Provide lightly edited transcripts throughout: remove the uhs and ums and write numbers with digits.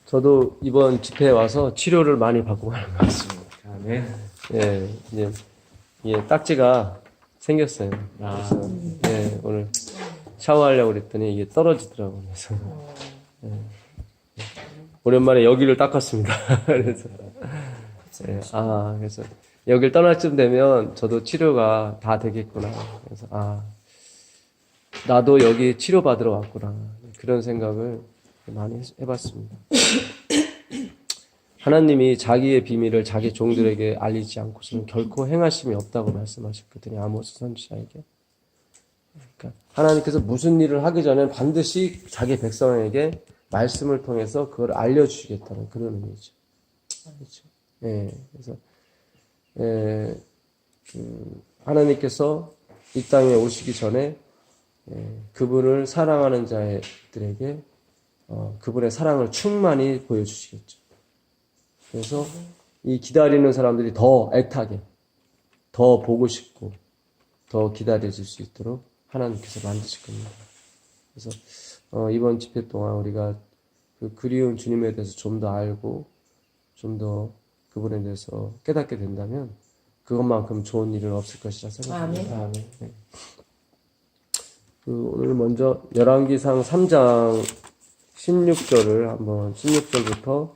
저도 이번 집회에 와서 치료를 많이 받고 가는 것 같습니다. 아, 네. 예, 이제, 딱지가 생겼어요. 아. 그래서, 예, 오늘 샤워하려고 그랬더니 이게 떨어지더라고요. 그래서, 예. 오랜만에 여기를 닦았습니다. 그래서, 예, 그래서, 여길 떠날 쯤 되면 저도 치료가 다 되겠구나. 그래서, 나도 여기 치료받으러 왔구나. 그런 생각을 많이 해봤습니다. 하나님이 자기의 비밀을 자기 종들에게 알리지 않고서는 결코 행하심이 없다고 말씀하셨거든요. 아모스 선지자에게. 그러니까 하나님께서 무슨 일을 하기 전에 반드시 자기 백성에게 말씀을 통해서 그걸 알려주시겠다는 그런 의미죠. 그렇죠. 예, 그래서 하나님께서 이 땅에 오시기 전에 그분을 사랑하는 자들에게 그분의 사랑을 충만히 보여주시겠죠. 그래서 이 기다리는 사람들이 더 애타게, 더 보고 싶고, 더 기다려질 수 있도록 하나님께서 만드실 겁니다. 그래서 이번 집회 동안 우리가 그 그리운 주님에 대해서 좀 더 알고, 좀 더 그분에 대해서 깨닫게 된다면 그것만큼 좋은 일은 없을 것이라 생각합니다. 아멘. 네. 오늘 먼저 열왕기상 3장 16절을 한번 16절부터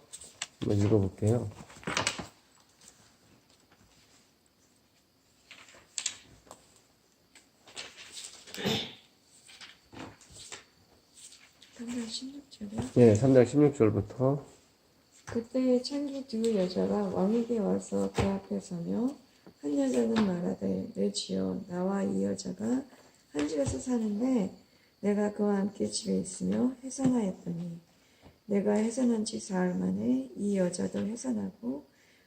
한번 읽어볼게요. 네, 3장 16절부터. 그때 창기 두 여자가 왕에게 와서 그 앞에 서며 한 여자는 말하되 내 주여 나와 이 여자가 한 집에서 사는데 내가 그와 함께 집에 있으며 해산하였더니 내가 해산한 지 사흘 만에 이 여자도 해산하고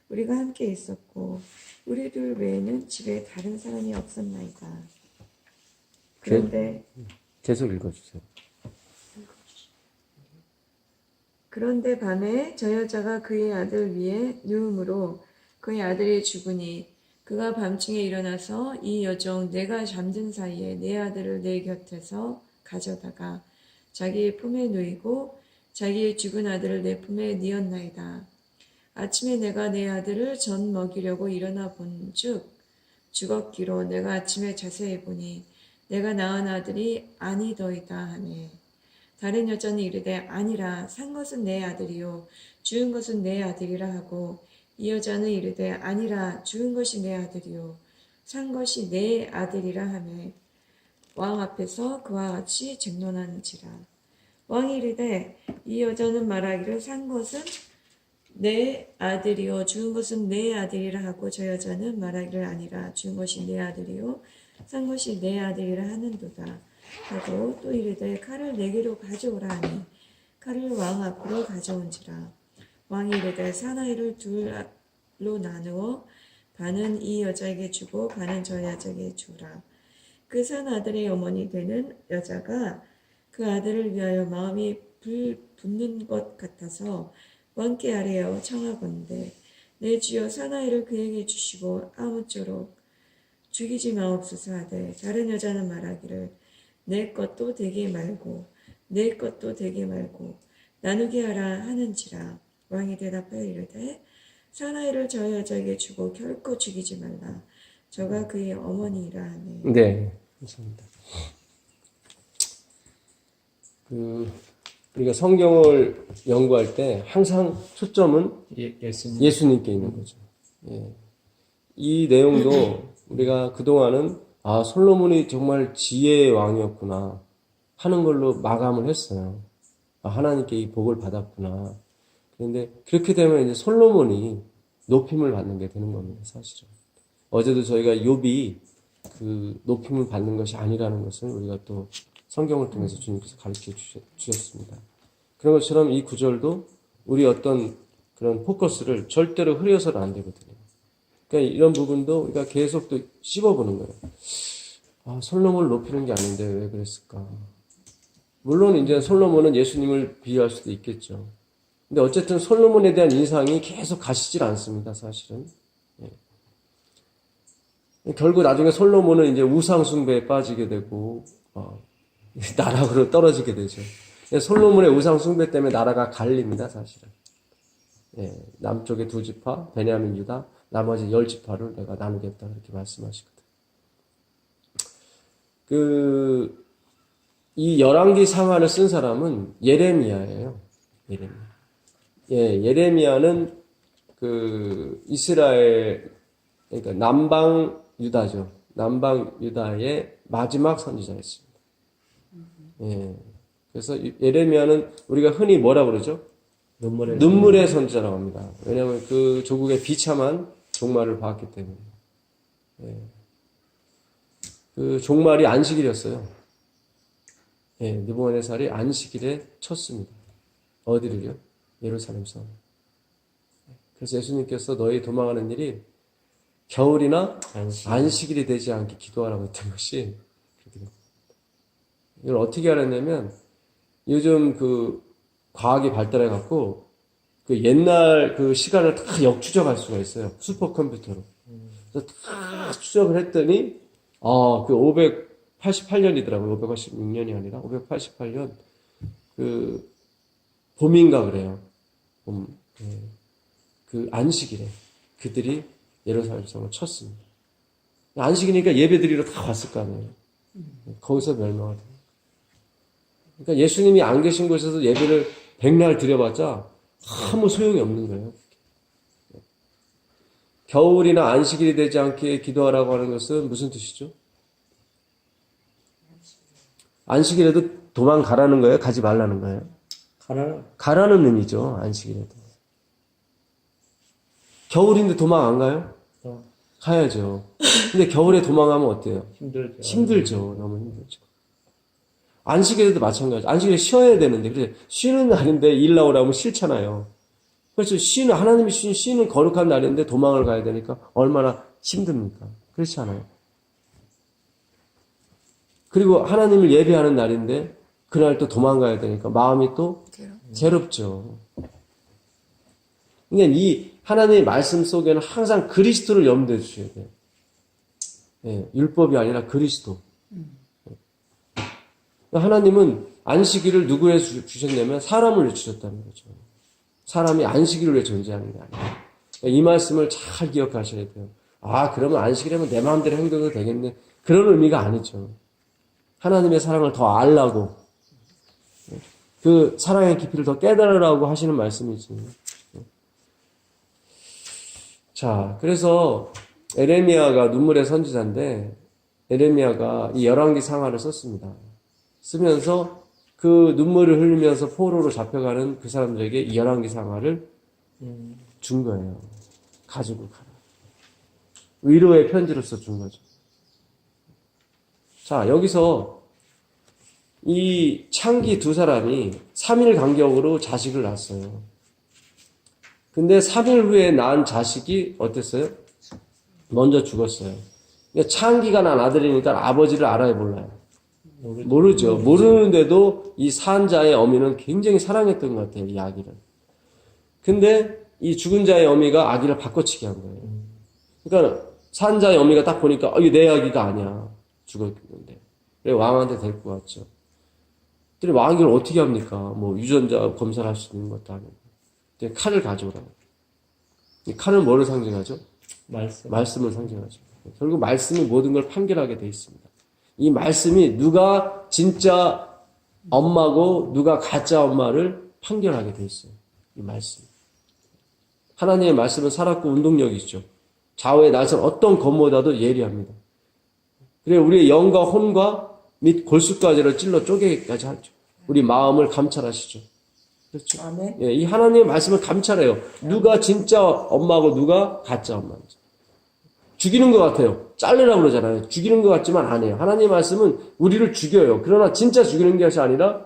우리가 함께 있었고 우리 둘 외에는 집에 다른 사람이 없었나이다. 그런데 계속 읽어주세요. 그런데 밤에 저 여자가 그의 아들 위에 누움으로 그의 아들이 죽으니 그가 밤중에 일어나서 이 여종 내가 잠든 사이에 내 아들을 내 곁에서 가져다가 자기의 품에 누이고 자기의 죽은 아들을 내 품에 뉘었나이다. 아침에 내가 내 아들을 전 먹이려고 일어나 본즉 죽었기로 내가 아침에 자세히 보니 내가 낳은 아들이 아니더이다 하네. 다른 여자는 이르되 아니라 산 것은 내 아들이요 죽은 것은 내 아들이라 하고 이 여자는 이르되 아니라 죽은 것이 내 아들이요 산 것이 내 아들이라 하매 왕 앞에서 그와 같이 쟁론하는지라. 왕이 이르되 이 여자는 말하기를 산 것은 내 아들이요 죽은 것은 내 아들이라 하고 저 여자는 말하기를 아니라 죽은 것이 내 아들이요 산 것이 내 아들이라 하는도다 하고 또 이르되 칼을 내게로 가져오라 하니 칼을 왕 앞으로 가져온지라. 왕이 이르되 사나이를 둘로 나누어 반은 이 여자에게 주고 반은 저 여자에게 주라. 그 산 아들의 어머니 되는 여자가 그 아들을 위하여 마음이 불붙는 것 같아서 왕께 아뢰어 청하건대 내 주여 사나이를 그에게 주시고 아무쪼록 죽이지 마옵소서 하되 다른 여자는 말하기를 내 것도 되게 말고 내 것도 되게 말고 나누게 하라 하는지라. 왕이 대답하여 이르되 사나이를 저 여자에게 주고 결코 죽이지 말라. 저가 그의 어머니이라 하네. 네, 감사합니다. 우리가 성경을 연구할 때 항상 초점은 예수님께 있는 거죠. 예. 이 내용도 우리가 그동안은 솔로몬이 정말 지혜의 왕이었구나 하는 걸로 마감을 했어요. 하나님께 이 복을 받았구나. 그런데 그렇게 되면 이제 솔로몬이 높임을 받는 게 되는 겁니다, 사실은. 어제도 저희가 욥이 그 높임을 받는 것이 아니라는 것을 우리가 또 성경을 통해서 주님께서 가르쳐 주셨습니다. 그런 것처럼 이 구절도 우리 어떤 그런 포커스를 절대로 흐려서는 안 되거든요. 그러니까 이런 부분도 우리가 계속 또 씹어보는 거예요. 솔로몬을 높이는 게 아닌데 왜 그랬을까? 물론 이제 솔로몬은 예수님을 비유할 수도 있겠죠. 근데 어쨌든 솔로몬에 대한 인상이 계속 가시질 않습니다, 사실은. 예. 결국 나중에 솔로몬은 이제 우상숭배에 빠지게 되고, 나락으로 떨어지게 되죠. 솔로몬의 우상 숭배 때문에 나라가 갈립니다, 사실은. 예, 남쪽에 2지파, 베냐민 유다, 나머지 10지파를 내가 나누겠다, 그렇게 말씀하시거든. 이 열왕기 상하를 쓴 사람은 예레미야예요. 예레미야. 예, 예레미야는 이스라엘, 그러니까 남방 유다죠. 남방 유다의 마지막 선지자였습니다. 예. 그래서 예레미야는 우리가 흔히 뭐라 그러죠? 눈물의 선지자라고 합니다. 왜냐하면 그 조국의 비참한 종말을 봤기 때문에. 예. 그 종말이 안식일이었어요. 예, 느부갓네살이 안식일에 쳤습니다. 어디를요? 예루살렘 성. 그래서 예수님께서 너희 도망하는 일이 겨울이나 안식일이 되지 않게 기도하라고 했던 것이 이걸 어떻게 알았냐면 요즘 과학이 발달해 갖고 옛날 시간을 다 역추적할 수가 있어요. 슈퍼컴퓨터로. 그래서 다 추적을 했더니 588년이더라고요. 586년이 아니라 588년 봄인가 그래요. 봄. 예. 안식일에 그들이 예루살렘 성을 쳤습니다. 안식이니까 예배 드리러 다 왔을 거 아니에요. 거기서 멸망을 해요. 그러니까 예수님이 안 계신 곳에서 예배를 백날 드려봤자 아무 소용이 없는 거예요. 겨울이나 안식일이 되지 않게 기도하라고 하는 것은 무슨 뜻이죠? 안식일에도 도망가라는 거예요? 가지 말라는 거예요? 가라는 의미죠. 안식일에도. 겨울인데 도망 안 가요? 가야죠. 근데 겨울에 도망가면 어때요? 힘들죠. 너무 힘들죠. 안식일에도 마찬가지죠. 안식일에 쉬어야 되는데, 그래 쉬는 날인데 일 나오라면 싫잖아요. 그래서 하나님이 쉬는 거룩한 날인데 도망을 가야 되니까 얼마나 힘듭니까? 그렇지 않아요? 그리고 하나님을 예배하는 날인데 그날 또 도망가야 되니까 마음이 또 괴롭죠. 그러니까 이 하나님의 말씀 속에는 항상 그리스도를 염두에 두셔야 돼요. 예, 율법이 아니라 그리스도. 하나님은 안식일을 누구에 주셨냐면 사람을 주셨다는 거죠. 사람이 안식일을 왜 존재하는 게 아니에요. 이 말씀을 잘 기억하셔야 돼요. 그러면 안식일이면 내 마음대로 행동해도 되겠네. 그런 의미가 아니죠. 하나님의 사랑을 더 알라고, 그 사랑의 깊이를 더 깨달으라고 하시는 말씀이지. 자, 그래서 에레미야가 눈물의 선지자인데 에레미야가 이 열왕기 상하를 썼습니다. 쓰면서 그 눈물을 흘리면서 포로로 잡혀가는 그 사람들에게 이 열왕기 상하를 준 거예요. 가지고 가라. 위로의 편지로서 준 거죠. 자, 여기서 이 창기 2사람이 3일 간격으로 자식을 낳았어요. 근데 3일 후에 낳은 자식이 어땠어요? 먼저 죽었어요. 그러니까 창기가 난 아들이니까 아버지를 알아야 몰라요. 모르죠. 모르는데도 이 산자의 어미는 굉장히 사랑했던 것 같아요, 이 아기를. 근데 이 죽은 자의 어미가 아기를 바꿔치기 한 거예요. 그러니까 산자의 어미가 딱 보니까 이게 내 아기가 아니야. 죽었는데. 그래 왕한테 데리고 왔죠. 그랬더니 왕이 이걸 어떻게 합니까? 유전자 검사를 할 수 있는 것도 아니고. 칼을 가져오라고. 이 칼은 뭐를 상징하죠? 말씀을 상징하죠. 결국 말씀이 모든 걸 판결하게 돼 있습니다. 이 말씀이 누가 진짜 엄마고 누가 가짜 엄마를 판결하게 돼 있어요. 이 말씀. 하나님의 말씀은 살았고 운동력이 있죠. 좌우의 날선 어떤 검보다도 예리합니다. 그래 우리의 영과 혼과 및 골수까지를 찔러 쪼개기까지 하죠. 우리 마음을 감찰하시죠. 그렇죠? 아멘. 예, 이 하나님의 말씀을 감찰해요. 누가 진짜 엄마고 누가 가짜 엄마인지. 죽이는 것 같아요. 자르라고 그러잖아요. 죽이는 것 같지만 안 해요. 하나님의 말씀은 우리를 죽여요. 그러나 진짜 죽이는 것이 아니라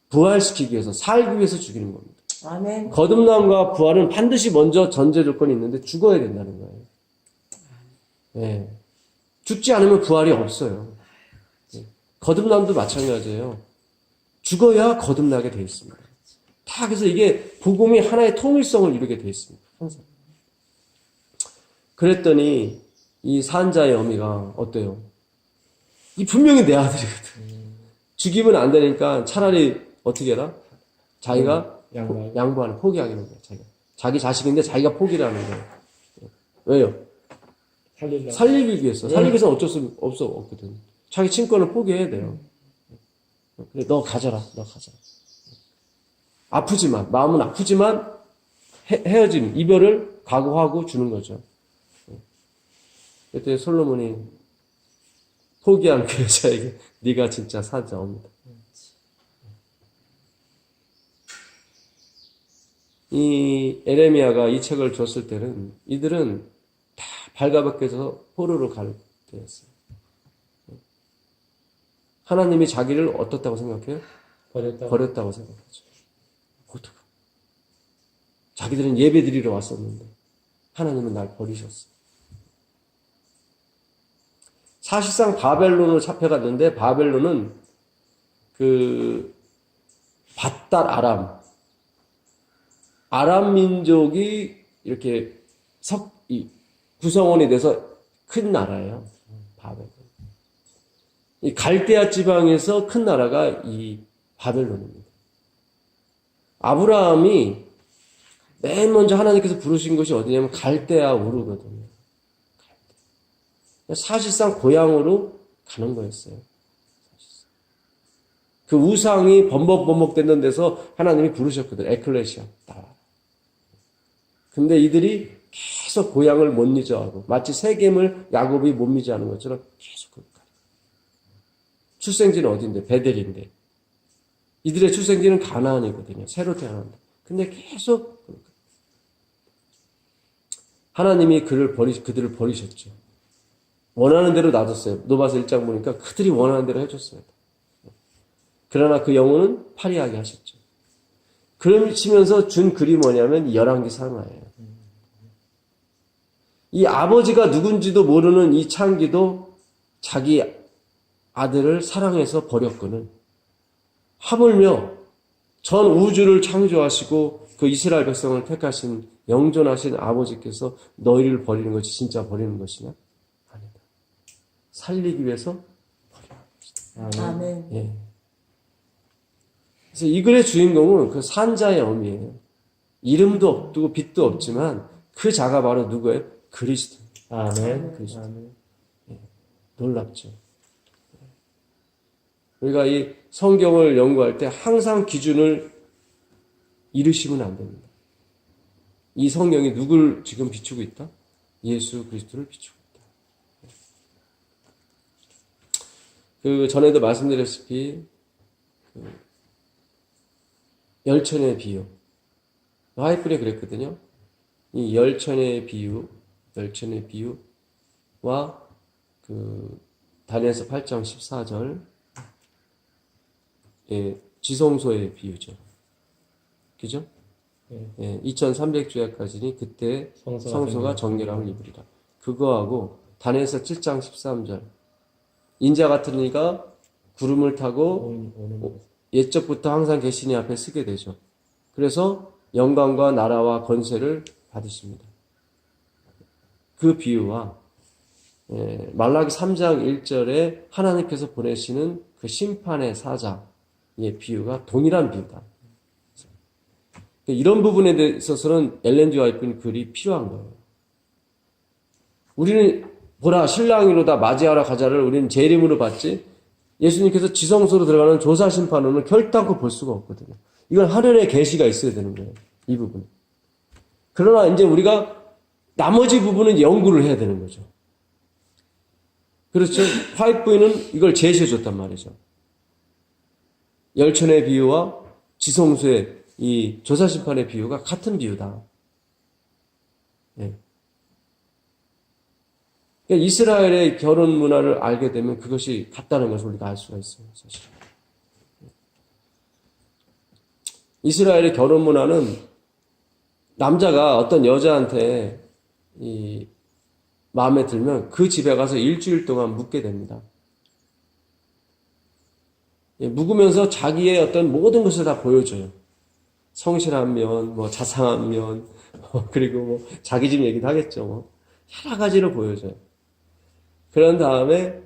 부활시키기 위해서, 살기 위해서 죽이는 겁니다. 아멘. 거듭남과 부활은 반드시 먼저 전제 조건이 있는데 죽어야 된다는 거예요. 예. 죽지 않으면 부활이 없어요. 예. 거듭남도 마찬가지예요. 죽어야 거듭나게 되어 있습니다. 다 그래서 이게 복음이 하나의 통일성을 이루게 되어 있습니다. 항상. 그랬더니 이 산자의 어미가 어때요? 이 분명히 내 아들이거든. 죽이면 안 되니까 차라리 어떻게 해라? 자기가 양보하는, 포기하는 거예요. 자기 자식인데 자기가 포기를 하는 거예요. 왜요? 살리기 위해서. 살리기 위해서 어쩔 수 없거든. 자기 친권을 포기해야 돼요. 그래, 너 가져라. 아프지만, 마음은 아프지만, 헤어짐, 이별을 각오하고 주는 거죠. 그때 솔로몬이 포기한 그 여자에게 네가 진짜 사자옵니다. 이 에레미야가 이 책을 줬을 때는 이들은 다 발가벗겨서 포로로 갈 때였어요. 하나님이 자기를 어떻다고 생각해요? 버렸다고 생각하죠. 어떡해. 자기들은 예배 드리러 왔었는데 하나님은 날 버리셨어. 사실상 바벨론으로 잡혀갔는데 바벨론은 그 밧달 아람 민족이 이렇게 구성원이 돼서 큰 나라예요. 바벨론. 이 갈대아 지방에서 큰 나라가 이 바벨론입니다. 아브라함이 맨 먼저 하나님께서 부르신 것이 어디냐면 갈대아 우르거든요. 사실상 고향으로 가는 거였어요. 그 우상이 범벅됐는 데서 하나님이 부르셨거든. 에클레시아 나와. 근데 이들이 계속 고향을 못 잊어하고 마치 세겜을 야곱이 못 잊어하는 것처럼 계속 그렇게 출생지는 어딘데? 베델인데. 이들의 출생지는 가나안이거든요. 새로 태어난다. 근데 계속 하나님이 그들을 버리셨죠. 원하는 대로 놔뒀어요. 노바서 1장 보니까 그들이 원하는 대로 해줬어요. 그러나 그 영혼은 파리하게 하셨죠. 그러시면서 준 글이 뭐냐면 열왕기 상하예요. 이 아버지가 누군지도 모르는 이 창기도 자기 아들을 사랑해서 버렸거든. 하물며 전 우주를 창조하시고 그 이스라엘 백성을 택하신 영존하신 아버지께서 너희를 버리는 것이 진짜 버리는 것이냐? 아니다. 살리기 위해서 버리는 것이다. 아멘. 예. 그래서 이 글의 주인공은 그 산자의 어미예요. 이름도 없고 빛도 없지만 그 자가 바로 누구예요? 그리스도. 아멘. 그리스도. 예. 놀랍죠. 우리가 이 성경을 연구할 때 항상 기준을 잃으시면 안 됩니다. 이 성경이 누굴 지금 비추고 있다? 예수 그리스도를 비추고 있다. 그 전에도 말씀드렸다시피 열천의 비유. 하이픈이 그랬거든요. 이 열천의 비유와 그 다니엘서 8장 14절 예, 지성소의 비유죠. 그죠? 예, 2300주야까지니 그때 성소가 정결함을 입으리라. 그거하고 다니엘서 7장 13절 인자 같은 이가 구름을 타고 옛적부터 항상 계시니 앞에 서게 되죠. 그래서 영광과 나라와 권세를 받으십니다. 그 비유와 말라기 3장 1절에 하나님께서 보내시는 그 심판의 사자의 비유가 동일한 비유다. 이런 부분에 있어서는 엘렌 G. 화이트의 글이 필요한 거예요. 우리는 보라 신랑이로다 맞이하러 가자를 우리는 제 이름으로 받지 예수님께서 지성소로 들어가는 조사 심판론을 결단코 볼 수가 없거든요. 이건 하늘의 계시가 있어야 되는 거예요. 이 부분. 그러나 이제 우리가 나머지 부분은 연구를 해야 되는 거죠. 그렇죠. 화이트는 이걸 제시해 줬단 말이죠. 열천의 비유와 지성소의 이 조사심판의 비유가 같은 비유다. 예. 그러니까 이스라엘의 결혼 문화를 알게 되면 그것이 같다는 것을 우리가 알 수가 있어요. 사실. 이스라엘의 결혼 문화는 남자가 어떤 여자한테 이 마음에 들면 그 집에 가서 일주일 동안 묵게 됩니다. 예, 묵으면서 자기의 어떤 모든 것을 다 보여줘요. 성실한 면, 뭐 자상한 면, 그리고 뭐 자기 집 얘기도 하겠죠. 뭐 여러 가지를 보여줘요. 그런 다음에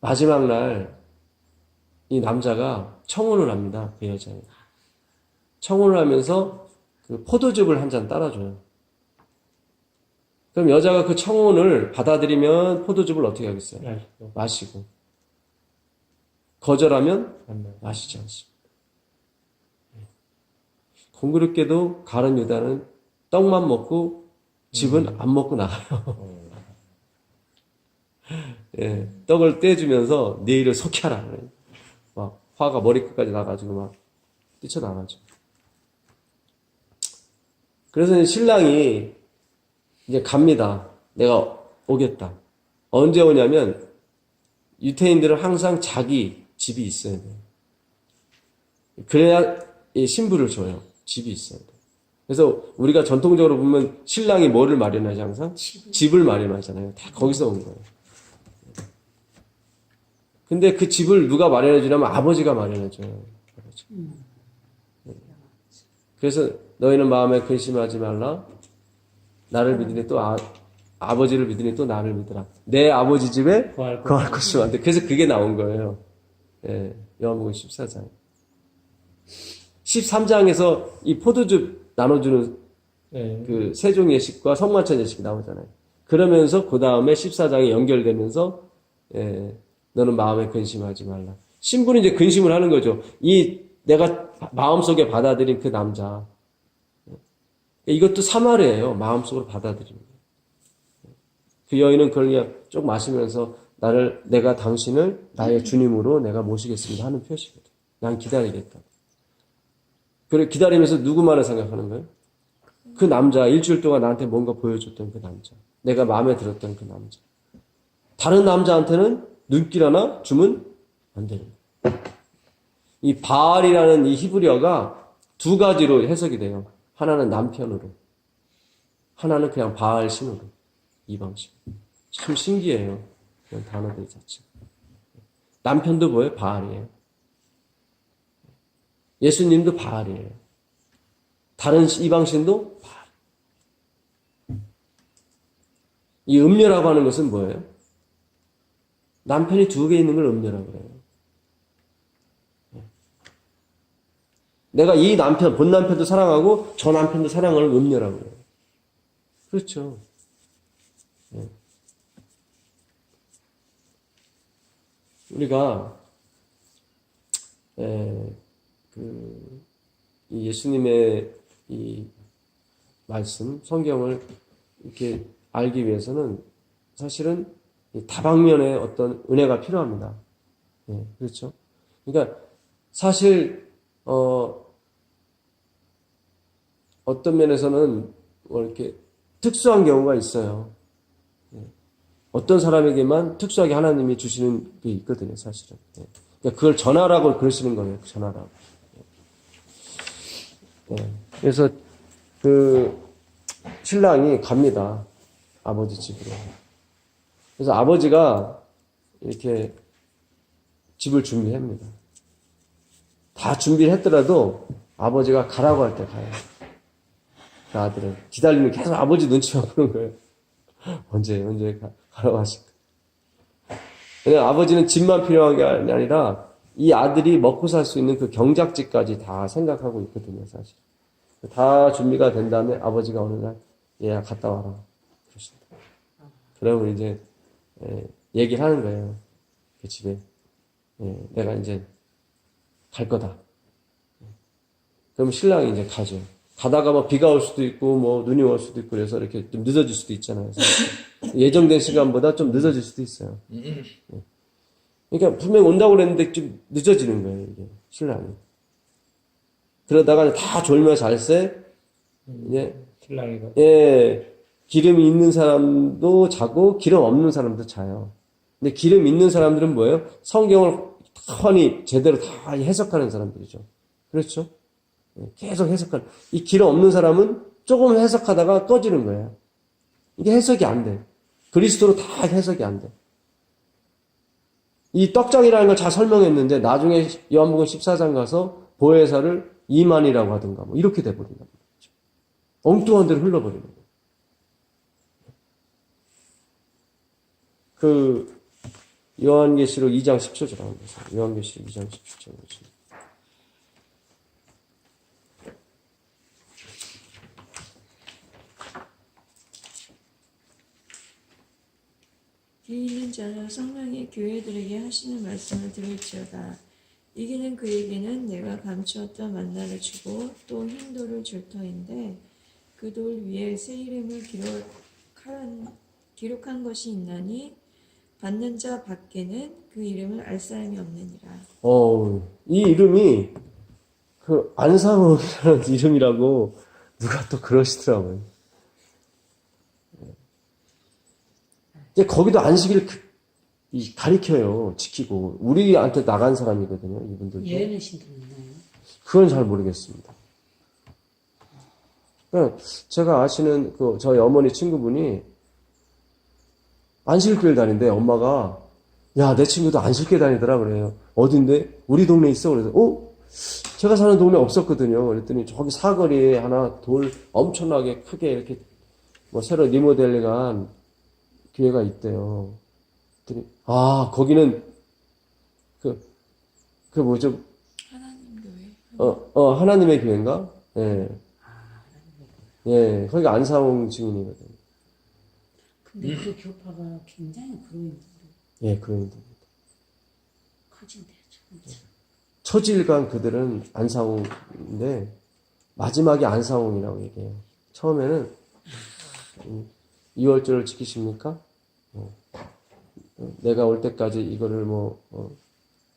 마지막 날 이 남자가 청혼을 합니다. 그 여자에. 청혼을 하면서 그 포도즙을 한 잔 따라줘요. 그럼 여자가 그 청혼을 받아들이면 포도즙을 어떻게 하겠어요? 마시고. 거절하면 마시지 않습니다. 공교롭게도 가룟 유다는 떡만 먹고 집은 안 먹고 나가요. 예, 떡을 떼주면서 내 일을 속해라. 막 화가 머리끝까지 나가지고 막 뛰쳐나가죠. 그래서 신랑이 이제 갑니다. 내가 오겠다. 언제 오냐면 유태인들은 항상 자기 집이 있어야 돼요. 그래야 이 신부를 줘요. 집이 있어야 돼요. 그래서 우리가 전통적으로 보면 신랑이 뭐를 마련하지 항상? 집을 마련하잖아요. 다 거기서 온 거예요. 근데 그 집을 누가 마련해 주냐면 아버지가 마련해 줘요. 그래서 너희는 마음에 근심하지 말라. 나를 믿으니 또 아버지를 믿으니 또 나를 믿으라. 내 아버지 집에 거할 것이 많대. 그래서 그게 나온 거예요. 예, 요한복음 14장. 13장에서 이 포도즙 나눠주는 그 세종 예식과 성만찬 예식이 나오잖아요. 그러면서 그 다음에 14장이 연결되면서 너는 마음에 근심하지 말라. 신부는 이제 근심을 하는 거죠. 이 내가 마음속에 받아들인 그 남자. 이것도 사마리예요. 마음속으로 받아들이는 거예요. 그 여인은 그걸 그냥 쭉 마시면서 내가 당신을 나의 주님으로 내가 모시겠습니다 하는 표시거든. 난 기다리겠다. 그래 기다리면서 누구만을 생각하는 거예요? 그 남자, 일주일 동안 나한테 뭔가 보여줬던 그 남자. 내가 마음에 들었던 그 남자. 다른 남자한테는 눈길 하나 주면 안 되는 거예요. 이 바알이라는 이 히브리어가 두 가지로 해석이 돼요. 하나는 남편으로, 하나는 그냥 바알 신으로. 이방식. 참 신기해요. 그런 단어들 자체. 남편도 뭐예요? 바알이에요. 예수님도 바알이에요. 다른 이방신도 바알. 이 음녀라고 하는 것은 뭐예요? 남편이 두 개 있는 걸 음녀라고 그래요. 내가 이 남편, 본 남편도 사랑하고 저 남편도 사랑하는 음녀라고 그래요. 그렇죠. 우리가 이 예수님의 이 말씀, 성경을 이렇게 알기 위해서는 사실은 다방면의 어떤 은혜가 필요합니다. 그렇죠. 그러니까 사실 어떤 면에서는 뭐 이렇게 특수한 경우가 있어요. 어떤 사람에게만 특수하게 하나님이 주시는 게 있거든요, 사실은. 그러니까 그걸 전하라고 그러시는 거예요, 전하라고. 그래서 그 신랑이 갑니다, 아버지 집으로. 그래서 아버지가 이렇게 집을 준비합니다. 다 준비를 했더라도 아버지가 가라고 할 때 가요. 그 아들은 기다리면 계속 아버지 눈치만 보는 거예요. 언제 가라고 하실까. 그냥 아버지는 집만 필요한 게 아니라 이 아들이 먹고 살 수 있는 그 경작지까지 다 생각하고 있거든요, 사실. 다 준비가 된 다음에 아버지가 어느 날 얘야 갔다 와라 그러신다. 그러면 이제 얘기를 하는 거예요. 그 집에 내가 이제 갈 거다. 그럼 신랑이 이제 가죠. 가다가 뭐 비가 올 수도 있고 뭐 눈이 올 수도 있고 그래서 이렇게 좀 늦어질 수도 있잖아요. 예정된 시간보다 좀 늦어질 수도 있어요. 그러니까 분명히 온다고 그랬는데 좀 늦어지는 거예요, 이게 신랑이. 그러다가 다 졸며 잘새 이제 신랑이가 기름이 있는 사람도 자고 기름 없는 사람도 자요. 근데 기름 있는 사람들은 뭐예요? 성경을 훤히 제대로 다 해석하는 사람들이죠. 그렇죠? 계속 해석하는. 이 기름 없는 사람은 조금 해석하다가 꺼지는 거예요. 이게 해석이 안 돼. 그리스도로 다 해석이 안 돼. 이 떡장이라는 걸 잘 설명했는데 나중에 요한복음 14장 가서 보혜사를 이만이라고 하든가 뭐 이렇게 돼버린단 말이죠. 엉뚱한 데로 흘러버리는 거예요. 요한계시록 2장 10절로 합니다. 요한계시록 2장 10절 보시면. 뒤 있는 자는 성령이 교회들에게 하시는 말씀을 들을지어다. 이기는 그에게는 내가 감추었던 만나를 주고 또 흰 돌을 줄 터인데 그 돌 위에 새 이름을 기록한 것이 있나니 받는 자 밖에는 그 이름을 알 사람이 없느니라. 이 이름이 그 안상홍이라는 이름이라고 누가 또 그러시더라고요. 이제 거기도 안식일을 가리켜요. 지키고. 우리한테 나간 사람이거든요. 이분들도. 예외는 신도 있나요? 그건 잘 모르겠습니다. 제가 아시는 저희 어머니 친구분이 안식일교회 다니는데 엄마가 야, 내 친구도 안식교회 다니더라 그래요. 어딘데? 우리 동네에 있어. 그래서 제가 사는 동네 없었거든요. 그랬더니 저기 사거리에 하나 돌 엄청나게 크게 이렇게 뭐 새로 리모델링한 교회가 있대요. 그랬더니 거기는 그 뭐죠? 하나님 교회. 하나님의 교회인가? 예. 예, 거기가 안상홍 증인이거든요. 근데 그 교파가 굉장히 그로인데 예, 그런 겁니다. 커진대요, 진짜. 초질간 그들은 안상홍인데 마지막에 안상홍이라고 얘기해요. 처음에는 2월절을 지키십니까? 내가 올 때까지 이거를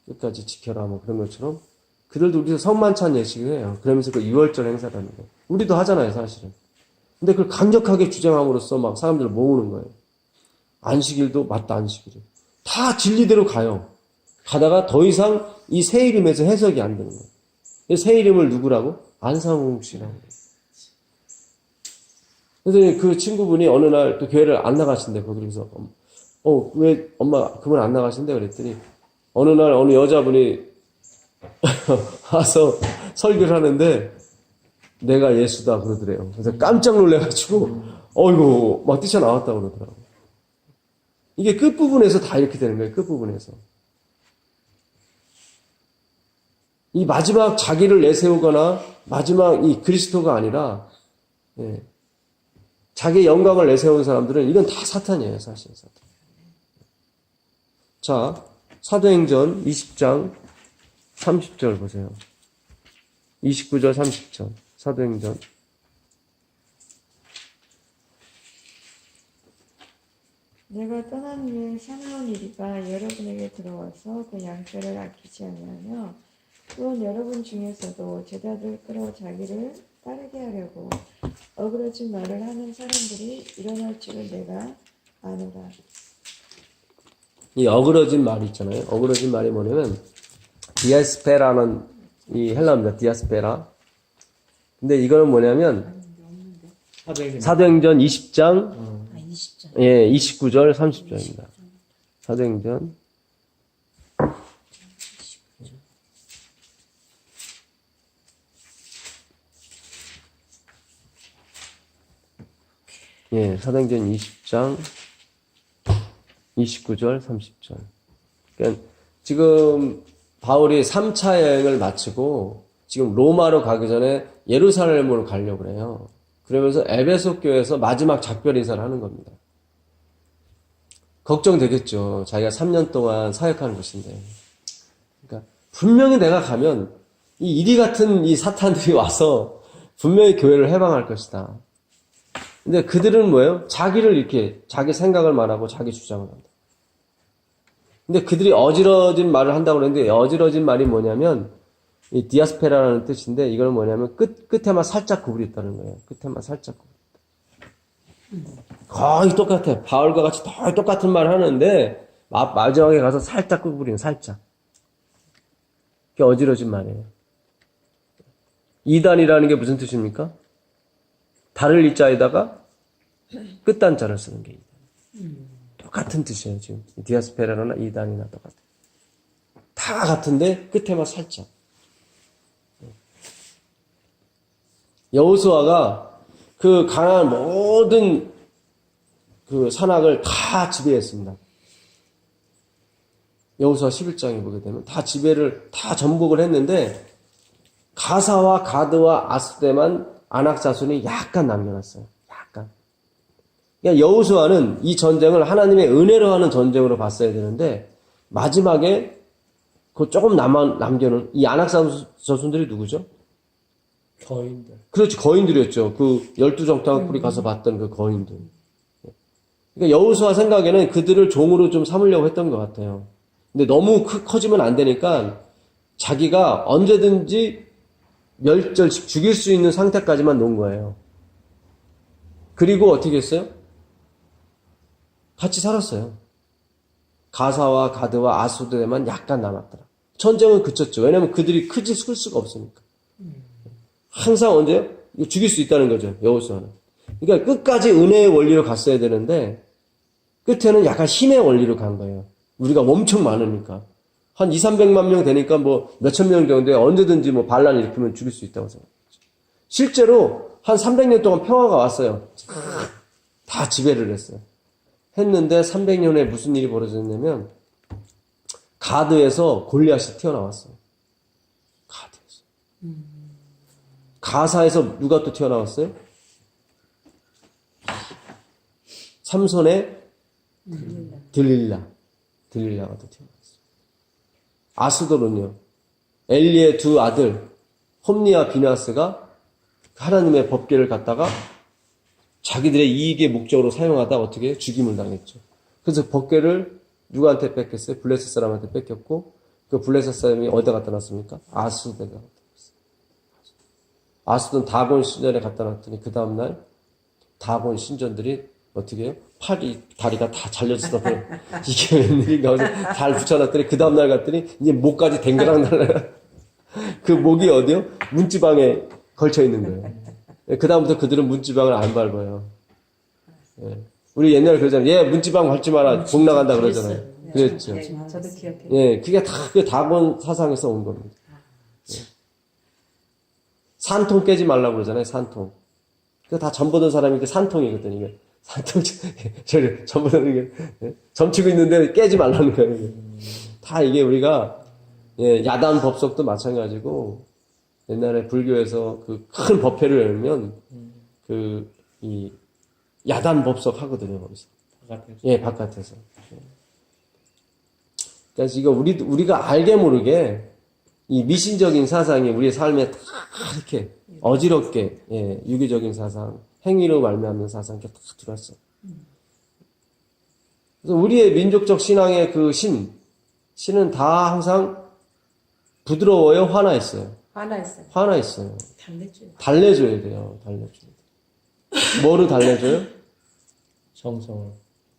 끝까지 지켜라 그런 것처럼 그들도 우리도 성만찬 예식을 해요. 그러면서 그 2월절 행사를 하는 거예요. 우리도 하잖아요, 사실은. 근데 그걸 강력하게 주장함으로써 막 사람들을 모으는 거예요. 안식일도 맞다, 안식일이. 다 진리대로 가요. 가다가 더 이상 이 새 이름에서 해석이 안 되는 거예요. 새 이름을 누구라고? 안상홍 씨라고. 그래서 그 친구분이 어느 날 또 교회를 안 나가신대. 거기서 왜 엄마 그분 안 나가신대? 그랬더니 어느 날 어느 여자분이 와서 설교를 하는데 내가 예수다 그러더래요. 그래서 깜짝 놀래가지고 어이구 막 뛰쳐나왔다 그러더라고요. 이게 끝부분에서 다 이렇게 되는 거예요. 끝부분에서. 이 마지막 자기를 내세우거나 마지막 이 그리스도가 아니라 자기의 영광을 내세우는 사람들은 이건 다 사탄이에요. 사실 사탄. 자, 사도행전 20장 30절 보세요. 29절 30절 사도행전. 내가 떠난 후에 사나운 이리가 여러분에게 들어와서 그 양떼를 아끼지 아니하며 또한 여러분 중에서도 제자들 끌어 자기를 따르게 하려고 어그러진 말을 하는 사람들이 일어날 줄을 내가 아노라. 이 어그러진 말이 있잖아요. 어그러진 말이 뭐냐면 디아스페라는 이 헬라어입니다. 디아스페라. 근데 이거는 뭐냐면 사도행전 20장 20장. 예, 29절 30절입니다. 사도행전 예, 사도행전 20장 29절 30절. 그러니까 지금 바울이 3차 여행을 마치고 지금 로마로 가기 전에 예루살렘으로 가려고 그래요. 그러면서 에베소 교회에서 마지막 작별 인사를 하는 겁니다. 걱정되겠죠. 자기가 3년 동안 사역하는 곳인데. 그러니까 분명히 내가 가면 이 이리 같은 이 사탄들이 와서 분명히 교회를 해방할 것이다. 근데 그들은 뭐예요? 자기를 이렇게 자기 생각을 말하고 자기 주장을 한다. 근데 그들이 어지러진 말을 한다고 그러는데 어지러진 말이 뭐냐면 이 디아스페라라는 뜻인데 이건 뭐냐면 끝에만 살짝 구부리 있다는 거예요. 끝에만 살짝 구부리 있다. 거의 똑같아. 바울과 같이 거의 똑같은 말을 하는데 마지막에 가서 살짝 구부리는 살짝. 그게 어지러진 말이에요. 이단이라는 게 무슨 뜻입니까? 달을 이자에다가 끝단자를 쓰는 게 이단. 똑같은 뜻이에요. 지금 디아스페라나 이단이나 똑같아. 다 같은데 끝에만 살짝. 여호수아가 그 가나안 모든 그 산악을 다 지배했습니다. 여호수아 11장에 보게 되면 다 지배를 다 전복을 했는데 가사와 가드와 아스대만 아낙 자손이 약간 남겨놨어요. 약간. 그러니까 여호수아는 이 전쟁을 하나님의 은혜로 하는 전쟁으로 봤어야 되는데 마지막에 그 조금 남겨놓은 이 아낙 자손들이 누구죠? 거인들. 그렇지, 거인들이었죠. 그 12정탐꾼이 가서 봤던 그 거인들. 그러니까 여호수아 생각에는 그들을 종으로 좀 삼으려고 했던 것 같아요. 근데 너무 커지면 안 되니까 자기가 언제든지 죽일 수 있는 상태까지만 놓은 거예요. 그리고 어떻게 했어요? 같이 살았어요. 가사와 가드와 아수드에만 약간 남았더라. 전쟁은 그쳤죠. 왜냐면 그들이 크지 쓸 수가 없으니까. 항상 언제요? 이거 죽일 수 있다는 거죠. 여호수아는. 그러니까 끝까지 은혜의 원리로 갔어야 되는데 끝에는 약간 힘의 원리로 간 거예요. 우리가 엄청 많으니까. 한 200~300만 명 되니까 뭐 몇천 명 정도에 언제든지 뭐 반란 일으키면 죽일 수 있다고 생각했죠. 실제로 한 300년 동안 평화가 왔어요. 다 지배를 했어요. 했는데 300년에 무슨 일이 벌어졌냐면 가드에서 골리앗이 튀어나왔어요. 가드에서. 가사에서 누가 또 튀어나왔어요? 삼손의 들릴라가 또 튀어나왔어요. 아스돌은요, 엘리의 두 아들 홈니와 비나스가 하나님의 법궤를 갖다가 자기들의 이익의 목적으로 사용하다 어떻게 죽임을 당했죠. 그래서 법궤를 누구한테 뺏겼어요? 블레셋 사람한테 뺏겼고 그 블레셋 사람이 어디다 갖다 놨습니까? 아수드가 갖다 놨어요. 아수드는 다곤 신전에 갖다 놨더니 그 다음날 다곤 신전들이 어떻게 해요? 다리가 다 잘려서 이게 웬일인가 해서 잘 붙여놨더니 그 다음날 갔더니 이제 목까지 댕그랑 날라요. 그 목이 어디요? 문지방에 걸쳐 있는 거예요. 그 다음부터 그들은 문지방을 안 밟아요. 예. 우리 옛날에 그러잖아요. 예, 문지방 밟지 마라. 복 나간다 그러잖아요. 그랬죠. 네, 저도 기억해요. 예, 그게 다 그 다곤 사상에서 온 겁니다. 예. 산통 깨지 말라고 그러잖아요. 산통. 그거 다 점보던 사람이 그 산통이거든요. 이게. 산통, 저를 점보던 게 점치고 있는데 깨지 말라는 거예요. 이게. 다 이게 우리가 예, 야단 법석도 마찬가지고 옛날에 불교에서 그 큰 법회를 열면 이 야단 법석 하거든요. 거기서. 바깥에서. 예, 바깥에서. 그래서 이거 우리가 알게 모르게 이 미신적인 사상이 우리의 삶에 다 이렇게 어지럽게, 예, 유기적인 사상, 행위로 말미암는 사상 이렇게 다 들어왔어요. 그래서 우리의 민족적 신앙의 그 신은 다 항상 부드러워요, 화나 있어요. 화나있어요. 화나 있어요. 달래줘요. 달래줘야 돼요. 달래줘야 돼요. 뭐로 달래줘요? 정성을.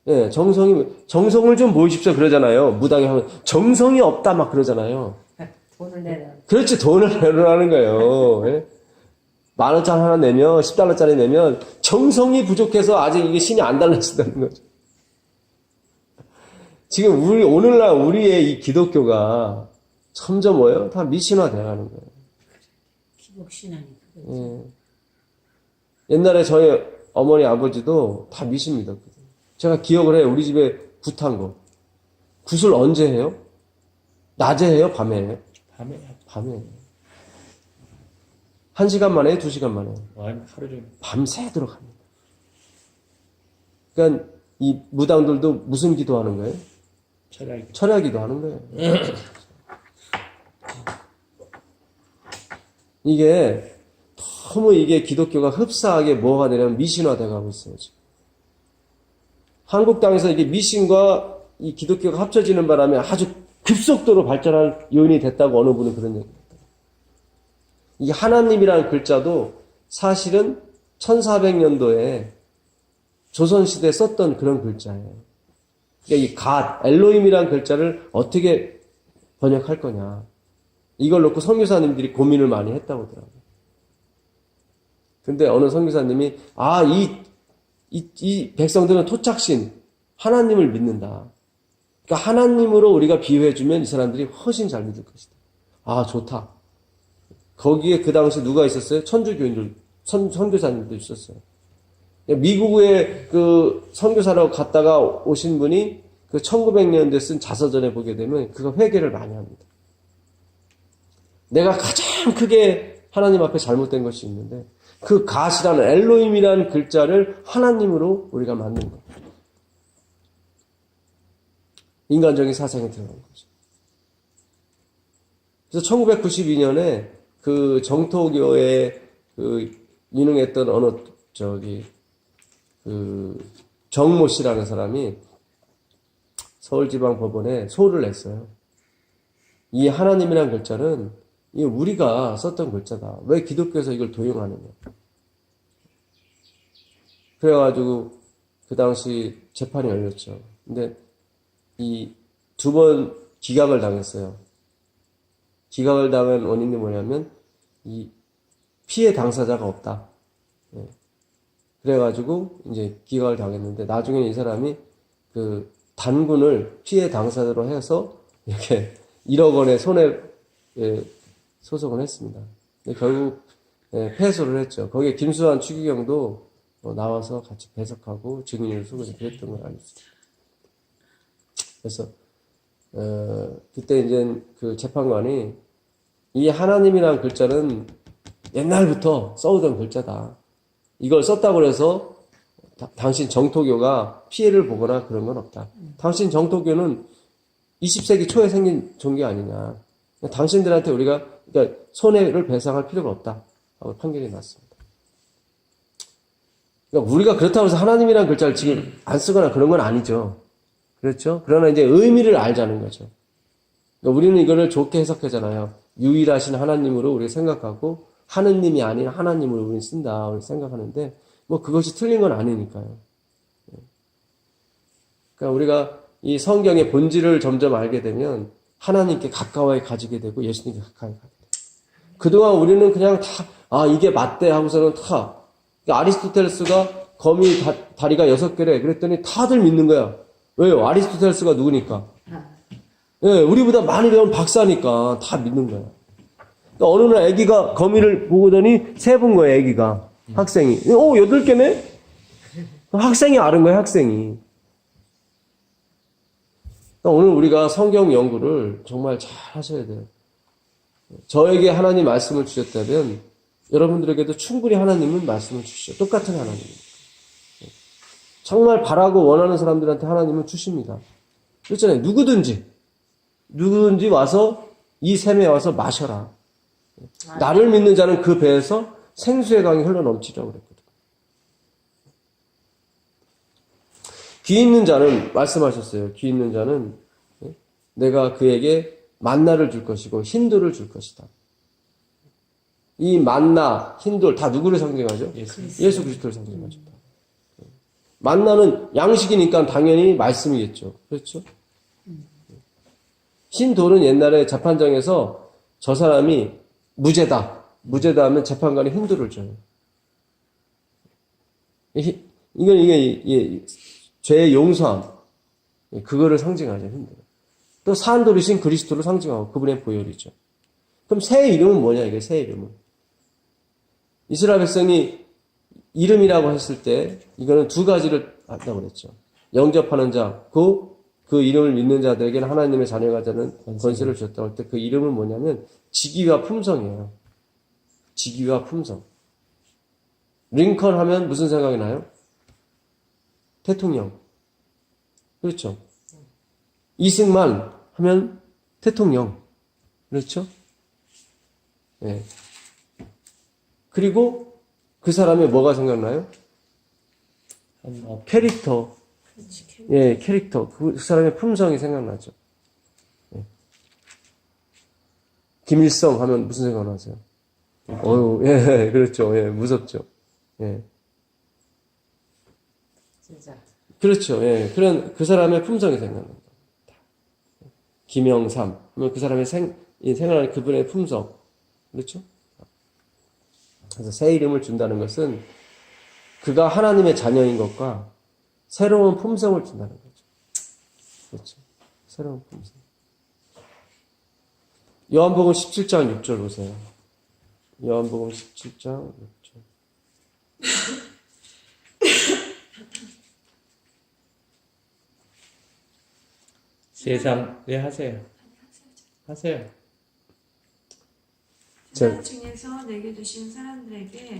예, 정성을 좀 보이십시오 그러잖아요. 무당이 하면 정성이 없다 막 그러잖아요. 돈을 내라. 그렇지, 돈을 내라는 거예요. 예? 10,000원짜리 하나 내면, 10달러짜리 내면 정성이 부족해서 아직 이게 신이 안 달라진다는 거죠. 지금 오늘날 우리의 이 기독교가 점점 뭐예요? 다 미신화 돼가는 거예요. 기복신앙이 그거죠. 예. 옛날에 저희 어머니 아버지도 다 미신 믿었거든요. 제가 기억을 해요. 우리 집에 굿한 거. 굿을 언제 해요? 낮에 해요? 밤에 해요? 밤에 해요. 1시간 만에 해요? 2시간 만에 해요? 아니면 하루 종일. 밤새 들어갑니다. 그러니까 이 무당들도 무슨 기도하는 거예요? 철야 기도하는 거예요. 이게 너무 이게 기독교가 흡사하게 뭐가 되냐면 미신화돼 가고 있어요. 지금. 한국 땅에서 이게 미신과 이 기독교가 합쳐지는 바람에 아주 급속도로 발전할 요인이 됐다고 어느 분은 그런 얘기입니다. 이게 하나님이라는 글자도 사실은 1400년도에 조선시대에 썼던 그런 글자예요. 그러니까 이 갓, 엘로힘이라는 글자를 어떻게 번역할 거냐. 이걸 놓고 선교사님들이 고민을 많이 했다고 하더라고요. 근데 어느 선교사님이 이 백성들은 토착신 하나님을 믿는다. 그러니까 하나님으로 우리가 비유해주면 이 사람들이 훨씬 잘 믿을 것이다. 아, 좋다. 거기에 그 당시 누가 있었어요? 천주교인들, 선교사님도 있었어요. 미국에 그 선교사로 갔다가 오신 분이 그 1900년대 쓴 자서전에 보게 되면 그가 회개를 많이 합니다. 내가 가장 크게 하나님 앞에 잘못된 것이 있는데 그 갓이라는 엘로힘이라는 글자를 하나님으로 우리가 만든 거예요. 인간적인 사상이 들어간 거죠. 그래서 1992년에 그 정토교에 그 유능했던 어느 그 정모 씨라는 사람이 서울지방법원에 소를 냈어요. 이 하나님이라는 글자는 이 우리가 썼던 글자다. 왜 기독교에서 이걸 도용하느냐. 그래가지고 그 당시 재판이 열렸죠. 근데 이 2번 기각을 당했어요. 기각을 당한 원인이 뭐냐면 이 피해 당사자가 없다. 예. 그래가지고 이제 기각을 당했는데 나중에 이 사람이 그 단군을 피해 당사자로 해서 이렇게 1억 원의 손해 소송을 했습니다. 근데 결국 패소를 했죠. 거기에 김수환 추기경도 나와서 같이 배석하고 증인으로 서고 그랬던 걸 알고 있습니다. 그래서 그때 이제 그 재판관이 이 하나님이라는 글자는 옛날부터 써오던 글자다. 이걸 썼다고 해서 당신 정토교가 피해를 보거나 그런 건 없다. 당신 정토교는 20세기 초에 생긴 종교 아니냐. 당신들한테 우리가 그러니까 손해를 배상할 필요가 없다. 하고 판결이 났습니다. 그러니까 우리가 그렇다고 해서 하나님이라는 글자를 지금 안 쓰거나 그런 건 아니죠. 그렇죠? 그러나 이제 의미를 알자는 거죠. 그러니까 우리는 이거를 좋게 해석하잖아요. 유일하신 하나님으로 우리가 생각하고 하느님이 아닌 하나님으로 우리는 쓴다. 우리 생각하는데 뭐 그것이 틀린 건 아니니까요. 그러니까 우리가 이 성경의 본질을 점점 알게 되면 하나님께 가까워에 가지게 되고 예수님께 가까이 가게 돼요. 그동안 우리는 그냥 다 이게 맞대 하고서는 다 그러니까 아리스토텔레스가 거미 다리가 6개래 그랬더니 다들 믿는 거야. 왜요? 아리스토텔레스가 누구니까? 예, 우리보다 많이 배운 박사니까 다 믿는 거야. 그러니까 어느 날 애기가 거미를 보더니 세본 거야, 애기가. 학생이. 8개네? 학생이 아는 거야, 학생이. 그러니까 오늘 우리가 성경 연구를 정말 잘 하셔야 돼요. 저에게 하나님 말씀을 주셨다면 여러분들에게도 충분히 하나님은 말씀을 주시죠. 똑같은 하나님입니다. 정말 바라고 원하는 사람들한테 하나님은 주십니다. 그렇잖아요. 누구든지 와서 이 샘에 와서 마셔라. 나를 믿는 자는 그 배에서 생수의 강이 흘러넘치라고 그랬거든요. 귀 있는 자는 말씀하셨어요. 귀 있는 자는 내가 그에게 만나를 줄 것이고 흰돌을 줄 것이다. 이 만나, 흰돌 다 누구를 상징하죠? 예수 그리스도를 상징하죠. 만나는 양식이니까 당연히 말씀이겠죠. 그렇죠? 흰돌은 옛날에 재판장에서 저 사람이 무죄다 하면 재판관이 흰돌을 줘요. 이게 죄의 용서함. 그거를 상징하죠, 흰돌. 또 산돌이신 그리스도를 상징하고 그분의 보혈이죠. 그럼 새의 이름은 뭐냐, 이게 새의 이름은. 이스라엘 백성이 이름이라고 했을 때 이거는 2가지를 한다고 그랬죠. 영접하는 자, 그 이름을 믿는 자들에게는 하나님의 자녀가 되는 권세를 주셨다고 할 때 그 이름은 뭐냐면 직위와 품성이에요. 직위와 품성. 링컨 하면 무슨 생각이 나요? 대통령. 그렇죠. 이승만 하면 대통령. 그렇죠? 네. 그리고 그 사람의 뭐가 생각나요? 캐릭터. 예, 캐릭터. 그 사람의 품성이 생각나죠. 예. 김일성 하면 무슨 생각 나세요? 예, 그렇죠. 예, 무섭죠. 예. 진짜. 그렇죠. 예. 그 사람의 품성이 생각납니다. 김영삼 하면 그 사람의 생각하는 그분의 품성. 그렇죠? 그래서 새 이름을 준다는 것은 그가 하나님의 자녀인 것과 새로운 품성을 준다는 거죠. 그렇죠. 새로운 품성. 요한복음 17장 6절 보세요. 요한복음 17장 6절. 세상 네 하세요. 하세요. 세상 중에서 내게 주신 사람들에게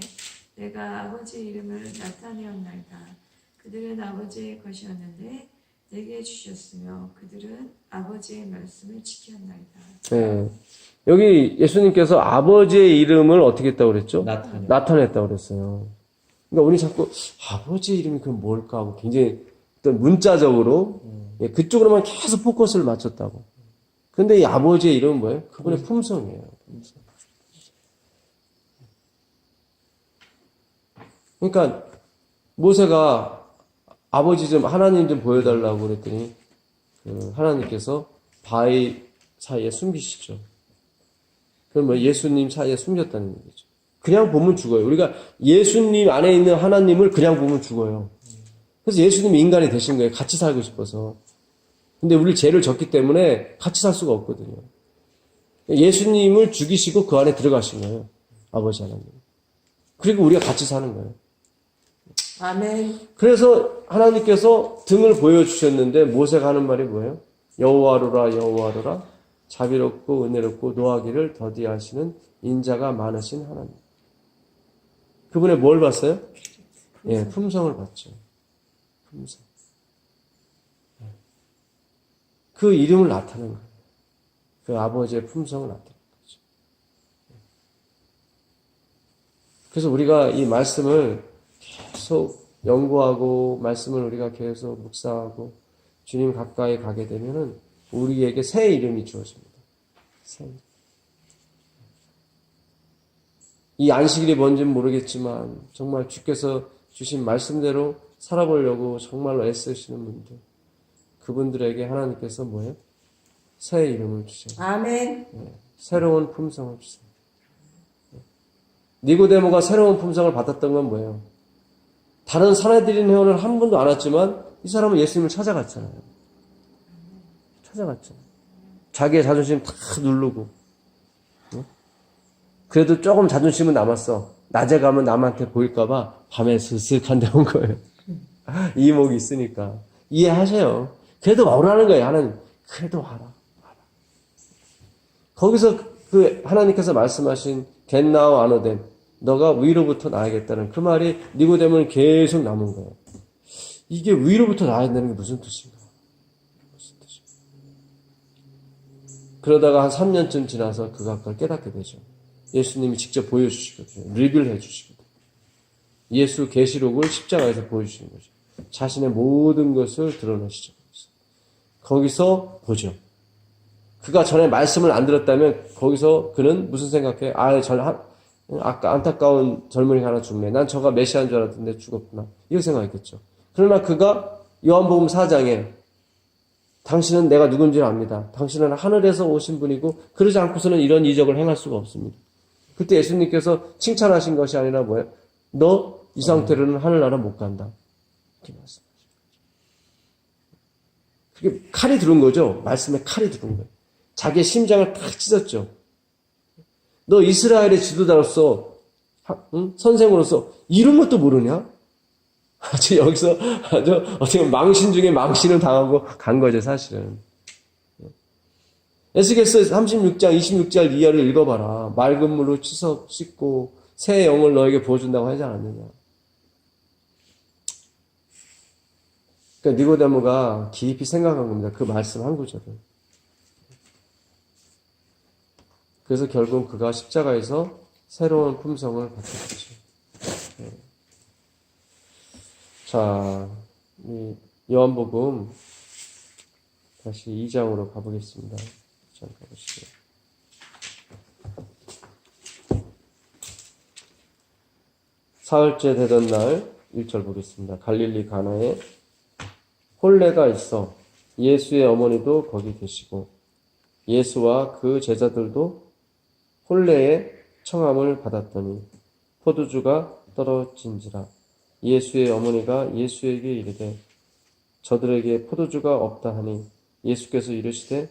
내가 아버지 이름을 나타내었나이다. 그들은 아버지의 것이었는데 내게 주셨으며 그들은 아버지의 말씀을 지켰나이다. 예. 여기 예수님께서 아버지의 이름을 어떻게 했다고 그랬죠? 나타냈다고 그랬어요. 그러니까 우리 자꾸 아버지의 이름이 그럼 뭘까 하고 굉장히 어떤 문자적으로 예, 그쪽으로만 계속 포커스를 맞췄다고. 근데 이 아버지의 이름은 뭐예요? 그분의 품성이에요. 품성. 그러니까 모세가 아버지 좀 하나님 좀 보여달라고 그랬더니 하나님께서 바위 사이에 숨기시죠. 그럼 뭐 예수님 사이에 숨겼다는 얘기죠. 그냥 보면 죽어요. 우리가 예수님 안에 있는 하나님을 그냥 보면 죽어요. 그래서 예수님이 인간이 되신 거예요. 같이 살고 싶어서. 근데 우리 죄를 졌기 때문에 같이 살 수가 없거든요. 예수님을 죽이시고 그 안에 들어가신 거예요. 아버지 하나님. 그리고 우리가 같이 사는 거예요. 아멘. 그래서 하나님께서 등을 보여주셨는데 모세가 하는 말이 뭐예요? 여호와로라 여호와로라 자비롭고 은혜롭고 노하기를 더디하시는 인자가 많으신 하나님. 그분의 뭘 봤어요? 예, 품성을 봤죠. 품성. 그 이름을 나타낸 거예요. 그 아버지의 품성을 나타낸 거죠. 그래서 우리가 이 말씀을 계속 연구하고 말씀을 우리가 계속 묵상하고 주님 가까이 가게 되면은 우리에게 새 이름이 주어집니다. 새 이름. 이 안식일이 뭔지는 모르겠지만 정말 주께서 주신 말씀대로 살아보려고 정말로 애쓰시는 분들, 그분들에게 하나님께서 뭐예요? 새 이름을 주세요. 아멘. 새로운 품성을 주세요. 니고데모가 새로운 품성을 받았던 건 뭐예요? 다른 사내들인 회원을 한 번도 안 왔지만 이 사람은 예수님을 찾아갔잖아요. 찾아갔잖아요. 자기의 자존심 다 누르고. 그래도 조금 자존심은 남았어. 낮에 가면 남한테 보일까봐 밤에 스슥한데 온 거예요. 이목이 있으니까. 이해하세요. 그래도 오라는 거예요, 하나님. 그래도 와라. 거기서 그 하나님께서 말씀하신 겟나우 아노덴, 너가 위로부터 나야겠다는 그 말이 니고데모는 계속 남은 거예요. 이게 위로부터 나야 된다는 게 무슨 뜻인가? 무슨 뜻인가? 그러다가 한 3년쯤 지나서 그가 그걸 깨닫게 되죠. 예수님이 직접 보여주시거든요. 리뷰를 해주시거든요. 예수 계시록을 십자가에서 보여주시는 거죠. 자신의 모든 것을 드러내시죠. 거기서 보죠. 그가 전에 말씀을 안 들었다면 거기서 그는 무슨 생각해? 아까 안타까운 젊은이가 하나 죽네. 난 저가 메시아인 줄 알았는데 죽었구나. 이렇게 생각했겠죠. 그러나 그가 요한복음 4장에 당신은 내가 누군지 압니다. 당신은 하늘에서 오신 분이고 그러지 않고서는 이런 이적을 행할 수가 없습니다. 그때 예수님께서 칭찬하신 것이 아니라 뭐예요? 너 이 상태로는 하늘나라 못 간다. 이렇게 말씀하신 거죠. 그게 칼이 들은 거죠. 말씀에 칼이 들은 거예요. 자기의 심장을 탁 찢었죠. 너 이스라엘의 지도자로서, 선생으로서 이런 것도 모르냐? 아주 여기서 아주 어떻게 보면 망신 중에 망신을 당하고 간 거죠, 사실은. 에스겔서 36장 26절 이하를 읽어봐라. 맑은 물로 씻고 새 영을 너에게 부어준다고 하지 않았느냐. 그러니까 니고데모가 깊이 생각한 겁니다. 그 말씀 한 구절을. 그래서 결국 그가 십자가에서 새로운 품성을 받게 됐죠. 네. 자, 이 요한복음 다시 2장으로 가보겠습니다. 2장 가보시죠. 사흘째 되던 날 1절 보겠습니다. 갈릴리 가나에 홀레가 있어 예수의 어머니도 거기 계시고 예수와 그 제자들도 홀레의 청함을 받았더니 포도주가 떨어진지라. 예수의 어머니가 예수에게 이르되 저들에게 포도주가 없다 하니 예수께서 이르시되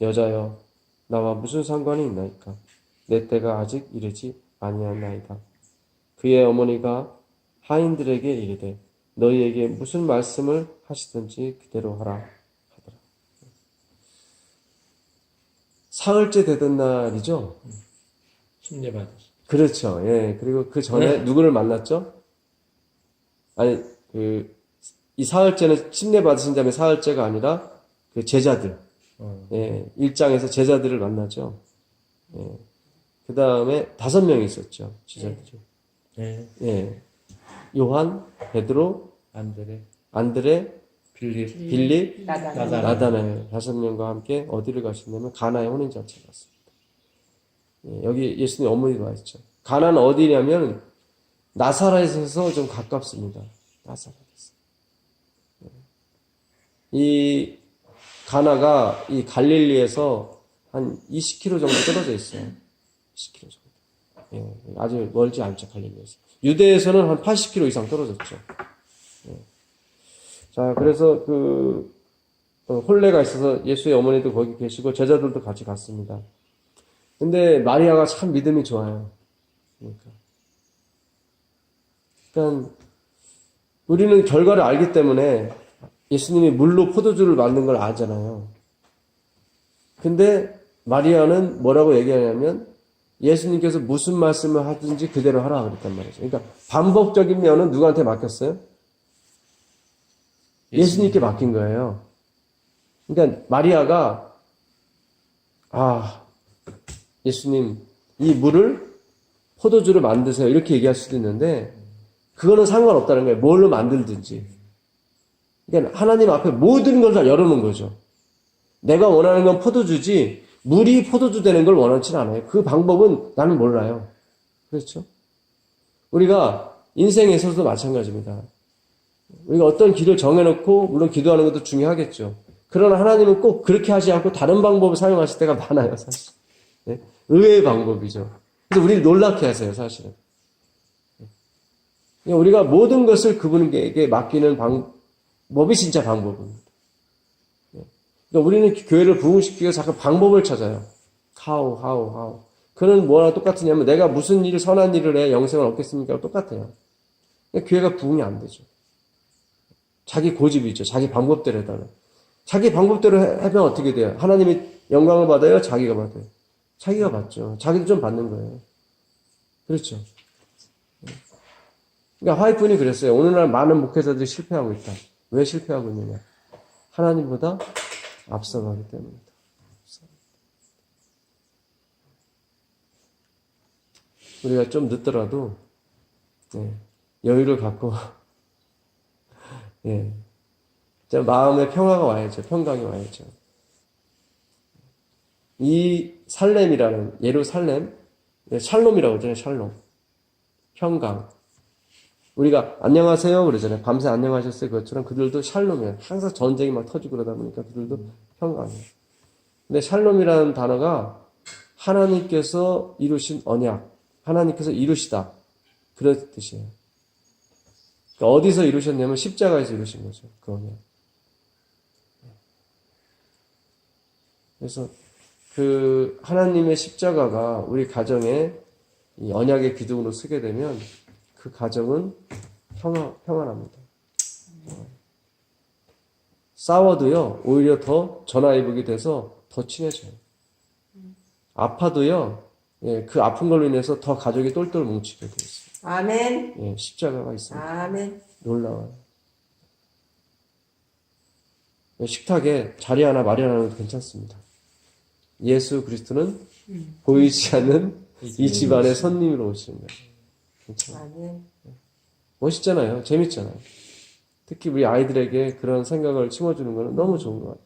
여자여 나와 무슨 상관이 있나이까. 내 때가 아직 이르지 아니하나이다. 그의 어머니가 하인들에게 이르되 너희에게 무슨 말씀을 하시든지 그대로 하라 하더라. 사흘째 되던 날이죠. 침례 받으시. 그렇죠. 예. 그리고 그 전에 누구를 만났죠? 아니, 이 사흘째는 침례 받으신 다음에 사흘째가 아니라 그 제자들. 예. 1장에서 제자들을 만나죠. 예. 그 다음에 5명이 있었죠. 제자들이. 네. 예. 요한, 베드로, 안드레, 빌립, 나다나엘 5명과 함께 어디를 가셨냐면 가나의 혼인잔치를 갔습니다. 예, 여기 예수님 어머니도 와 있죠. 가나는 어디냐면 나사렛에서 좀 가깝습니다. 나사렛에서. 예. 이 가나가 이 갈릴리에서 한 20km 정도 떨어져 있어요. 20km 정도. 예, 아주 멀지 않죠, 갈릴리에서. 유대에서는 한 80km 이상 떨어졌죠. 예. 자, 그래서 혼례가 있어서 예수의 어머니도 거기 계시고 제자들도 같이 갔습니다. 근데 마리아가 참 믿음이 좋아요. 그러니까 우리는 결과를 알기 때문에 예수님이 물로 포도주를 만든 걸 아잖아요. 근데 마리아는 뭐라고 얘기하냐면 예수님께서 무슨 말씀을 하든지 그대로 하라 그랬단 말이죠. 그러니까 반복적인 면은 누구한테 맡겼어요? 예수님께 맡긴 거예요. 그러니까 마리아가 예수님 이 물을 포도주를 만드세요 이렇게 얘기할 수도 있는데 그거는 상관없다는 거예요. 뭘로 만들든지. 그러니까 하나님 앞에 모든 걸 다 열어놓은 거죠. 내가 원하는 건 포도주지 물이 포도주 되는 걸 원하지는 않아요. 그 방법은 나는 몰라요. 그렇죠? 우리가 인생에서도 마찬가지입니다. 우리가 어떤 길을 정해놓고 물론 기도하는 것도 중요하겠죠. 그러나 하나님은 꼭 그렇게 하지 않고 다른 방법을 사용하실 때가 많아요. 사실. 네? 의외의 방법이죠. 그래서 우리를 놀랍게 하세요. 사실은. 우리가 모든 것을 그분에게 맡기는 방법이 진짜 방법입니다. 그러니까 우리는 교회를 부흥시키기 위해서 자꾸 방법을 찾아요. how. 그는 뭐랑 똑같으냐면 내가 무슨 일을 선한 일을 해 영생을 얻겠습니까? 똑같아요. 그러니까 교회가 부흥이 안 되죠. 자기 고집이죠. 자기 방법대로 해달라. 자기 방법대로 하면 어떻게 돼요? 하나님이 영광을 받아요? 자기가 받아요? 자기가 받죠. 자기도 좀 받는 거예요. 그렇죠. 그러니까 화이트분이 그랬어요. 오늘날 많은 목회자들이 실패하고 있다. 왜 실패하고 있느냐? 하나님보다 앞서가기 때문이다. 우리가 좀 늦더라도 여유를 갖고 마음의 평화가 와야죠. 평강이 와야죠. 이 살렘이라는 예루살렘, 샬롬이라고 하잖아요. 샬롬. 평강. 우리가 안녕하세요 그러잖아요. 밤새 안녕하셨어요. 그것처럼 그들도 샬롬이에요. 항상 전쟁이 막 터지고 그러다 보니까 그들도 평강이에요. 근데 샬롬이라는 단어가 하나님께서 이루신 언약, 하나님께서 이루시다. 그런 뜻이에요. 그러니까 어디서 이루셨냐면 십자가에서 이루신 거죠. 그 언약. 그래서 그 하나님의 십자가가 우리 가정에 이 언약의 기둥으로 서게 되면 그 가정은 평안합니다. 싸워도요, 오히려 더 전화위복이 돼서 더 친해져요. 아파도요, 그 아픈 걸로 인해서 더 가족이 똘똘 뭉치게 돼 있어요. 아멘. 십자가가 있습니다. 아멘. 놀라워요. 식탁에 자리 하나 마련하는 것도 괜찮습니다. 예수 그리스도는 보이지 않는 이 집안의 손님으로 오시는 거예요. 괜찮아요. 아멘. 멋있잖아요. 재밌잖아요. 특히 우리 아이들에게 그런 생각을 심어주는 거는 너무 좋은 것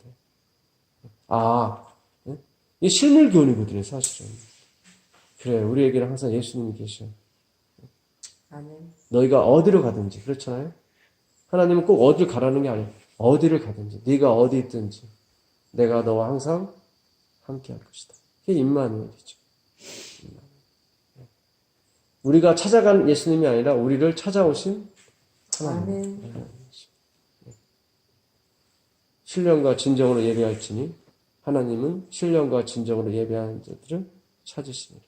같아요. 이게 실물 교훈이거든요, 사실은. 그래, 우리에게는 항상 예수님이 계셔. 아멘. 너희가 어디로 가든지, 그렇잖아요? 하나님은 꼭 어디를 가라는 게 아니에요. 어디를 가든지, 네가 어디 있든지, 내가 너와 항상 함께 할 것이다. 그게 임마누엘이죠. 우리가 찾아간 예수님이 아니라 우리를 찾아오신 하나님. 아멘. 신령과 진정으로 예배할지니 하나님은 신령과 진정으로 예배하는 자들을 찾으시니라.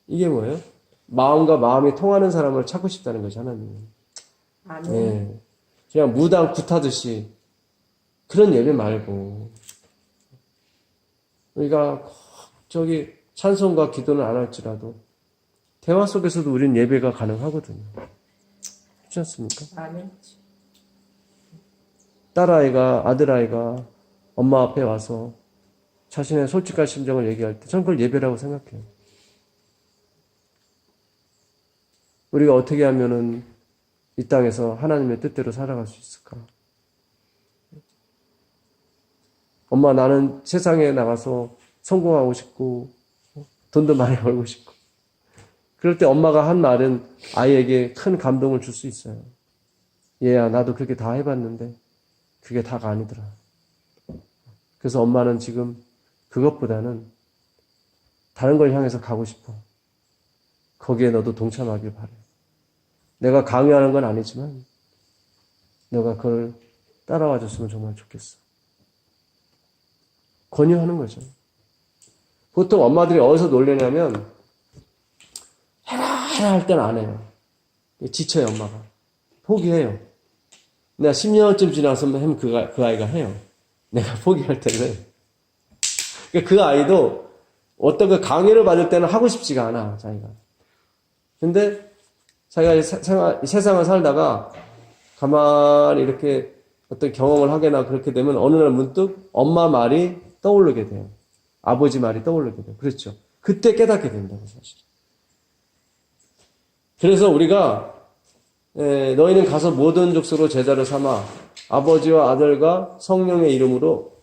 이게 뭐예요? 마음과 마음이 통하는 사람을 찾고 싶다는 거죠, 하나님은. 아멘. 그냥 무당 굿하듯이 그런 예배 말고 우리가 저기 찬송과 기도는 안 할지라도 대화 속에서도 우리는 예배가 가능하거든요. 그렇지 않습니까? 아멘. 딸아이가, 아들아이가 엄마 앞에 와서 자신의 솔직한 심정을 얘기할 때 저는 그걸 예배라고 생각해요. 우리가 어떻게 하면은 이 땅에서 하나님의 뜻대로 살아갈 수 있을까? 엄마, 나는 세상에 나가서 성공하고 싶고 돈도 많이 벌고 싶고. 그럴 때 엄마가 한 말은 아이에게 큰 감동을 줄 수 있어요. 얘야, 나도 그렇게 다 해봤는데 그게 다가 아니더라. 그래서 엄마는 지금 그것보다는 다른 걸 향해서 가고 싶어. 거기에 너도 동참하길 바래. 내가 강요하는 건 아니지만 너가 그걸 따라와 줬으면 정말 좋겠어. 권유하는 거죠. 보통 엄마들이 어디서 놀래냐면 해라 할 때는 안 해요. 지쳐요, 엄마가. 포기해요. 내가 10년쯤 지나서면 그 아이가 해요. 내가 포기할 때는. 그 아이도 어떤 그 강요를 받을 때는 하고 싶지가 않아, 자기가. 근데 자기가 세상을 살다가 가만히 이렇게 어떤 경험을 하거나 그렇게 되면 어느 날 문득 엄마 말이 떠오르게 돼요. 아버지 말이 떠오르게 돼요. 그렇죠. 그때 깨닫게 된다고, 사실. 그래서 우리가 너희는 가서 모든 족속으로 제자를 삼아 아버지와 아들과 성령의 이름으로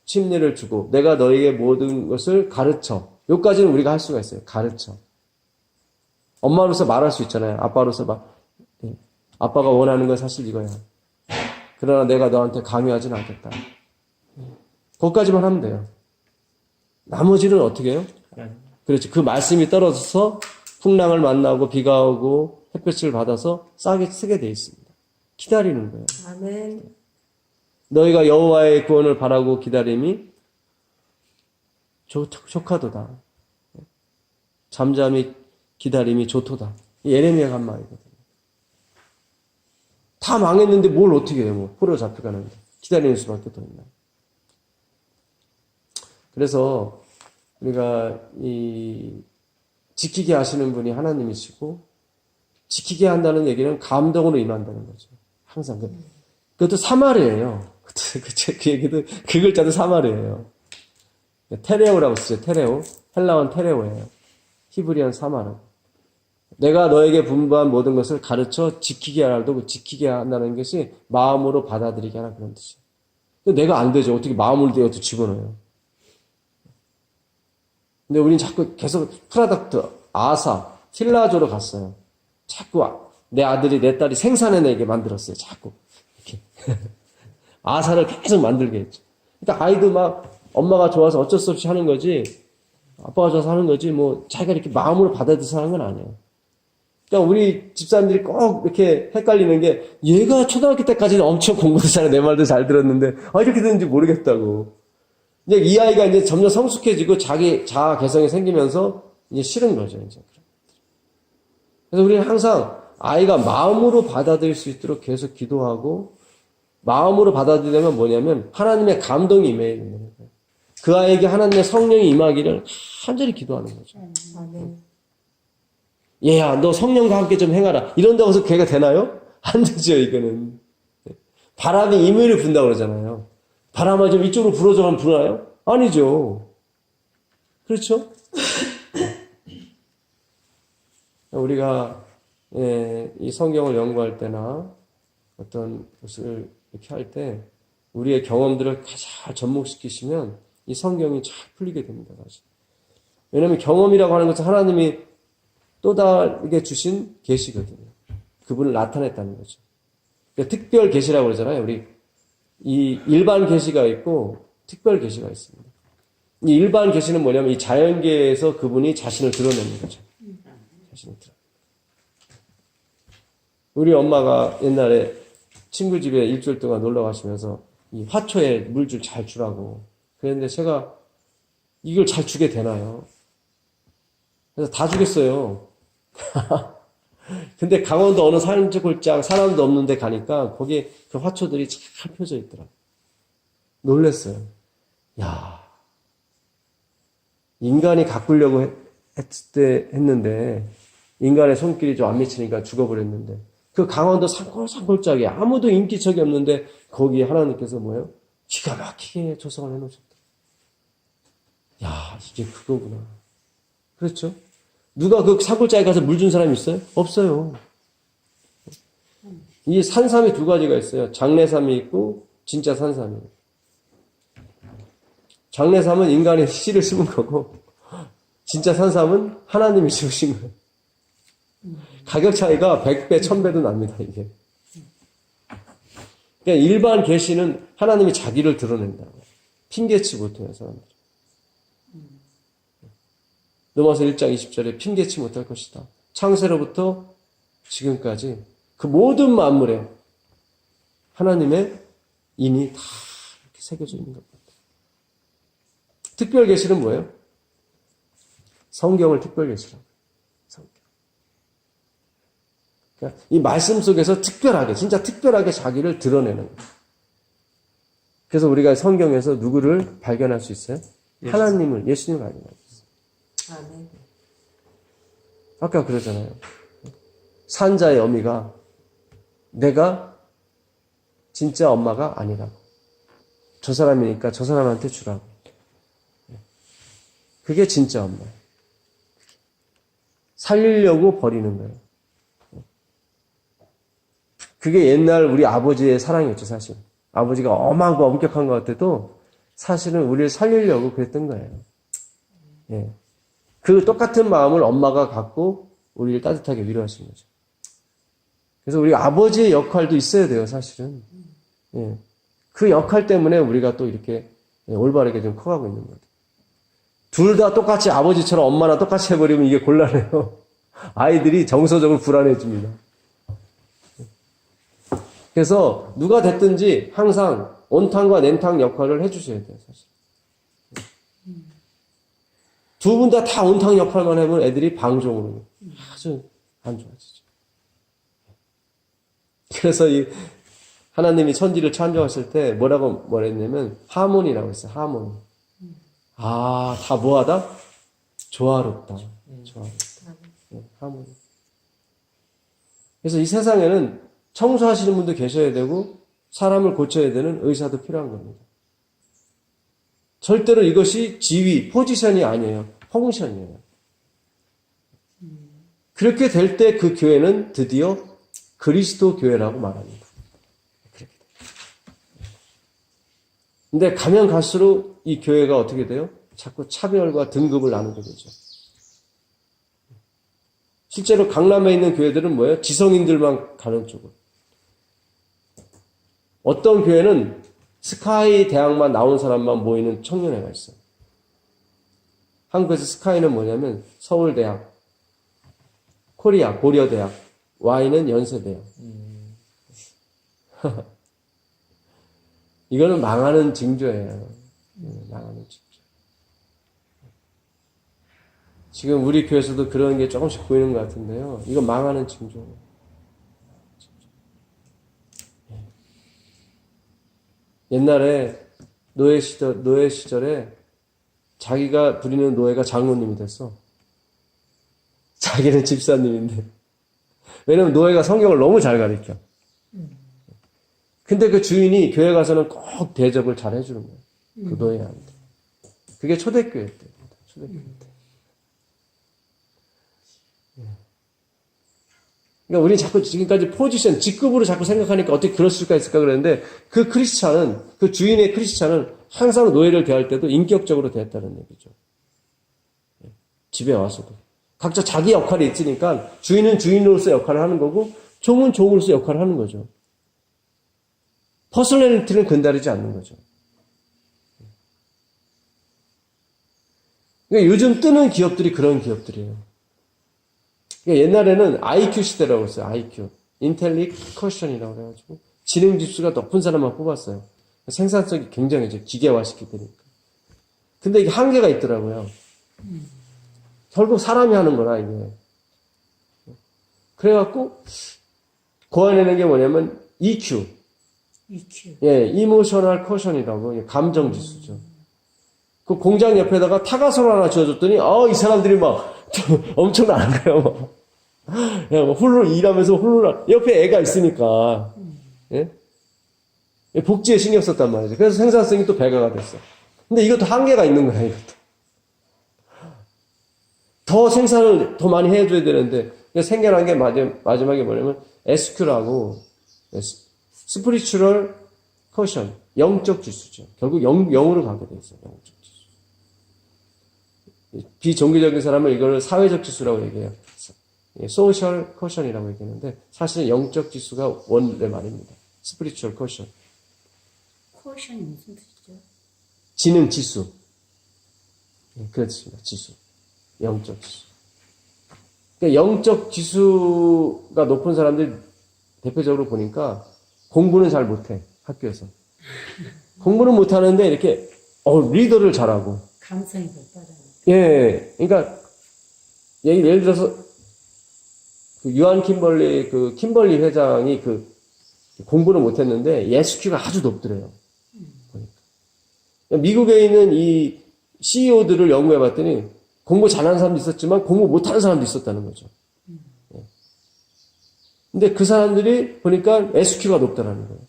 침례를 주고 내가 너희에게 모든 것을 가르쳐. 여기까지는 우리가 할 수가 있어요. 가르쳐. 엄마로서 말할 수 있잖아요. 아빠로서 아빠가 원하는 건 사실 이거야. 그러나 내가 너한테 강요하지는 않겠다. 거기까지만 하면 돼요. 나머지는 어떻게 해요? 그렇죠. 그 말씀이 떨어져서 풍랑을 만나고 비가 오고 햇볕을 받아서 싹이 쓰게 돼 있습니다. 기다리는 거예요. 아멘. 너희가 여호와의 구원을 바라고 기다림이 족하도다. 잠잠히 기다림이 좋도다. 예레미야가 한 말이거든요. 다 망했는데 뭘 어떻게 해요? 뭐 포로 잡혀가는데 기다리는 수밖에 더 있나. 그래서 우리가 지키게 하시는 분이 하나님이시고 지키게 한다는 얘기는 감동으로 임한다는 거죠. 항상 그것도 사마리예요. 그 얘기도 그 글자도 사마리예요. 테레오라고 쓰죠. 테레오. 헬라어는 테레오예요. 히브리어는 사마르. 내가 너에게 분부한 모든 것을 가르쳐 지키게 하라도 그 지키게 한다는 것이 마음으로 받아들이게 하라 그런 뜻이에요. 근데 내가 안 되죠. 어떻게 마음을 내어도 집어넣어요. 근데 우리는 자꾸 계속 프라덕트, 아사, 틸라조로 갔어요. 자꾸 내 아들이 내 딸이 생산해내게 만들었어요. 자꾸 이렇게 아사를 계속 만들게 했죠. 그러니까 아이도 막 엄마가 좋아서 어쩔 수 없이 하는 거지, 아빠가 좋아서 하는 거지, 뭐 자기가 이렇게 마음으로 받아들여서 하는 건 아니에요. 그러니까 우리 집사람들이 꼭 이렇게 헷갈리는 게 얘가 초등학교 때까지는 엄청 공부했잖아요. 내 말도 잘 들었는데 이렇게 됐는지 모르겠다고. 이제 이 아이가 이제 점점 성숙해지고 자기 자아 개성이 생기면서 이제 싫은 거죠, 이제. 그래서 우리는 항상 아이가 마음으로 받아들일 수 있도록 계속 기도하고, 마음으로 받아들이려면 뭐냐면 하나님의 감동이 임해야 되는 거예요. 그 아이에게 하나님의 성령이 임하기를 간절히 기도하는 거죠. 아멘. 얘야, 너 성령과 함께 좀 행하라. 이런다고 해서 걔가 되나요? 안 되죠, 이거는. 바람이 임의를 분다고 그러잖아요. 바람아 좀 이쪽으로 불어줘 하면 불어요? 아니죠. 그렇죠? 우리가 이 성경을 연구할 때나 어떤 것을 이렇게 할 때 우리의 경험들을 잘 접목시키시면 이 성경이 잘 풀리게 됩니다. 사실. 왜냐하면 경험이라고 하는 것은 하나님이 또 다르게 주신 계시거든요. 그분을 나타냈다는 거죠. 그러니까 특별 계시라고 그러잖아요. 우리 이 일반 계시가 있고 특별 계시가 있습니다. 이 일반 계시는 뭐냐면 이 자연계에서 그분이 자신을 드러내는 거죠. 자신을 드러. 우리 엄마가 옛날에 친구 집에 일주일 동안 놀러 가시면서 이 화초에 물줄 잘 주라고 그랬는데 제가 이걸 잘 주게 되나요? 그래서 다 주겠어요. 근데 강원도 어느 산골장 사람도 없는데 가니까 거기에 그 화초들이 잘 펴져 있더라고요. 놀랬어요. 야, 인간이 가꾸려고 했는데 인간의 손길이 좀 안 미치니까 죽어버렸는데 그 강원도 산골짜기에 아무도 인기척이 없는데 거기에 하나님께서 뭐예요? 기가 막히게 조성을 해놓으셨다. 야, 이게 그거구나. 그렇죠? 누가 그 산골짜기 가서 물 준 사람이 있어요? 없어요. 이 산삼이 두 가지가 있어요. 장내삼이 있고 진짜 산삼이. 장내삼은 인간이 씨를 심은 거고 진짜 산삼은 하나님이 심으신 거예요. 가격 차이가 100배, 1000배도 납니다, 이게. 그러니까 일반 계시는 하나님이 자기를 드러낸다고. 핑계치 못해요, 사람들. 로마서 1장 20절에 핑계치 못할 것이다. 창세로부터 지금까지 그 모든 만물에 하나님의 인이 다 이렇게 새겨져 있는 겁니다. 특별 계시는 뭐예요? 성경을 특별 계시라고. 성경. 그러니까 이 말씀 속에서 특별하게, 진짜 특별하게 자기를 드러내는 거예요. 그래서 우리가 성경에서 누구를 발견할 수 있어요? 하나님을, 예수님을 발견할 수 있어요. 아멘. 아까 그러잖아요. 산자의 어미가 내가 진짜 엄마가 아니라고. 저 사람이니까 저 사람한테 주라고. 그게 진짜 엄마예요. 살리려고 버리는 거예요. 그게 옛날 우리 아버지의 사랑이었죠, 사실. 아버지가 엄하고 엄격한 것 같아도 사실은 우리를 살리려고 그랬던 거예요. 예. 그 똑같은 마음을 엄마가 갖고 우리를 따뜻하게 위로하신 거죠. 그래서 우리 아버지의 역할도 있어야 돼요, 사실은. 예. 그 역할 때문에 우리가 또 이렇게 올바르게 좀 커가고 있는 거예요. 둘 다 똑같이 아버지처럼 엄마나 똑같이 해버리면 이게 곤란해요. 아이들이 정서적으로 불안해집니다. 그래서 누가 됐든지 항상 온탕과 냉탕 역할을 해주셔야 돼요, 사실. 두 분 다 온탕 역할만 하면 애들이 방종으로 아주 안 좋아지죠. 그래서 이 하나님이 천지를 창조하실 때 뭐라고 말했냐면 하모니라고 했어요. 하모니. 아, 다 뭐하다? 조화롭다. 조화롭다. 네, 하모니. 그래서 이 세상에는 청소하시는 분도 계셔야 되고 사람을 고쳐야 되는 의사도 필요한 겁니다. 절대로 이것이 지위, 포지션이 아니에요. 펑션이에요. 그렇게 될 때 그 교회는 드디어 그리스도 교회라고 말합니다. 근데 가면 갈수록 이 교회가 어떻게 돼요? 자꾸 차별과 등급을 나누게 되죠. 실제로 강남에 있는 교회들은 뭐예요? 지성인들만 가는 쪽으로. 어떤 교회는 스카이 대학만 나온 사람만 모이는 청년회가 있어요. 한국에서 스카이는 뭐냐면 서울대학, 코리아, 고려대학, Y는 연세대학. 이거는 망하는 징조예요. 망하는 징조. 지금 우리 교회에서도 그런 게 조금씩 보이는 것 같은데요. 이거 망하는 징조예요. 옛날에 노예 시절에 자기가 부리는 노예가 장로님이 됐어. 자기는 집사님인데. 왜냐면 노예가 성경을 너무 잘 가르쳐. 근데 그 주인이 교회 가서는 꼭 대접을 잘 해주는 거예요. 그 노예한테. 그게 초대교회 때입니다. 초대교회 때. 그러니까 우리는 자꾸 지금까지 포지션, 직급으로 자꾸 생각하니까 어떻게 그럴 수가 있을까 그랬는데 그 크리스찬은, 그 주인의 크리스찬은 항상 노예를 대할 때도 인격적으로 대했다는 얘기죠. 집에 와서도. 각자 자기 역할이 있으니까 주인은 주인으로서 역할을 하는 거고 종은 종으로서 역할을 하는 거죠. 퍼스널리티는 근다르지 않는 거죠. 그러니까 요즘 뜨는 기업들이 그런 기업들이에요. 그러니까 옛날에는 IQ 시대라고 했어요. IQ. 인텔릭 쿼션이라고 해가지고 지능 지수가 높은 사람만 뽑았어요. 생산성이 굉장히 이제 기계화시키게 되니까. 근데 이게 한계가 있더라고요. 결국 사람이 하는 거라, 이게. 그래갖고, 고안해낸 게 뭐냐면, EQ. EQ. 예, 이모셔널 쿼션이라고, 감정 지수죠. 그 공장 옆에다가 타가소를 하나 지어줬더니, 이 사람들이 막 엄청나는 거예요. 막. 야, 뭐 훌훌 일하면서 훌훌, 옆에 애가 있으니까. 예? 복지에 신경 썼단 말이죠. 그래서 생산성이 또 배가가 됐어. 근데 이것도 한계가 있는 거야, 이것도. 더 생산을 더 많이 해줘야 되는데, 생겨난 게 마지막에 뭐냐면, SQ라고, 스피리추얼 커션, 영적 지수죠. 결국 영으로 가게 돼 있어요, 영적 지수. 비종교적인 사람은 이걸 사회적 지수라고 얘기해요. 소셜 커션이라고 얘기하는데, 사실은 영적 지수가 원래 말입니다. 스피리추얼 커션. 코션이 무슨 뜻이죠? 지능 지수. 그렇습니다. 지수. 영적 지수. 그러니까 영적 지수가 높은 사람들 대표적으로 보니까 공부는 잘 못해. 학교에서. 공부는 못하는데 이렇게 리더를 잘하고. 감성이 높아져요. 예. 그러니까 예를 들어서 그 유한 킴벌리 킴벌리 회장이 공부는 못했는데 SQ가 아주 높더래요. 보니까. 미국에 있는 이 CEO들을 연구해봤더니 공부 잘하는 사람도 있었지만 공부 못하는 사람도 있었다는 거죠. 근데 그 사람들이 보니까 SQ가 높다는 거예요.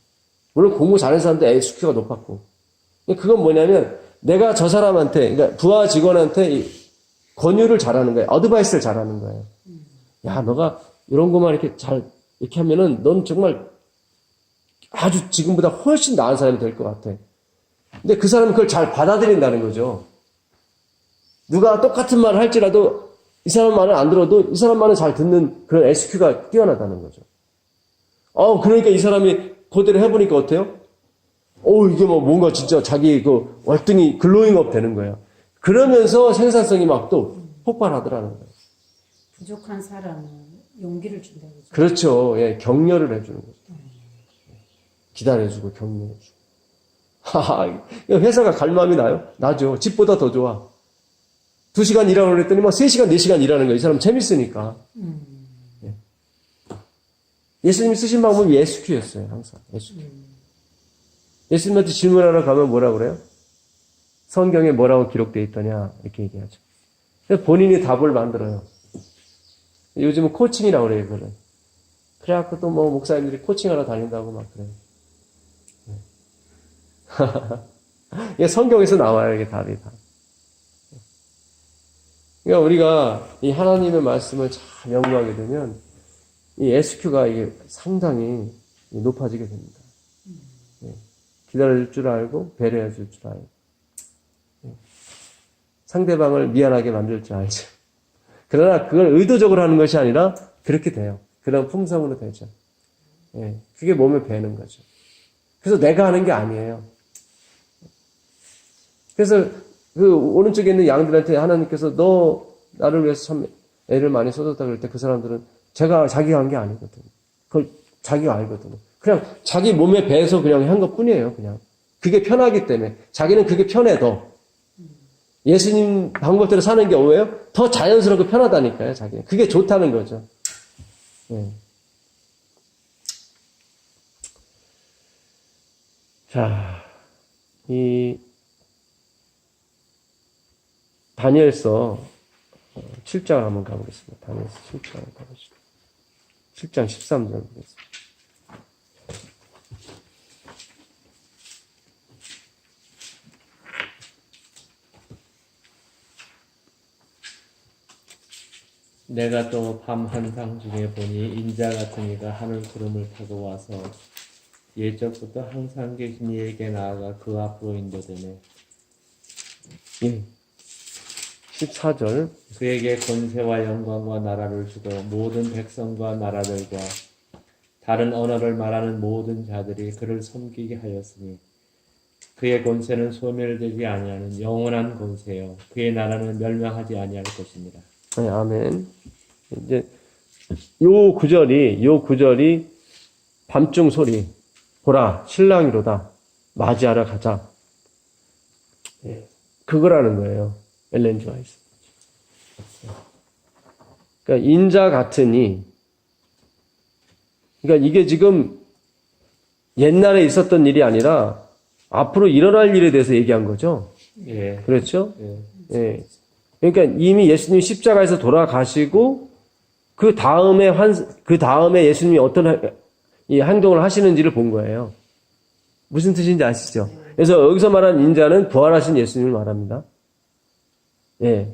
물론 공부 잘하는 사람도 SQ가 높았고. 그건 뭐냐면 내가 저 사람한테, 그러니까 부하 직원한테 권유를 잘하는 거예요. 어드바이스를 잘하는 거예요. 야, 너가 이런 것만 이렇게 하면은 넌 정말 아주 지금보다 훨씬 나은 사람이 될 것 같아. 근데 그 사람은 그걸 잘 받아들인다는 거죠. 누가 똑같은 말을 할지라도 이 사람 말을 안 들어도 이 사람 말은 잘 듣는 그런 SQ가 뛰어나다는 거죠. 그러니까 이 사람이 그대로 해보니까 어때요? 이게 뭔가 진짜 자기 월등히 글로잉업 되는 거예요. 그러면서 생산성이 막 또 폭발하더라는 거예요. 부족한 사람은 용기를 준다고 그러죠. 그렇죠. 예, 격려를 해주는 거죠. 기다려주고 격려해주고. 회사가 갈 마음이 나요? 나죠. 집보다 더 좋아. 2시간 일하라고 그랬더니 3시간, 4시간 일하는 거예요. 이 사람 재밌으니까. 예. 예수님이 쓰신 방법이 SQ였어요. 항상. SQ. 예수님한테 질문하러 가면 뭐라고 그래요? 성경에 뭐라고 기록되어 있더냐? 이렇게 얘기하죠. 그래서 본인이 답을 만들어요. 요즘은 코칭이라고 그래요, 그거를. 그래갖고 또 목사님들이 코칭하러 다닌다고 막 그래요. 이게 성경에서 나와요, 이게 답이 다. 그러니까 우리가 이 하나님의 말씀을 잘 연구하게 되면 이 SQ가 이게 상당히 높아지게 됩니다. 기다려줄 줄 알고 배려해줄 줄 알고 상대방을 미안하게 만들 줄 알죠. 그러나 그걸 의도적으로 하는 것이 아니라 그렇게 돼요. 그런 품성으로 되죠. 그게 몸에 배는 거죠. 그래서 내가 하는 게 아니에요. 그래서 오른쪽에 있는 양들한테 하나님께서 너 나를 위해서 참 애를 많이 쏟았다 그럴 때 그 사람들은 자기가 한 게 아니거든요. 그걸 자기가 알거든요. 그냥 자기 몸에 배서 그냥 한 것 뿐이에요. 그냥 그게 편하기 때문에 자기는 그게 편해 더. 예수님 방법대로 사는 게 뭐예요? 더 자연스럽고 편하다니까요. 자기는 그게 좋다는 거죠. 자, 이 다니엘서 7장을 한번 가보겠습니다. 다니엘서 7장을 가보시죠. 7장 13절 보겠습니다. 내가 또 밤 한상 중에 보니 인자 같은 이가 하늘 구름을 타고 와서 예적부터 항상 계신 이에게 나아가 그 앞으로 인도되네. 14절 그에게 권세와 영광과 나라를 주고 모든 백성과 나라들과 다른 언어를 말하는 모든 자들이 그를 섬기게 하였으니 그의 권세는 소멸되지 아니하는 영원한 권세요. 그의 나라는 멸망하지 아니할 것입니다. 네, 아멘. 이제 요 구절이 밤중 소리 보라 신랑이로다 맞이하러 가자. 그거라는 거예요. 엘렌 지 화이트. 그러니까 인자 같으니 그러니까 이게 지금 옛날에 있었던 일이 아니라 앞으로 일어날 일에 대해서 얘기한 거죠. 예. 그렇죠? 예. 예. 그러니까 이미 예수님이 십자가에서 돌아가시고 그 다음에 예수님이 어떤 이 행동을 하시는지를 본 거예요. 무슨 뜻인지 아시죠? 그래서 여기서 말하는 인자는 부활하신 예수님을 말합니다. 예.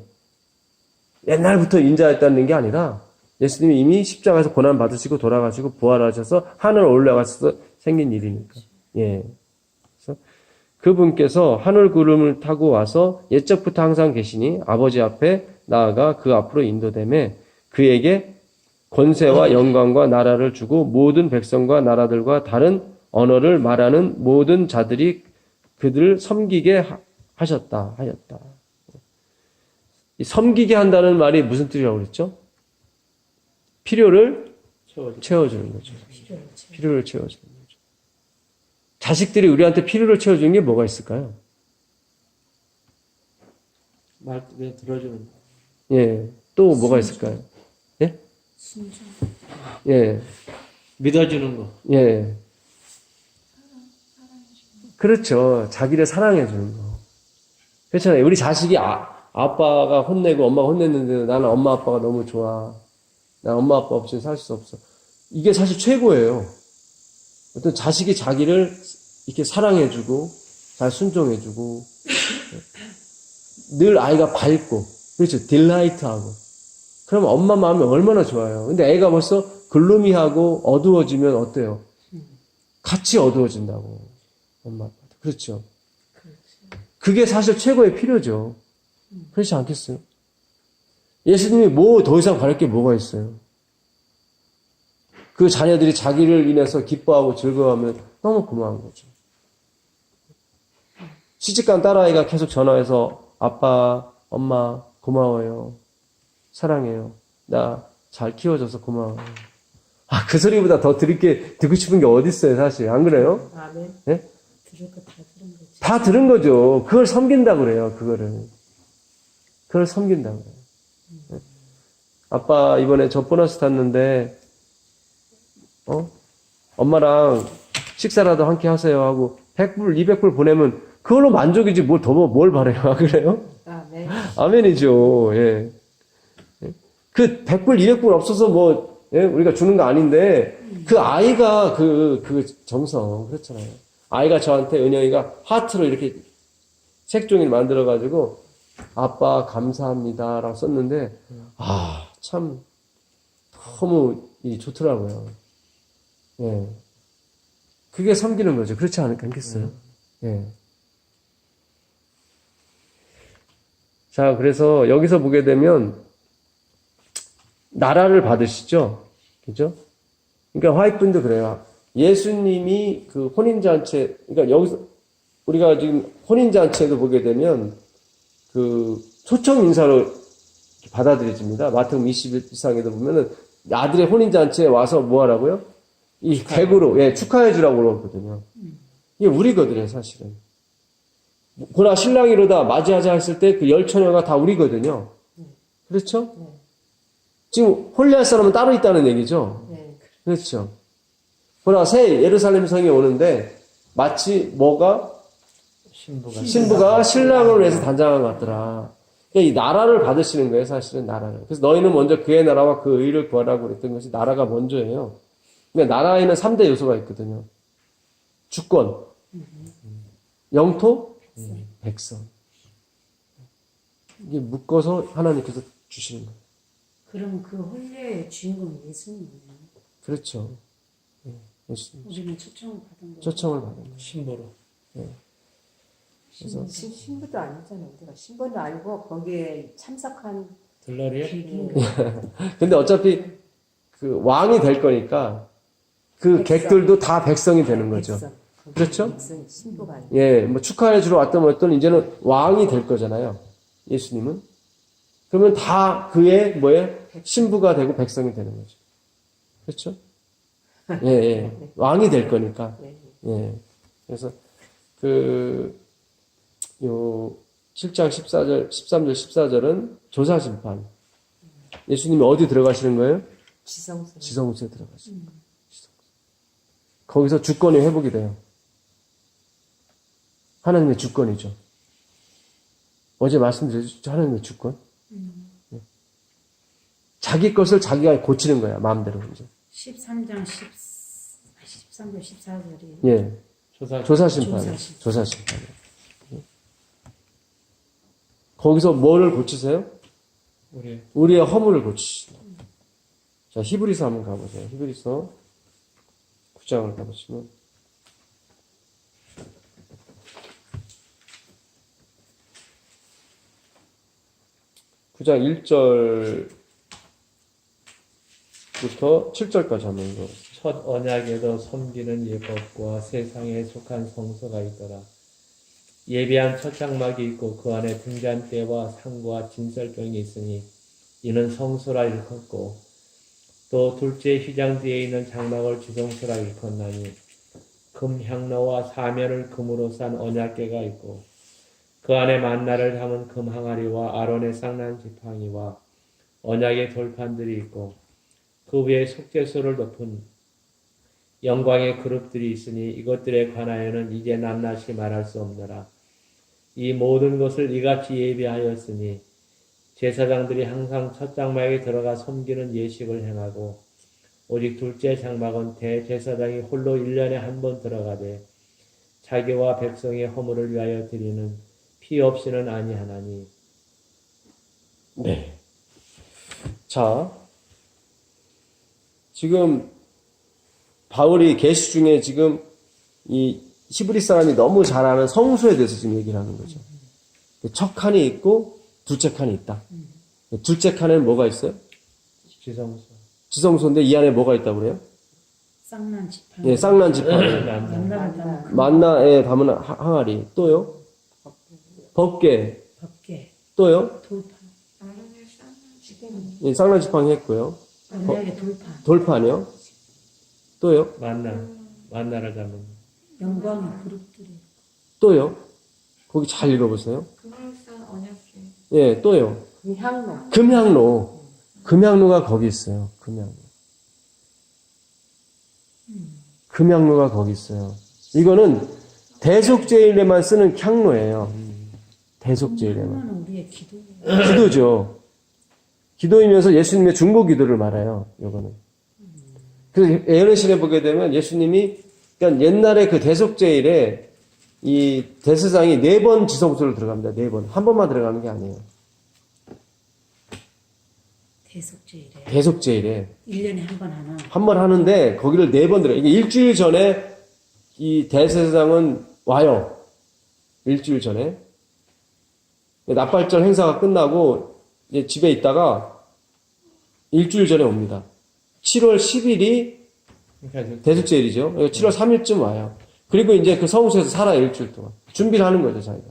옛날부터 인자였다는 게 아니라 예수님이 이미 십자가에서 고난 받으시고 돌아가시고 부활하셔서 하늘 올라가셔서 생긴 일이니까. 예. 그래서 그분께서 하늘 구름을 타고 와서 옛적부터 항상 계시니 아버지 앞에 나아가 그 앞으로 인도되매 그에게 권세와 영광과 나라를 주고 모든 백성과 나라들과 다른 언어를 말하는 모든 자들이 그들을 섬기게 하였다. 이 섬기게 한다는 말이 무슨 뜻이라고 그랬죠? 필요를 채워주는 거죠. 필요를 채워주는 거죠. 자식들이 우리한테 필요를 채워주는 게 뭐가 있을까요? 말 그냥 들어주는 거. 예. 또 뭐가 있을까요? 예? 순종. 예. 믿어주는 거. 예. 그렇죠. 자기를 사랑해주는 거. 그렇잖아요. 우리 자식이 아빠가 혼내고 엄마가 혼냈는데 나는 엄마 아빠가 너무 좋아. 난 엄마 아빠 없이 살 수 없어. 이게 사실 최고예요. 어떤 자식이 자기를 이렇게 사랑해주고 잘 순종해주고 늘 아이가 밝고 그렇죠. 딜라이트하고 그러면 엄마 마음이 얼마나 좋아요. 근데 애가 벌써 글루미하고 어두워지면 어때요? 같이 어두워진다고. 엄마 아빠. 그렇죠. 그게 사실 최고의 필요죠. 그렇지 않겠어요? 예수님이 뭐 더 이상 바랄 게 뭐가 있어요? 그 자녀들이 자기를 인해서 기뻐하고 즐거워하면 너무 고마운 거죠. 시집간 딸아이가 계속 전화해서 아빠, 엄마 고마워요. 사랑해요. 나 잘 키워줘서 고마워요. 그 소리보다 더 듣고 싶은 게 어디 있어요, 사실. 안 그래요? 아멘. 네? 들을 거 다 들은 거지. 다 들은 거죠. 그걸 섬긴다고 그래요, 그걸 섬긴다고 그래요. 아빠 이번에 저 보너스 탔는데 엄마랑 식사라도 함께 하세요 하고 100불, 200불 보내면 그걸로 만족이지 뭘 바래요. 그래요? 아멘. 아멘이죠. 예. 그 100불, 200불 없어서 예? 우리가 주는 거 아닌데 그 아이가 그 정성 그렇잖아요. 아이가 저한테 은영이가 하트로 이렇게 색종이를 만들어 가지고 아빠 감사합니다라고 썼는데 참 너무 좋더라고요. 예. 그게 섬기는 거죠. 그렇지 않겠어요? 예. 자, 그래서 여기서 보게 되면 나라를 받으시죠? 그죠? 그러니까 화이트분도 그래요. 예수님이 그 혼인잔치, 그러니까 여기서 우리가 지금 혼인잔치에도 보게 되면 그 초청 인사로 받아들여집니다. 마태복음 21장에도 보면은 아들의 혼인잔치에 와서 뭐 하라고요? 이 객으로, 축하해 주라고 그러거든요. 이게 우리거든요, 사실은. 그러나 신랑이로다 맞이하자 했을 때 그 열처녀가 다 우리거든요. 그렇죠? 지금 홀리할 사람은 따로 있다는 얘기죠. 네. 그렇죠. 그러나 새 예루살렘 성에 오는데 마치 뭐가 신부가 신랑을 위해서 단장한 것 같더라. 그러니까 이 나라를 받으시는 거예요, 사실은 나라를. 그래서 너희는 먼저 그의 나라와 그 의를 구하라고 그랬던 것이 나라가 먼저예요. 그러니까 나라에는 3대 요소가 있거든요. 주권, 영토, 백성. 이게 묶어서 하나님께서 주시는 거예요. 그럼 그 혼례의 주인공이 예수님이에요. 그렇죠. 예수님. 우리는 초청을 받은 거예요. 초청을 받은 거예요. 신보로. 그래서 신부도 아니잖아요. 우리가 신부는 아니고 거기에 참석한 들러리요? 근데 어차피 그 왕이 될 거니까 그 객들도 다 백성이 되는 거죠. 백성. 그렇죠? 백성, 신부가 아니고. 예, 뭐 축하해 주러 왔던 어떤 이제는 왕이 될 거잖아요. 예수님은. 그러면 다 그의 신부가 되고 백성이 되는 거죠. 그렇죠? 예. 왕이 될 거니까. 예. 그래서 요 7장 14절, 13절, 14절은 조사 심판. 예수님이 어디 들어가시는 거예요? 지성소에 들어가시는 거예요. 거기서 주권이 회복이 돼요. 하나님의 주권이죠. 어제 말씀드렸죠. 하나님의 주권. 예. 자기 것을 자기가 고치는 거야. 마음대로 이제. 13장 13절 14절이 예. 조사 심판. 조사심판. 조사 심판. 예. 거기서 뭐를 고치세요? 우리의 허물을 고치신다. 자, 히브리서 한번 가보세요. 히브리서 9장을 가보시면 9장 1절부터 7절까지 한번 읽어. 첫 언약에도 섬기는 예법과 세상에 속한 성소가 있더라. 예비한 첫 장막이 있고 그 안에 등잔대와 상과 진설병이 있으니 이는 성소라 일컫고 또 둘째 휘장 뒤에 있는 장막을 지성소라 일컫나니 금향로와 사면을 금으로 싼 언약궤가 있고 그 안에 만나를 담은 금 항아리와 아론의 쌍난 지팡이와 언약의 돌판들이 있고 그 위에 속죄소를 덮은 영광의 그룹들이 있으니 이것들에 관하여는 이제 낱낱이 말할 수 없느라. 이 모든 것을 이같이 예비하였으니 제사장들이 항상 첫 장막에 들어가 섬기는 예식을 행하고 오직 둘째 장막은 대제사장이 홀로 1년에 한 번 들어가되 자기와 백성의 허물을 위하여 드리는 피 없이는 아니하나니. 네. 자, 지금 바울이 계시 중에 지금 이 히브리 사람이 너무 잘 아는 성소에 대해서 지금 얘기를 하는 거죠. 첫 칸이 있고 둘째 칸이 있다. 둘째 칸에는 뭐가 있어요? 지성소. 지성소인데 이 안에 뭐가 있다고 그래요? 쌍난 지팡이. 예, 쌍난 지팡이. 만나를 담은 만나에 담은 항아리. 또요? 법궤. 법궤. 또요? 돌판. 아론의 쌍난 지팡이. 예, 쌍난 지팡이 했고요. 언약의 돌판. 돌판이요? 또요? 만나를 담은 영광의 그룹들이. 또요? 거기 잘 읽어보세요. 금으로 싼 언약궤. 예, 또요. 향로. 금향로. 금향로가 거기 있어요. 금향로. 금향로가 거기 있어요. 이거는 대속죄일에만 쓰는 향로예요. 대속죄일에만. 향로는 우리의 기도. 기도죠. 기도이면서 예수님의 중보 기도를 말해요. 이거는. 그래서 예언의 보게 되면 예수님이 그러니까 옛날에 그 대속죄일에 이 대제사장이 4번 지성소를 들어갑니다. 4번. 한 번만 들어가는 게 아니에요. 대속죄일에. 대속죄일에 1년에 한 번 하나. 한 번 하는데 거기를 4번 들어요. 이게 일주일 전에 이 대제사장은 와요. 일주일 전에. 납발절 행사가 끝나고 이제 집에 있다가 일주일 전에 옵니다. 7월 10일이 대속죄일이죠. 7월 3일쯤 와요. 그리고 이제 그 성소에서 살아요. 일주일 동안. 준비를 하는 거죠, 자기가.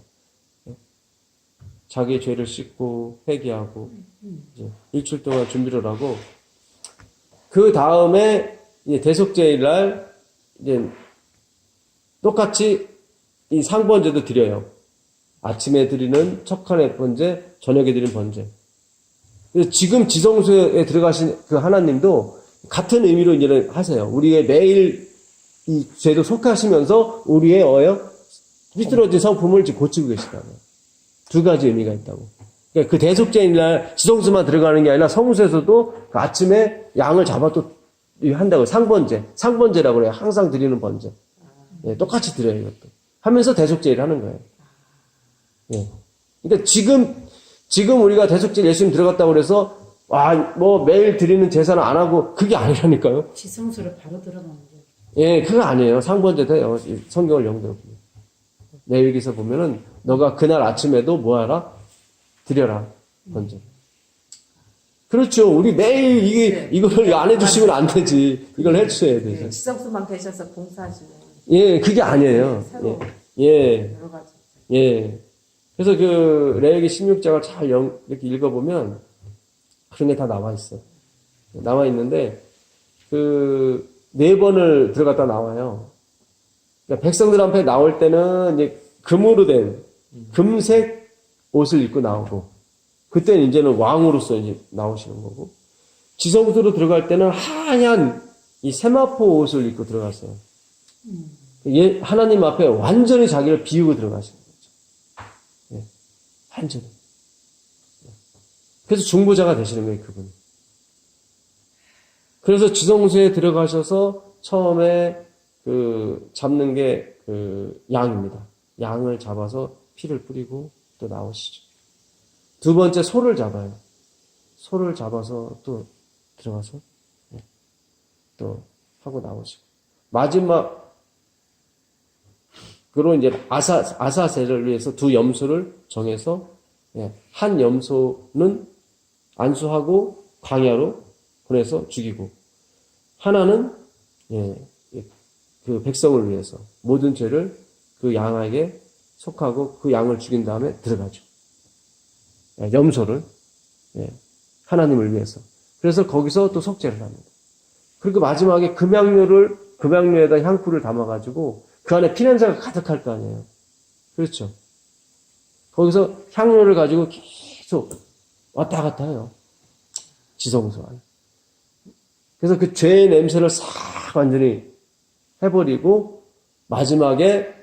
자기의 죄를 씻고 회개하고 이제 일주일 동안 준비를 하고 그 다음에 이제 대속죄일 날 이제 똑같이 이 상번제도 드려요. 아침에 드리는 첫 칸의 번제, 저녁에 드리는 번제. 그래서 지금 지성소에 들어가신 그 하나님도 같은 의미로 이제 하세요. 우리의 매일 이 죄도 속하시면서 우리의 삐뚤어진 성품을 지금 고치고 계시다고. 두 가지 의미가 있다고. 그러니까 그 대속죄일 날 지성소만 들어가는 게 아니라 성소에서도 그 아침에 양을 잡아 또 한다고. 상번제라고 그래요. 항상 드리는 번제. 예, 똑같이 드려요, 이것도. 하면서 대속죄일 하는 거예요. 예. 그러니까 지금 우리가 대속죄일 예수님 들어갔다고 그래서 매일 드리는 제사는 안 하고 그게 아니라니까요. 지성소를 바로 들어가는 거죠. 예, 그거 아니에요. 상번제 돼요. 성경을 영대로 보면. 레위기서 보면은 너가 그날 아침에도 뭐하라? 드려라. 번제. 그렇죠. 우리 매일 이걸 안 해주시면 안 되지. 이걸 해주셔야 되죠. 네, 지성소만 계셔서 봉사하시는. 예, 그게 아니에요. 새로 예. 여러 가지. 예. 그래서 그 레위기 16장을 잘 이렇게 읽어보면 그런 게 다 나와 있어요. 나와 있는데 그 4번을 들어갔다 나와요. 그러니까 백성들 앞에 나올 때는 이제 금으로 된 금색 옷을 입고 나오고 그때는 이제는 왕으로서 이제 나오시는 거고 지성소로 들어갈 때는 하얀 이 세마포 옷을 입고 들어갔어요. 하나님 앞에 완전히 자기를 비우고 들어가시는 거죠. 예. 완전히. 그래서 중보자가 되시는 거예요, 그분이. 그래서 지성소에 들어가셔서 처음에 잡는 게 양입니다. 양을 잡아서 피를 뿌리고 또 나오시죠. 두 번째 소를 잡아요. 소를 잡아서 또 들어가서 또 하고 나오시고. 마지막 그로 이제 아사세를 위해서 두 염소를 정해서 한 염소는 안수하고 광야로 보내서 죽이고, 하나는 그 백성을 위해서 모든 죄를 그 양에게 속하고 그 양을 죽인 다음에 들어가죠. 염소를 하나님을 위해서. 그래서 거기서 또 속죄를 합니다. 그리고 마지막에 금양류에다 향불을 담아가지고 그 안에 피냄새가 가득할 거 아니에요. 그렇죠. 거기서 향료를 가지고 계속 왔다 갔다 해요. 지성소 안에. 그래서 그 죄의 냄새를 싹 완전히 해버리고 마지막에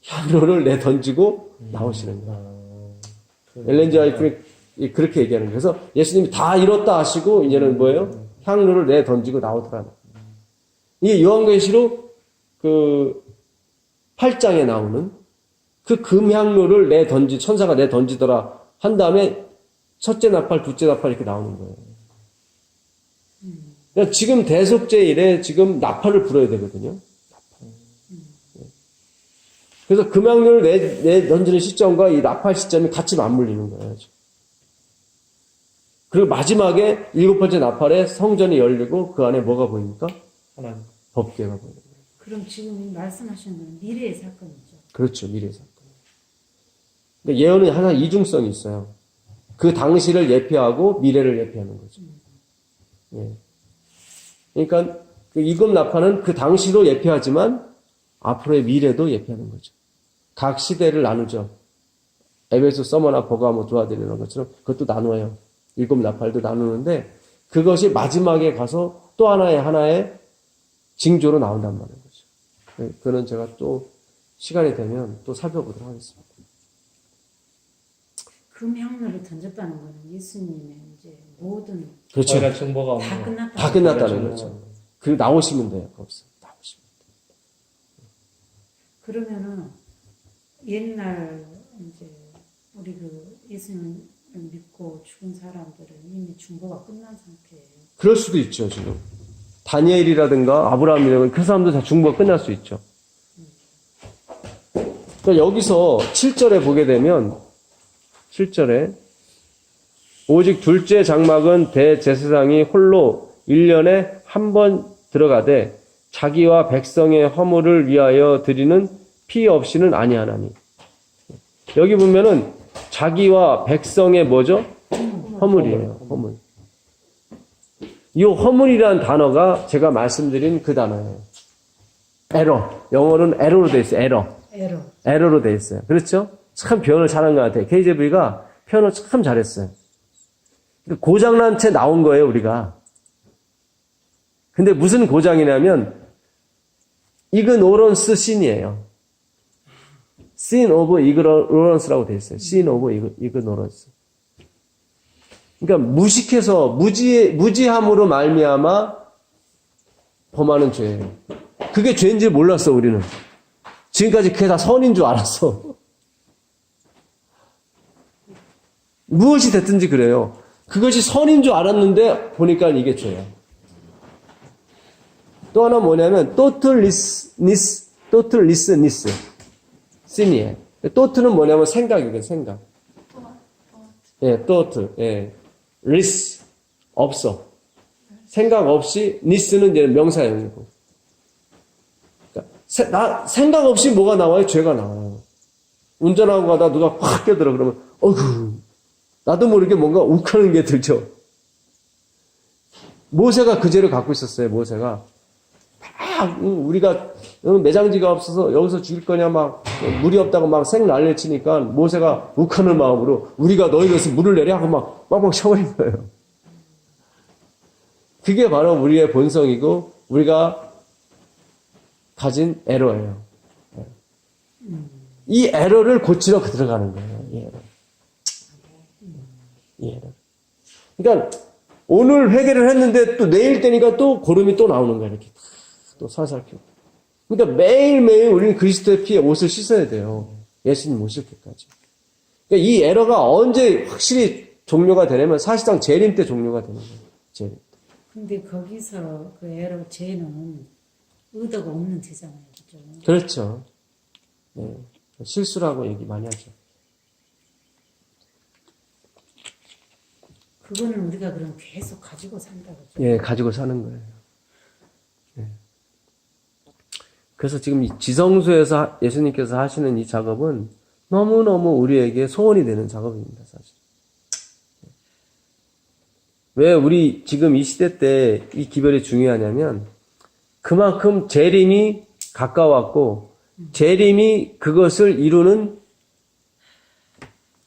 향료를 내던지고 나오시는 거예요. 엘렌 G. 화이트는 그렇게 얘기하는 거예요. 그래서 예수님이 다 이뤘다 하시고 이제는 뭐예요? 향료를 내던지고 나오더라. 이게 요한계시록 8장에 나오는 그 금향료를 천사가 내던지더라 한 다음에 첫째 나팔, 둘째 나팔 이렇게 나오는 거예요. 그러니까 지금 대속죄 일에 지금 나팔을 불어야 되거든요. 그래서 금향료를 내던지는 시점과 이 나팔 시점이 같이 맞물리는 거예요. 그리고 마지막에 7번째 나팔에 성전이 열리고 그 안에 뭐가 보입니까? 하나님. 법궤가 보이는 거예요. 그럼 지금 말씀하시는 건 미래의 사건이죠. 그렇죠. 미래의 사건. 그러니까 예언은 하나 이중성이 있어요. 그 당시를 예표하고 미래를 예표하는 거죠. 예. 그러니까 그 이금 나팔은 그 당시로 예표하지만 앞으로의 미래도 예표하는 거죠. 각 시대를 나누죠. 에베소, 서머나, 버가모, 두아들이 이런 것처럼 그것도 나누어요. 일곱 나팔도 나누는데 그것이 마지막에 가서 또 하나의 징조로 나온단 말이에요. 그거는 제가 또 시간이 되면 또 살펴보도록 하겠습니다. 금향료를 던졌다는 거는 예수님의 이제 모든 그렇죠. 저희가 증거가 다 없는 끝났다. 다 끝났다는 거죠. 그리고 나오시면 돼요. 거기서 나오시면. 그러면은 옛날 이제 우리 예수님을 믿고 죽은 사람들은 이미 중보가 끝난 상태예요. 그럴 수도 있죠, 지금. 다니엘이라든가 아브라함이라든가 그 사람도 다 중보가 끝날 수 있죠. 그러니까 여기서 7절에 보게 되면 7절에 오직 둘째 장막은 대제사장이 홀로 1년에 한 번 들어가되 자기와 백성의 허물을 위하여 드리는 피 없이는 아니하나니. 여기 보면은 자기와 백성의 뭐죠? 허물이에요. 허물. 이 허물이라는 단어가 제가 말씀드린 그 단어예요. 에러. 영어로는 에러로 되어 있어요. 에러로 되어 있어요. 그렇죠? 참 표현을 잘한 것 같아요. KJV가 표현을 참 잘했어요. 고장난 채 나온 거예요, 우리가. 근데 무슨 고장이냐면 이그노런스 신이에요. sin of ignorance라고 되어 있어요. sin of ignorance. 그러니까 무식해서 무지함으로 말미암아 범하는 죄예요. 그게 죄인지 몰랐어, 우리는. 지금까지 그게 다 선인 줄 알았어. 무엇이 됐든지 그래요. 그것이 선인 줄 알았는데 보니까 이게 죄야. 또 하나 뭐냐면 thoughtlessness sin이에요. thought는 뭐냐면 생각이거든요. 생각. 예, thought. 예. less 없어. 생각 없이 ness는 이제 명사형이고. 그러니까 생각 없이 뭐가 나와요? 죄가 나와요. 운전하고 가다 누가 확 껴들어 그러면 어휴. 나도 모르게 뭔가 욱하는 게 들죠. 모세가 그 죄를 갖고 있었어요. 모세가 막 우리가 매장지가 없어서 여기서 죽일 거냐 막 물이 없다고 막 생 난리를 치니까 모세가 욱하는 마음으로 우리가 너희에서 물을 내려 하고 막 빡빡 쳐버린 거예요. 그게 바로 우리의 본성이고 우리가 가진 에러예요. 이 에러를 고치러 들어가는 거예요. 이 에러. 이 에러. 그러니까 오늘 회개를 했는데 또 내일 되니까 또 고름이 또 나오는 거야. 이렇게 또 살살 피고. 그러니까 매일매일 우리는 그리스도의 피에 옷을 씻어야 돼요. 예수님 오실 때까지. 그러니까 이 에러가 언제 확실히 종료가 되냐면 사실상 재림 때 종료가 되는 거예요. 재림 때. 근데 거기서 그 에러 죄는 의도가 없는 죄잖아요. 그죠? 그렇죠. 네. 실수라고 얘기 많이 하죠. 그거는 우리가 그럼 계속 가지고 산다 그죠? 예, 가지고 사는 거예요. 예. 그래서 지금 이 지성소에서 예수님께서 하시는 이 작업은 너무너무 우리에게 소원이 되는 작업입니다, 사실. 왜 우리 지금 이 시대 때 이 기별이 중요하냐면 그만큼 재림이 가까웠고 재림이 그것을 이루는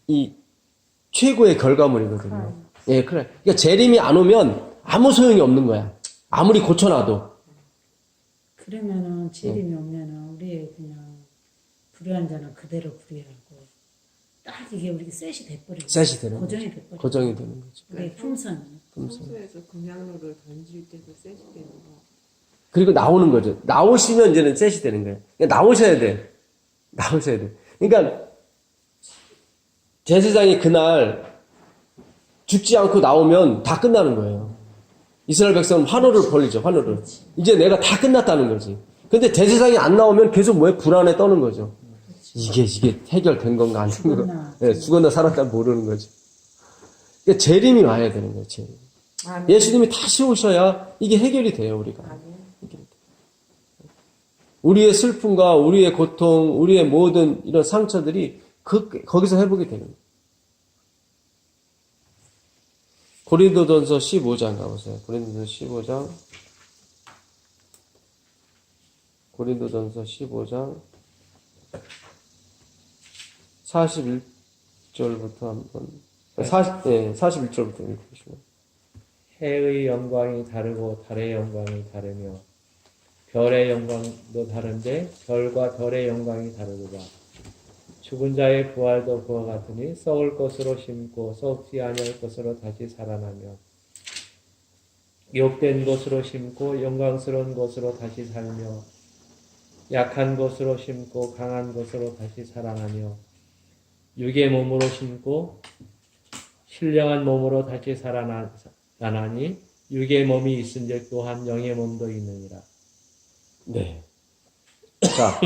이 최고의 결과물이거든요. 예, 그래. 그러니까 재림이 안 오면 아무 소용이 없는 거야. 아무리 고쳐놔도. 그러면은 재림이 오면은 우리의 그냥 불의한 자는 그대로 불의하고 딱 이게 우리가 셋이 돼버리고 셋이 되는 고정이 돼버리고 고정이 되는 거죠. 그게 풍선. 평소에서 금양로를 던질 때도 셋이 되는 거. 그리고 나오는 거죠. 나오시면 이제는 셋이 되는 거예요. 그러니까 나오셔야 돼. 나오셔야 돼. 그러니까 제사장이 그날 죽지 않고 나오면 다 끝나는 거예요. 이스라엘 백성은 환호를 벌리죠. 환호를. 이제 내가 다 끝났다는 거지. 근데 제사장이 안 나오면 계속 뭐에 불안에 떠는 거죠. 이게 해결된 건가 안 된 건가. 네, 죽었나 살았나 모르는 거지. 그러니까 재림이 와야 되는 거예요. 재림. 예수님이 다시 오셔야 이게 해결이 돼요. 우리가. 해결이 돼요. 우리의 슬픔과 우리의 고통, 우리의 모든 이런 상처들이 거기서 회복이 되는 거예요. 고린도전서 15장 가보세요. 고린도전서 15장. 고린도전서 15장 41절부터 한번 41절부터 읽으시면. 해의 영광이 다르고 달의 영광이 다르며 별의 영광도 다른데 별과 별의 영광이 다르도다. 죽은 자의 부활도 그와 같으니 썩을 것으로 심고 썩지 아니할 것으로 다시 살아나며 욕된 것으로 심고 영광스러운 것으로 다시 살며 약한 것으로 심고 강한 것으로 다시 살아나며 육의 몸으로 심고 신령한 몸으로 다시 살아나니 육의 몸이 있은즉 또한 영의 몸도 있느니라. 네. 자,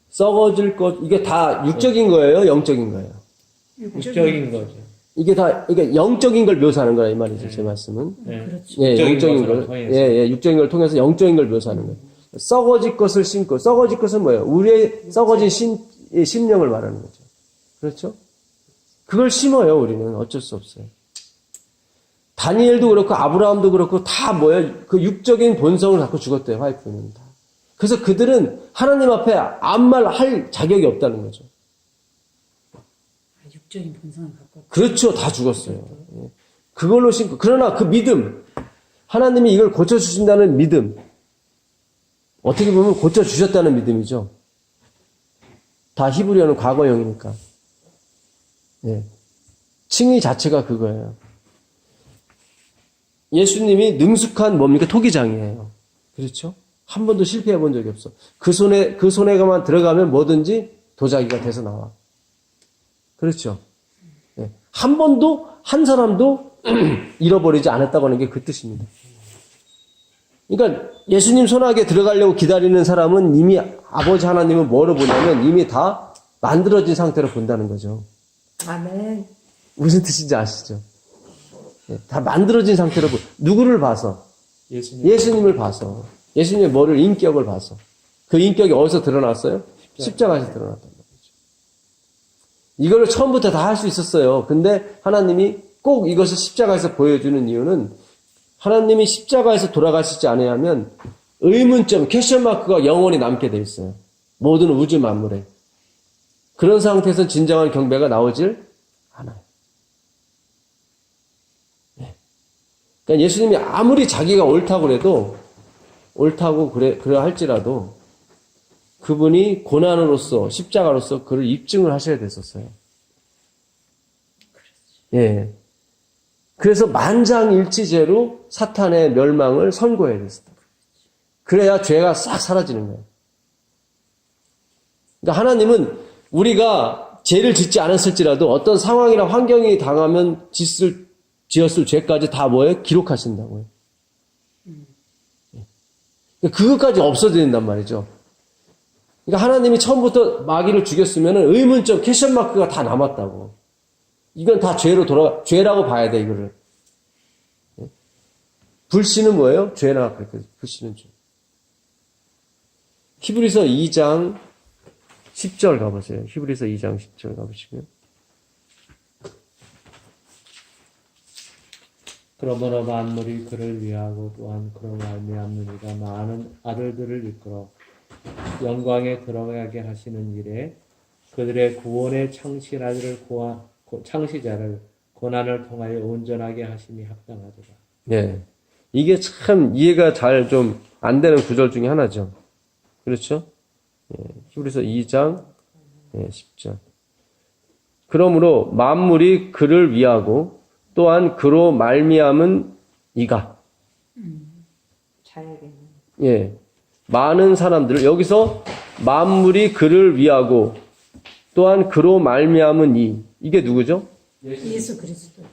썩어질 것, 이게 다 육적인 거예요? 영적인 거예요? 육적인 거죠. 이게 영적인 걸 묘사하는 거라, 이 말이죠, 제 말씀은. 네. 그렇죠. 예, 육적인 영적인 것으로 걸. 통해서. 예, 육적인 걸 통해서 영적인 걸 묘사하는 거예요. 썩어질 것을 심고, 썩어질 것은 뭐예요? 우리의 썩어진 심령을 말하는 거죠. 그렇죠? 그걸 심어요, 우리는. 어쩔 수 없어요. 다니엘도 그렇고, 아브라함도 그렇고, 다 뭐예요? 그 육적인 본성을 갖고 죽었대요, 와이프는 다. 그래서 그들은 하나님 앞에 아무 말 할 자격이 없다는 거죠. 육적인 본성을 갖고. 그렇죠. 다 죽었어요. 예. 그걸로 심고. 그러나 그 믿음, 하나님이 이걸 고쳐주신다는 믿음, 어떻게 보면 고쳐주셨다는 믿음이죠. 다 히브리어는 과거형이니까. 예. 칭의 자체가 그거예요. 예수님이 능숙한 뭡니까? 토기장이에요. 그렇죠? 한 번도 실패해 본 적이 없어. 그 손에만 들어가면 뭐든지 도자기가 돼서 나와. 그렇죠? 예. 한 번도, 한 사람도 잃어버리지 않았다고 하는 게 그 뜻입니다. 그러니까 예수님 손아귀에 들어가려고 기다리는 사람은 이미 아버지 하나님은 뭐로 보냐면 이미 다 만들어진 상태로 본다는 거죠. 아멘. 무슨 뜻인지 아시죠? 예. 다 만들어진 상태로 누구를 봐서? 예수님을 봐서. 예수님의 뭐를 인격을 봐서. 그 인격이 어디서 드러났어요? 십자가에서 드러났단 말이죠. 이걸 처음부터 다 할 수 있었어요. 근데 하나님이 꼭 이것을 십자가에서 보여주는 이유는 하나님이 십자가에서 돌아가시지 않으면 의문점, 퀘션 마크가 영원히 남게 돼 있어요. 모든 우주 만물에. 그런 상태에서 진정한 경배가 나오질 않아요. 네. 그러니까 예수님이 아무리 자기가 옳다고 그래도 옳다고 그래 할지라도 그분이 고난으로서 십자가로서 그를 입증을 하셔야 됐었어요. 예. 그래서 만장일치제로 사탄의 멸망을 선고해야 됐어요. 그래야 죄가 싹 사라지는 거예요. 그러니까 하나님은 우리가 죄를 짓지 않았을지라도 어떤 상황이나 환경이 당하면 지었을 죄까지 다 뭐예요? 기록하신다고요. 그러니까 그것까지 없어져야 된단 말이죠. 그러니까 하나님이 처음부터 마귀를 죽였으면 의문점, 퀘션 마크가 다 남았다고. 이건 다 죄라고 봐야 돼, 이거를. 불신은 뭐예요? 죄라 그랬거든요. 불신은 죄. 히브리서 2장 10절 가보세요. 히브리서 2장 10절 가보시면. 그러므로 만물이 그를 위하고 또한 그로 말미암느니가 많은 아들들을 이끌어 영광에 들어가게 하시는 일에 그들의 구원의 창시자를 고난을 통하여 온전하게 하심이 합당하도다. 네. 이게 참 이해가 잘 좀 안 되는 구절 중에 하나죠. 그렇죠? 예, 히브리서 2장 10절. 그러므로 만물이 그를 위하고 또한 그로 말미암은 이가. 자야겠네. 예. 많은 사람들을 여기서 만물이 그를 위하고 또한 그로 말미암은 이게 누구죠? 예수 그리스도.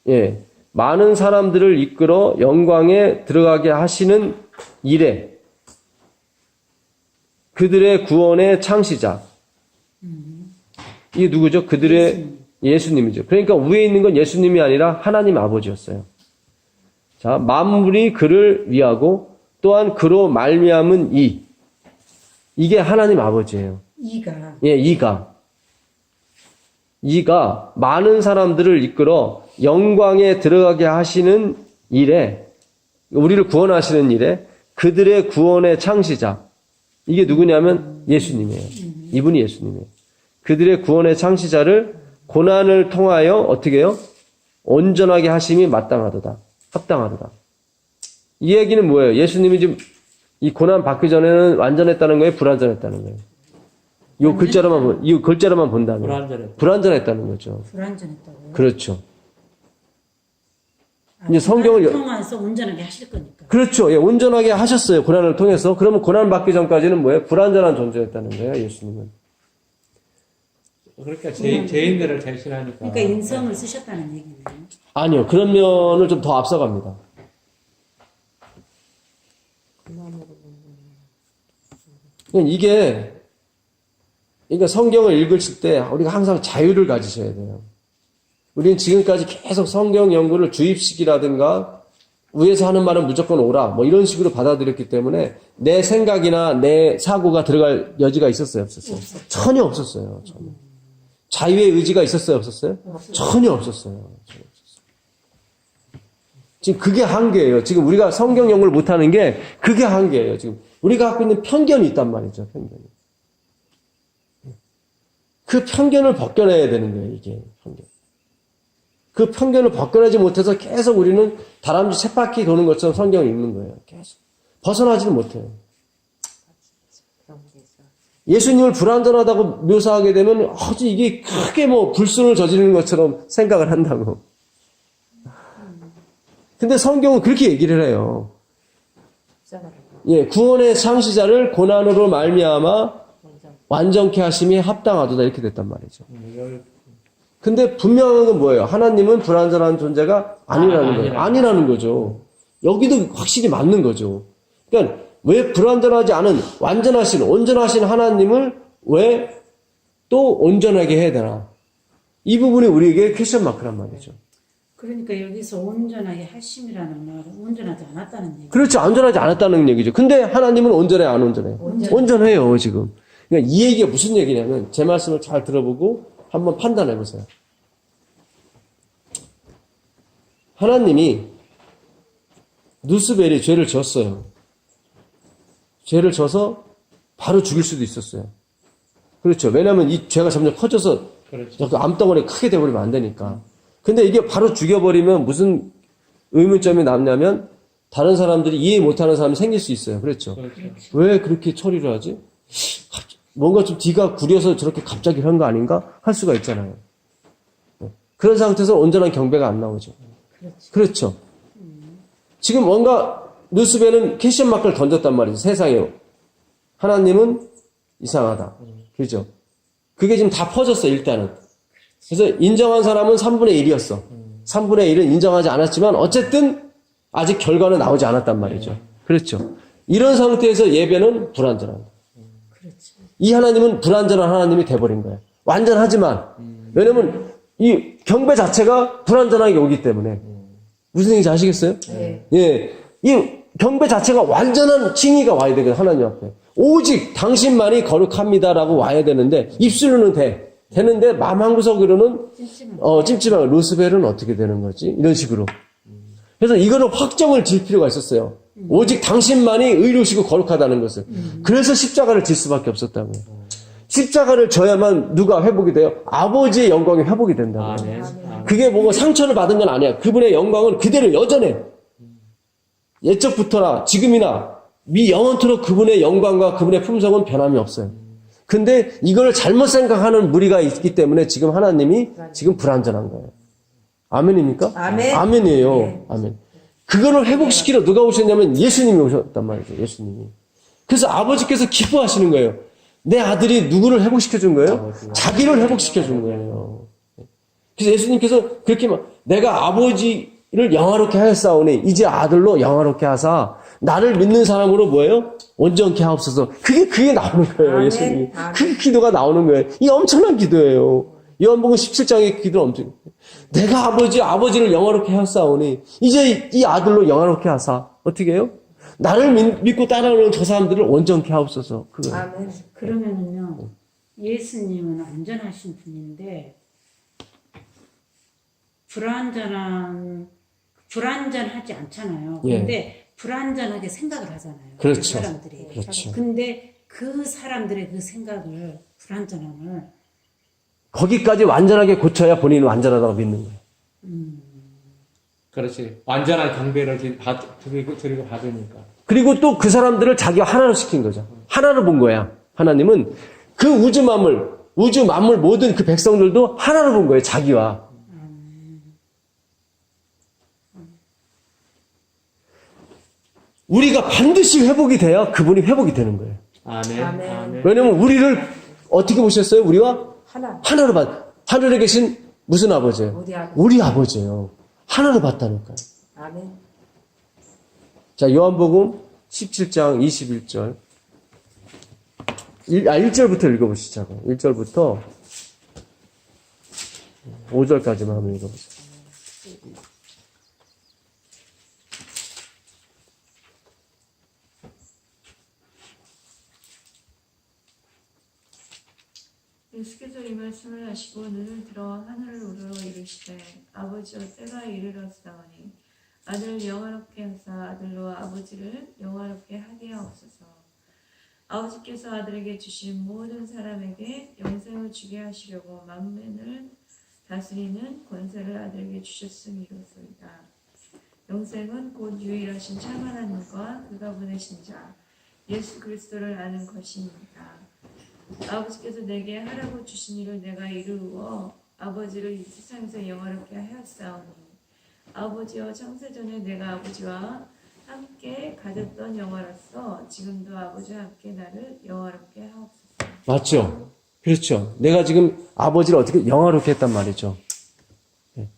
예. 많은 사람들을 이끌어 영광에 들어가게 하시는 일에 그들의 구원의 창시자. 이게 누구죠? 그들의 예수님이죠. 그러니까 위에 있는 건 예수님이 아니라 하나님 아버지였어요. 자, 만물이 그를 위하고 또한 그로 말미암은 이게 하나님 아버지예요. 이가. 이가 많은 사람들을 이끌어 영광에 들어가게 하시는 일에, 우리를 구원하시는 일에 그들의 구원의 창시자. 이게 누구냐면 예수님이에요. 이분이 예수님이에요. 그들의 구원의 창시자를 고난을 통하여 어떻게 해요? 온전하게 하심이 마땅하도다. 합당하도다. 이 얘기는 뭐예요? 예수님이 지금 이 고난 받기 전에는 완전했다는 거예요? 불완전했다는 거예요? 이 글자로만 본다면 불완전했다는 거죠. 불완전했다고요? 그렇죠. 이제 성경을 통해서 온전하게 하실 거니까. 그렇죠. 예, 온전하게 하셨어요. 고난을 통해서. 그러면 고난 받기 전까지는 뭐예요? 불완전한 존재였다는 거예요. 예수님은. 그러니까 죄인들을 대신하니까. 그러니까 인성을 쓰셨다는 얘기네요. 아니요. 그런 면을 좀 더 앞서갑니다. 그러니까 성경을 읽으실 때 우리가 항상 자유를 가지셔야 돼요. 우리는 지금까지 계속 성경 연구를 주입식이라든가 위에서 하는 말은 무조건 오라 뭐 이런 식으로 받아들였기 때문에 내 생각이나 내 사고가 들어갈 여지가 있었어요? 없었어요? 전혀 없었어요. 전혀. 자유의 의지가 있었어요? 없었어요? 전혀 없었어요. 지금 그게 한계예요. 지금 우리가 성경 연구를 못하는 게 그게 한계예요. 지금 우리가 갖고 있는 편견이 있단 말이죠. 편견이. 그 편견을 벗겨내야 되는 거예요. 이게 편견. 그 편견을 벗겨내지 못해서 계속 우리는 다람쥐 쳇바퀴 도는 것처럼 성경을 읽는 거예요. 계속. 벗어나지는 못해요. 예수님을 불완전하다고 묘사하게 되면 이게 크게 불순을 저지르는 것처럼 생각을 한다고. 근데 성경은 그렇게 얘기를 해요. 예, 구원의 창시자를 고난으로 말미암아 완전케 하심이 합당하도다 이렇게 됐단 말이죠. 근데 분명한 건 뭐예요? 하나님은 불완전한 존재가 아니라는 거예요. 아니라는 거죠. 여기도 확실히 맞는 거죠. 그러니까 왜 불완전하지 않은 완전하신 온전하신 하나님을 왜 또 온전하게 해야 되나? 이 부분이 우리에게 퀘션 마크란 말이죠. 그러니까 여기서 온전하게 하심이라는 말은 온전하지 않았다는 얘기. 그렇죠. 온전하지 않았다는 얘기죠. 근데 하나님은 온전해, 안 온전해? 온전해요, 지금. 그러니까 이 얘기가 무슨 얘기냐면 제 말씀을 잘 들어보고 한번 판단해 보세요. 하나님이 누스벨이 죄를 졌어요. 죄를 져서 바로 죽일 수도 있었어요. 그렇죠. 왜냐하면 이 죄가 점점 커져서 그렇죠. 암덩어리 크게 돼버리면 안 되니까. 근데 이게 바로 죽여버리면 무슨 의문점이 남냐면 다른 사람들이 이해 못하는 사람이 생길 수 있어요. 그렇죠. 왜 그렇게 처리를 하지? 뭔가 좀 뒤가 구려서 저렇게 갑자기 한 거 아닌가? 할 수가 있잖아요. 그런 상태에서 온전한 경배가 안 나오죠. 그렇죠. 그렇죠. 지금 뭔가 루스벨은 캐션 마크를 던졌단 말이죠. 세상에. 하나님은 이상하다. 그죠? 그게 지금 다 퍼졌어, 일단은. 그래서 인정한 사람은 3분의 1이었어. 3분의 1은 인정하지 않았지만 어쨌든 아직 결과는 나오지 않았단 말이죠. 그렇죠. 이런 상태에서 예배는 불완전합니다. 그렇죠. 이 하나님은 불완전한 하나님이 돼버린 거예요. 완전하지만 왜냐면 이 경배 자체가 불완전하게 오기 때문에 무슨 얘기인지 아시겠어요? 네. 예, 이 경배 자체가 완전한 칭의가 와야 되거든요. 하나님 앞에 오직 당신만이 거룩합니다라고 와야 되는데 입술로는 되는데 마음 한구석으로는 찜찜한 루스벨은 어떻게 되는 거지? 이런 식으로. 그래서 이거는 확정을 질 필요가 있었어요. 오직 당신만이 의로우시고 거룩하다는 것을. 그래서 십자가를 질 수밖에 없었다고요. 십자가를 져야만 누가 회복이 돼요? 아버지의 영광이 회복이 된다고요. 아멘. 그게 뭐고 상처를 받은 건 아니야. 그분의 영광은 그대로 여전해. 옛적부터나 지금이나 영원토록 그분의 영광과 그분의 품성은 변함이 없어요. 근데 이걸 잘못 생각하는 무리가 있기 때문에 지금 하나님이 지금 불완전한 거예요. 아멘입니까? 아멘. 아멘이에요. 네. 아멘. 그거를 회복시키러 누가 오셨냐면 예수님이 오셨단 말이죠. 예수님이. 그래서 아버지께서 기뻐하시는 거예요. 내 아들이 누구를 회복시켜 준 거예요? 자기를 회복시켜 준 거예요. 그래서 예수님께서 그렇게 내가 아버지를 영화롭게 하였사오니 이제 아들로 영화롭게 하사 나를 믿는 사람으로 뭐예요? 온전케 하옵소서. 그게 나오는 거예요. 아멘. 예수님이. 아멘. 그 기도가 나오는 거예요. 이 엄청난 기도예요. 요한복음 17장의 기도는 엄청. 내가 아버지를 영화롭게 하였사오니 이제 이 아들로 영화롭게 하사. 어떻게 해요? 나를 믿고 따라오는 저 사람들을 온전케 하옵소서. 그거예요. 아멘. 그러면은요, 예수님은 안전하신 분인데, 불안전하지 않잖아요. 예. 근데 불안전하게 생각을 하잖아요. 그렇죠. 그 사람들이. 그렇죠. 근데 그 사람들의 그 생각을, 불안전함을, 거기까지 완전하게 고쳐야 본인은 완전하다고 믿는 거예요. 그렇지. 완전한 경배를 드리고 받으니까. 그리고 또 그 사람들을 자기가 하나로 시킨 거죠. 하나로 본 거야. 하나님은 그 우주 만물 모든 그 백성들도 하나로 본 거예요. 자기와. 우리가 반드시 회복이 돼야 그분이 회복이 되는 거예요. 아멘. 아멘. 아멘. 왜냐면 우리를 어떻게 보셨어요? 우리와 하나. 하늘에 계신 무슨 아버지예요? 우리 아버지. 우리 아버지예요. 하나로 봤다니까요. 아멘. 자, 요한복음 17장 21절. 1절부터 읽어보시자고요. 1절부터 5절까지만 한번 읽어보세요. 예수께서 이 말씀을 하시고 눈을 들어 하늘을 우러러 이르시되 아버지여 때가 이르렀사오니 아들을 영화롭게 하사 아들로 아버지를 영화롭게 하게 하옵소서. 아버지께서 아들에게 주신 모든 사람에게 영생을 주게 하시려고 만민을 다스리는 권세를 아들에게 주셨음이로소이다. 영생은 곧 유일하신 참 하나님과 그가 보내신 자 예수 그리스도를 아는 것입니다. 아버지께서 내게 하라고 주신 일을 내가 이루어 아버지를 이 세상에서 영화롭게 하였사오니 아버지여 창세전에 내가 아버지와 함께 가졌던 영화로서 지금도 아버지와 함께 나를 영화롭게 하옵소서. 맞죠? 그렇죠. 내가 지금 아버지를 어떻게 영화롭게 했단 말이죠. 네.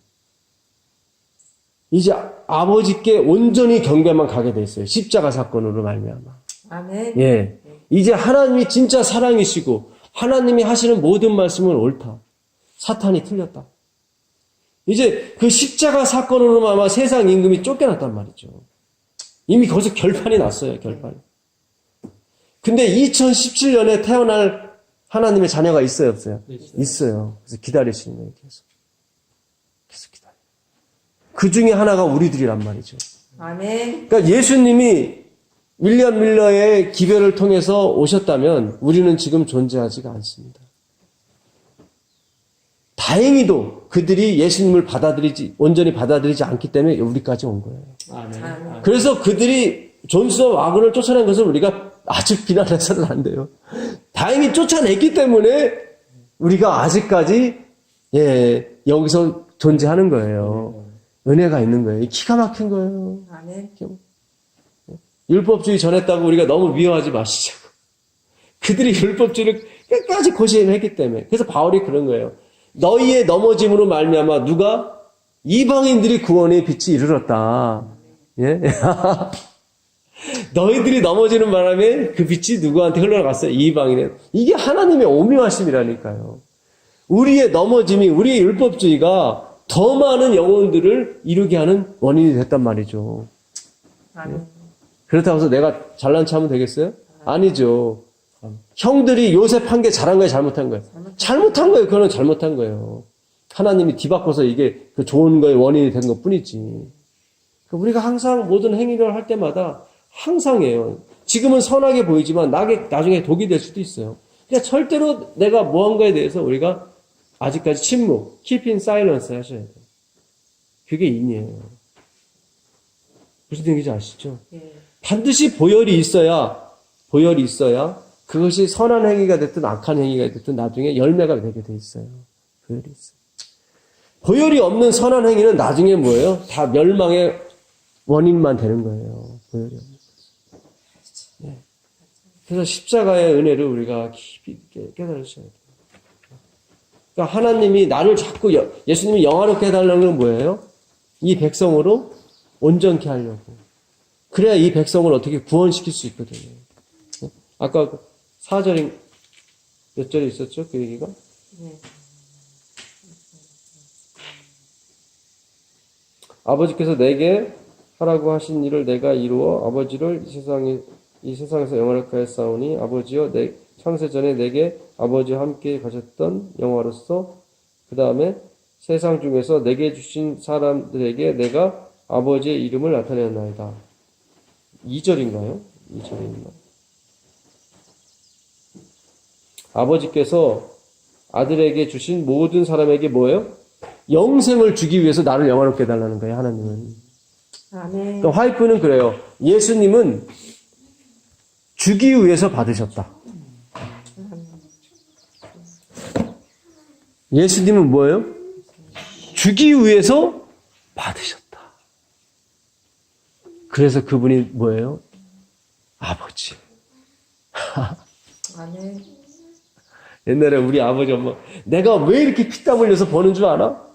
이제 아버지께 온전히 경배만 가게 돼 있어요. 십자가 사건으로 말미암아. 아멘. 예. 이제 하나님이 진짜 사랑이시고 하나님이 하시는 모든 말씀은 옳다. 사탄이 틀렸다. 이제 그 십자가 사건으로 아마 세상 임금이 쫓겨났단 말이죠. 이미 거기서 결판이 났어요. 결판이. 근데 2017년에 태어날 하나님의 자녀가 있어요, 없어요? 있어요. 그래서 기다리시는 거예요. 계속 기다려. 그 중에 하나가 우리들이란 말이죠. 아멘. 그러니까 예수님이 윌리엄 밀러의 기별을 통해서 오셨다면 우리는 지금 존재하지가 않습니다. 다행히도 그들이 예수님을 온전히 받아들이지 않기 때문에 우리까지 온 거예요. 아멘. 아멘. 그래서 그들이 존스와 와군을 쫓아낸 것을 우리가 아직 비난해서는 안 돼요. 다행히 쫓아냈기 때문에 우리가 아직까지 여기서 존재하는 거예요. 은혜가 있는 거예요. 기가 막힌 거예요. 아멘. 율법주의 전했다고 우리가 너무 미워하지 마시자고. 그들이 율법주의를 끝까지 고시했기 때문에. 그래서 바울이 그런 거예요. 너희의 넘어짐으로 말미암아 누가? 이방인들이 구원의 빛이 이르렀다. 예? 너희들이 넘어지는 바람에 그 빛이 누구한테 흘러갔어요? 이방인에. 이게 하나님의 오묘하심이라니까요. 우리의 넘어짐이, 우리의 율법주의가 더 많은 영혼들을 이루게 하는 원인이 됐단 말이죠. 아멘. 그렇다고 해서 내가 잘난 체 하면 되겠어요? 아니죠. 형들이 요셉 한 게 잘한 거예요, 잘못한 거예요? 잘못한 거예요. 그거는 잘못한 거예요. 하나님이 뒤바꿔서 이게 그 좋은 거의 원인이 된 것 뿐이지. 우리가 항상 모든 행위를 할 때마다 항상이에요. 지금은 선하게 보이지만 나중에 독이 될 수도 있어요. 그러니까 절대로 내가 뭐 한 거에 대해서 우리가 아직까지 침묵, keep in silence 하셔야 돼요. 그게 인이에요. 무슨 얘기인지 아시죠? 예. 반드시 보혈이 있어야 그것이 선한 행위가 됐든 악한 행위가 됐든 나중에 열매가 되게 돼 있어요. 보혈이 있어요. 보혈이 없는 선한 행위는 나중에 뭐예요? 다 멸망의 원인만 되는 거예요. 보혈이 없는 것은. 네. 그래서 십자가의 은혜를 우리가 깊이 있게 깨달으셔야 돼요. 그러니까 하나님이 나를 자꾸 예수님이 영화롭게 해달라는 건 뭐예요? 이 백성으로 온전케 하려고. 그래야 이 백성을 어떻게 구원시킬 수 있거든요. 아까 4절인 몇 절에 있었죠? 그 얘기가? 네. 아버지께서 내게 하라고 하신 일을 내가 이루어 아버지를 이 세상에서 영화롭게 하였사오니 아버지여 내 창세전에 내게 아버지와 함께 가셨던 영화로서 그 다음에 세상 중에서 내게 주신 사람들에게 내가 아버지의 이름을 나타내었나이다. 2절인가요? 2절인가? 아버지께서 아들에게 주신 모든 사람에게 뭐예요? 영생을 주기 위해서 나를 영화롭게 해달라는 거예요, 하나님은. 아멘. 그러니까 화이프는 그래요. 예수님은 주기 위해서 받으셨다. 예수님은 뭐예요? 주기 위해서 받으셨다. 그래서 그분이 뭐예요? 아버지. 아멘. 옛날에 우리 아버지 엄마 내가 왜 이렇게 피땀 흘려서 버는 줄 알아?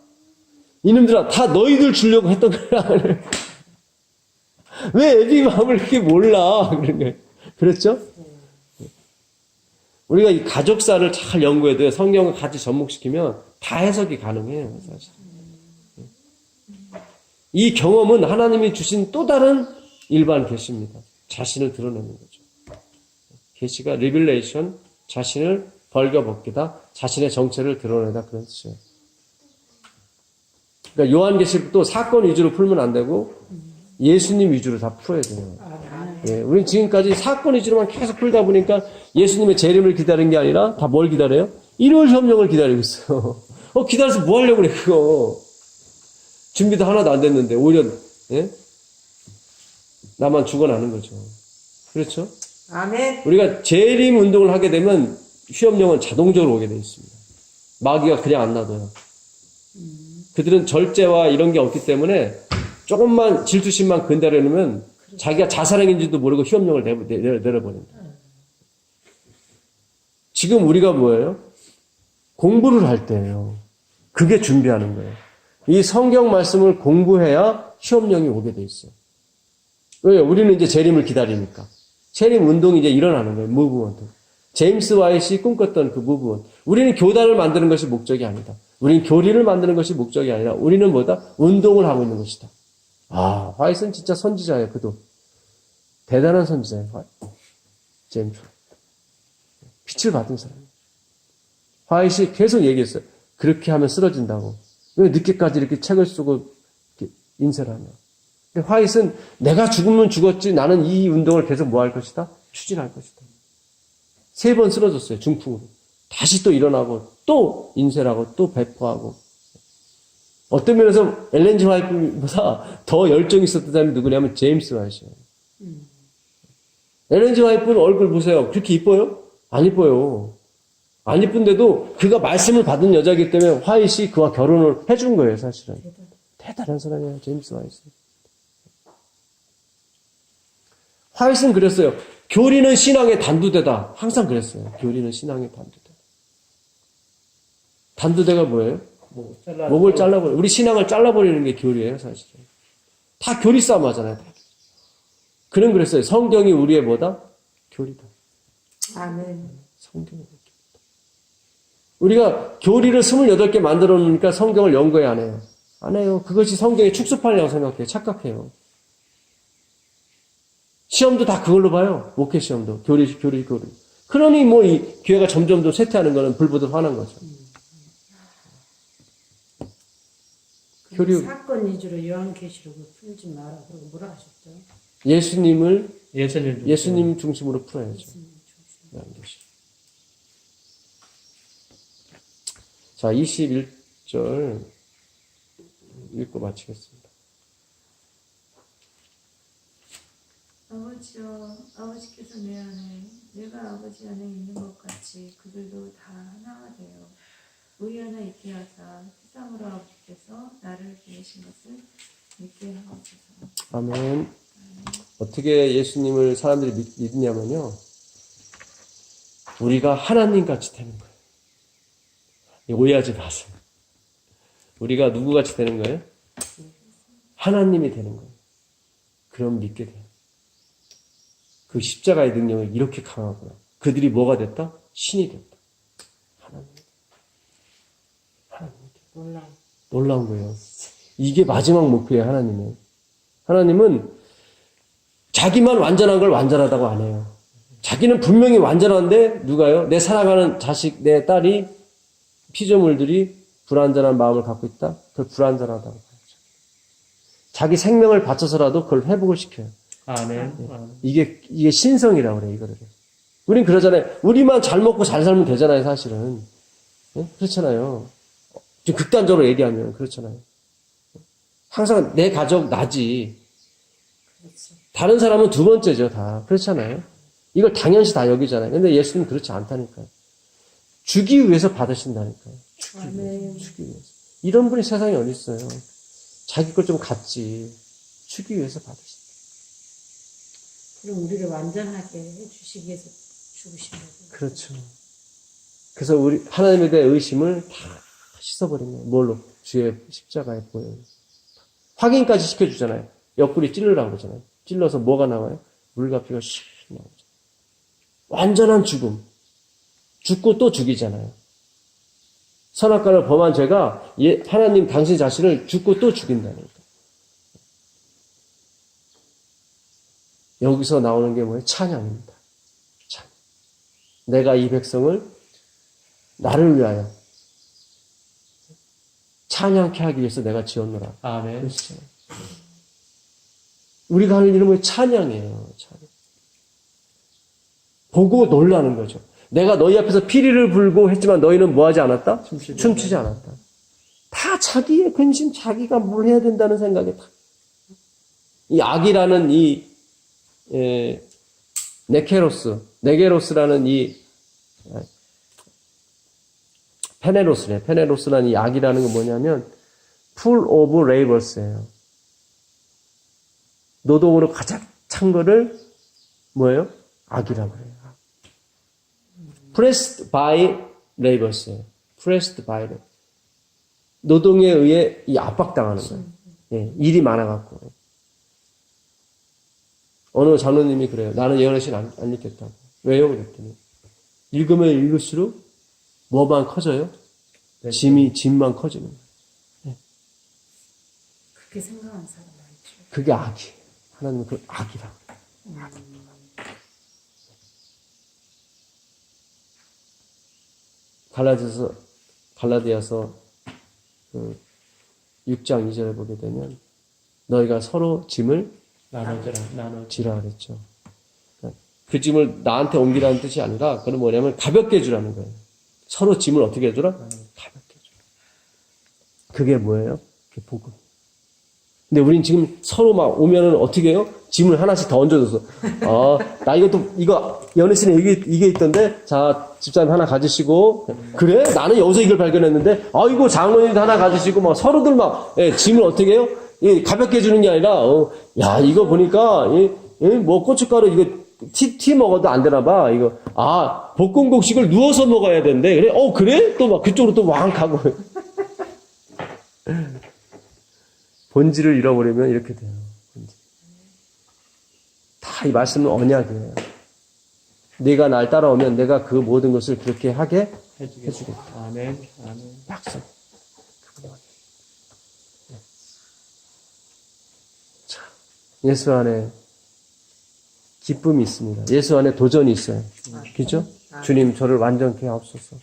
이놈들아 다 너희들 주려고 했던 거야. 왜 애비 마음을 그렇게 몰라? 그런 거예요. 그렇죠? 우리가 이 가족사를 잘 연구해도 성경을 같이 접목시키면 다 해석이 가능해요. 사실. 이 경험은 하나님이 주신 또 다른 일반 계시입니다. 자신을 드러내는 거죠. 계시가 리빌레이션, 자신을 벌거벗기다, 자신의 정체를 드러내다 그런 뜻이에요. 그러니까 요한계시록도 사건 위주로 풀면 안 되고 예수님 위주로 다 풀어야 돼요. 예, 우리는 지금까지 사건 위주로만 계속 풀다 보니까 예수님의 재림을 기다린 게 아니라 다 뭘 기다려요? 일월 협령을 기다리고 있어요. 기다려서 뭐 하려고 그래 그거. 준비도 하나도 안 됐는데 오히려 예? 나만 죽어나는 거죠. 그렇죠? 아멘. 우리가 재림 운동을 하게 되면 휴업령은 자동적으로 오게 되어 있습니다. 마귀가 그냥 안 놔둬요. 그들은 절제와 이런 게 없기 때문에 조금만 질투심만 건드려놓으면 자기가 자살행인지도 모르고 휴업령을 내려버린다. 지금 우리가 뭐예요? 공부를 할 때예요. 그게 준비하는 거예요. 이 성경 말씀을 공부해야 휴업령이 오게 돼 있어요. 왜요? 우리는 이제 재림을 기다리니까. 재림 운동이 이제 일어나는 거예요. 무브먼트. 제임스 와이시 꿈꿨던 그 무브먼트. 우리는 교단을 만드는 것이 목적이 아니다. 우리는 교리를 만드는 것이 목적이 아니라 우리는 뭐다? 운동을 하고 있는 것이다. 화이트는 진짜 선지자예요. 그도. 대단한 선지자예요. 제임스. 빛을 받은 사람이에요. 화이트이 계속 얘기했어요. 그렇게 하면 쓰러진다고. 왜 늦게까지 이렇게 책을 쓰고 이렇게 인쇄를 하냐. 근데 화이트는 내가 죽으면 죽었지 나는 이 운동을 계속 뭐 할 것이다? 추진할 것이다. 3번 쓰러졌어요. 중풍으로. 다시 또 일어나고 또 인쇄를 하고 또 배포하고. 어떤 면에서 엘렌 G 화이트보다 더 열정이 있었던 사람이 누구냐면 제임스 화이트예요. 엘렌 G 화이트는 얼굴 보세요. 그렇게 이뻐요? 안 이뻐요. 안 이쁜데도 그가 말씀을 받은 여자이기 때문에 화이트이 그와 결혼을 해준 거예요, 사실은. 대단한 사람이에요, 제임스 화이트. 화이트는 그랬어요. 교리는 신앙의 단두대다. 항상 그랬어요. 교리는 신앙의 단두대. 단두대가 뭐예요? 목을 잘라버려. 우리 신앙을 잘라버리는 게 교리예요, 사실은. 다 교리 싸움 하잖아요. 그는 그랬어요. 성경이 우리의 뭐다? 교리다. 아멘. 성경이 교리다. 우리가 교리를 28개 만들어 놓으니까 성경을 연구해 안 해요. 안 해요. 그것이 성경의 축소판이라고 생각해요. 착각해요. 시험도 다 그걸로 봐요. 목회 시험도. 교리. 그러니 뭐 이 교회가 점점 더 쇠퇴하는 거는 불보듯 화난 거죠. 교리. 사건 위주로 요한계시록을 풀지 마라. 그리고 뭐라 하셨죠? 예수님 중심으로 풀어야죠. 요한계시록. 자, 21절 읽고 마치겠습니다. 아버지여, 아버지께서 내 안에, 내가 아버지 안에 있는 것 같이 그들도 다 하나가 되어 의에 하나 있게 하사 세상으로 아버지께서 나를 보내신 것을 믿게 하옵소서. 아멘. 어떻게 예수님을 사람들이 믿냐면요. 우리가 하나님 같이 되는 거예요. 오해하지 마세요. 우리가 누구같이 되는 거예요? 하나님이 되는 거예요. 그럼 믿게 돼요. 그 십자가의 능력이 이렇게 강하고요. 그들이 뭐가 됐다? 신이 됐다. 하나님. 놀라운 거예요. 이게 마지막 목표예요, 하나님은. 하나님은 자기만 완전한 걸 완전하다고 안 해요. 자기는 분명히 완전한데, 누가요? 내 사랑하는 자식, 내 딸이, 피조물들이 불완전한 마음을 갖고 있다? 그걸 불완전하다고 봐요. 자기 생명을 바쳐서라도 그걸 회복을 시켜요. 아멘. 이게 신성이라고 그래요, 이거를. 우린 그러잖아요. 우리만 잘 먹고 잘 살면 되잖아요, 사실은. 네? 그렇잖아요. 좀 극단적으로 얘기하면 그렇잖아요. 항상 내 가족 나지. 다른 사람은 두 번째죠, 다. 그렇잖아요. 이걸 당연시 다 여기잖아요. 근데 예수님은 그렇지 않다니까요. 주기 위해서 받으신다니까요. 주기 위해서. 이런 분이 세상에 어디 있어요. 자기 걸 좀 갖지. 주기 위해서 받으신다. 그럼 우리를 완전하게 해주시기 위해서 죽으신 거죠. 그렇죠. 그래서 우리 하나님에 대한 의심을 다 씻어버린 거예요. 뭘로? 주의 십자가에 보여요. 확인까지 시켜주잖아요. 옆구리 찔르라고 그러잖아요. 찔러서 뭐가 나와요? 물과 피가 슉 나오죠. 완전한 죽음. 죽고 또 죽이잖아요. 선악과를 범한 죄가 하나님 당신 자신을 죽고 또 죽인다는 거예요. 여기서 나오는 게 뭐예요? 찬양입니다. 찬양. 내가 이 백성을 나를 위하여 찬양케 하기 위해서 내가 지었노라. 아멘. 그렇죠. 우리가 하는 일은 뭐예요? 찬양이에요. 찬양. 보고 놀라는 거죠. 내가 너희 앞에서 피리를 불고 했지만 너희는 뭐 하지 않았다? 춤추지 않았다. 다 자기의 근심, 자기가 뭘 해야 된다는 생각에 다. 이 악이라는 네게로스라는 페네로스라는 이 악이라는 건 뭐냐면, full of labors예요. 노동으로 가장 찬 거를 뭐예요? 악이라고 해요. pressed by labors예요. pressed by labor. 노동에 의해 이 압박당하는 거예요. 예, 일이 많아갖고. 어느 장로님이 그래요. 나는 예언의 신 안 읽겠다고. 왜요? 그랬더니 읽으면 읽을수록 뭐만 커져요? 짐만 커지는 거예요. 예. 그렇게 생각하는 사람 많죠. 그게 악이에요. 하나님은 그 악이라고. 갈라디아서 6장 2절에 보게 되면 너희가 서로 짐을 나눠지라 그랬죠. 그 짐을 나한테 옮기라는 뜻이 아니라 그건 뭐냐면 가볍게 해주라는 거예요. 서로 짐을 어떻게 해주라? 가볍게 해주라. 그게 뭐예요? 그게 복음. 근데 우린 지금 서로 막 오면은 어떻게 해요? 짐을 하나씩 더 얹어줘서. 나 이거, 연애씬에 이게 있던데, 자, 집사님 하나 가지시고, 그래? 나는 여기서 이걸 발견했는데, 이거 장로님도 하나 가지시고, 막 서로들 막, 짐을 어떻게 해요? 가볍게 해주는 게 아니라, 야, 이거 보니까, 뭐 고춧가루 이거 티 먹어도 안 되나 봐. 이거, 볶음국식을 누워서 먹어야 된대. 그래? 그래? 또 막 그쪽으로 또 왕 가고. 본질을 잃어버리면 이렇게 돼요. 다 이 말씀은 언약이에요. 네가 날 따라오면 내가 그 모든 것을 그렇게 하게 해주겠다. 아멘. 아멘. 약속. 자, 예수 안에 기쁨이 있습니다. 예수 안에 도전이 있어요. 그죠? 주님 저를 완전케 하옵소서.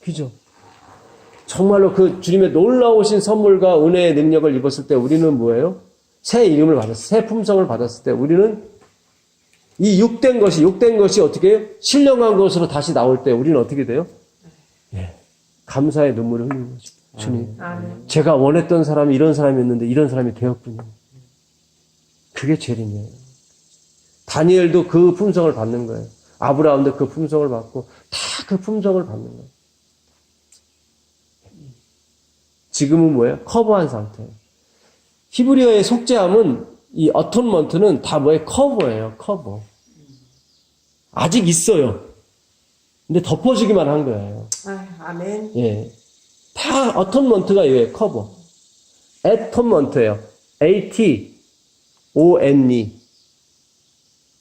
그죠? 정말로 그 주님의 놀라우신 선물과 은혜의 능력을 입었을 때 우리는 뭐예요? 새 이름을 받았을 때, 새 품성을 받았을 때 우리는 이 욕된 것이 어떻게 해요? 신령한 것으로 다시 나올 때 우리는 어떻게 돼요? 감사의 눈물을 흘리는 거죠. 주님, 제가 원했던 사람이 이런 사람이었는데 이런 사람이 되었군요. 그게 재림이에요. 다니엘도 그 품성을 받는 거예요. 아브라함도 그 품성을 받고 다 그 품성을 받는 거예요. 지금은 뭐예요? 커버한 상태예요. 히브리어의 속죄함은 이 어톤먼트는 다 뭐예요? 커버예요. 커버. 아직 있어요. 근데 덮어주기만 한 거예요. 아멘. 예. 다 어톤먼트가 이거예요. 커버. 애톤먼트예요. A-T-O-N-E.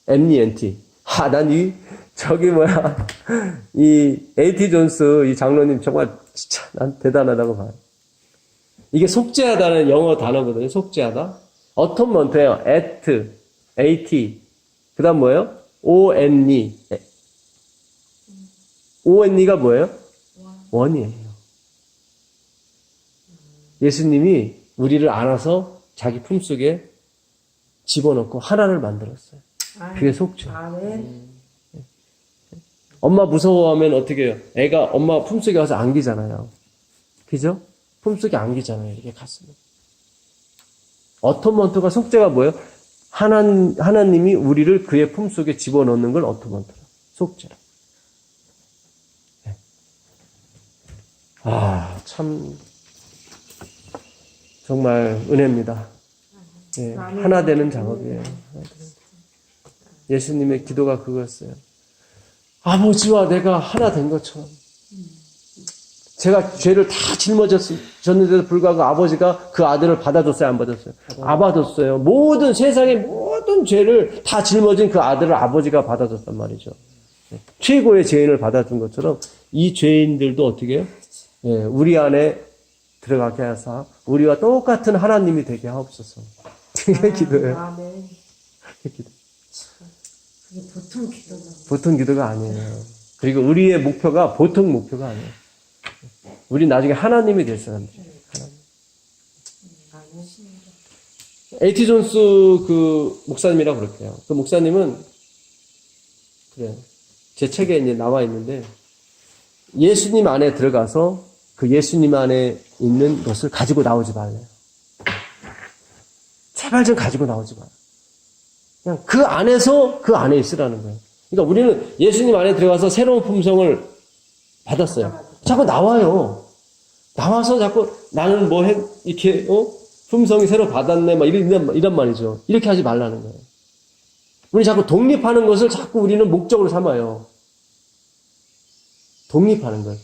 M-E-N-T. 난 이 A.T. 존스 이 장로님 정말 진짜 난 대단하다고 봐요. 이게 속죄하다는 영어 단어거든요. 속죄하다. 어톤먼트예요. A.T. 그 다음 뭐예요? O-N-E. O-N-E가 뭐예요? 원이에요. 예수님이 우리를 안아서 자기 품속에 집어넣고 하나를 만들었어요. 그게 속죄. 아멘. 엄마 무서워하면 어떻게 해요? 애가 엄마 품속에 가서 안기잖아요. 그죠? 품속에 안기잖아요. 이렇게 가슴에. 어톤먼트가 속죄가 뭐예요? 하나님이 우리를 그의 품속에 집어넣는 걸 어톤먼트라. 속죄라. 참 정말 은혜입니다. 예, 하나 되는 작업이에요. 예수님의 기도가 그거였어요. 아버지와 내가 하나 된 것처럼. 제가 죄를 다 짊어졌는데도 불구하고 아버지가 그 아들을 받아줬어요, 안 받았어요? 받았어요. 모든 세상의 모든 죄를 다 짊어진 그 아들을 아버지가 받아줬단 말이죠. 최고의 죄인을 받아준 것처럼 이 죄인들도 어떻게 해요? 우리 안에 들어가게 하사 우리와 똑같은 하나님이 되게 하옵소서. 그게 기도예요. 아멘. 기도. 그게 보통 기도가 보통 기도가 아니에요. 그리고 우리의 목표가 보통 목표가 아니에요. 우리 나중에 하나님이 될 사람들이에요. 하나님. A.T. 존스 그 목사님이라고 그럴게요. 그 목사님은 그래요. 제 책에 이제 나와 있는데 예수님 안에 들어가서 그 예수님 안에 있는 것을 가지고 나오지 말래요. 제발 좀 가지고 나오지 마요. 그냥 그 안에서 그 안에 있으라는 거예요. 그러니까 우리는 예수님 안에 들어가서 새로운 품성을 받았어요. 자꾸 나와요. 나와서 자꾸 나는 이렇게, 품성이 새로 받았네, 막 이런 말이죠. 이렇게 하지 말라는 거예요. 우리 자꾸 독립하는 것을 자꾸 우리는 목적으로 삼아요. 독립하는 것.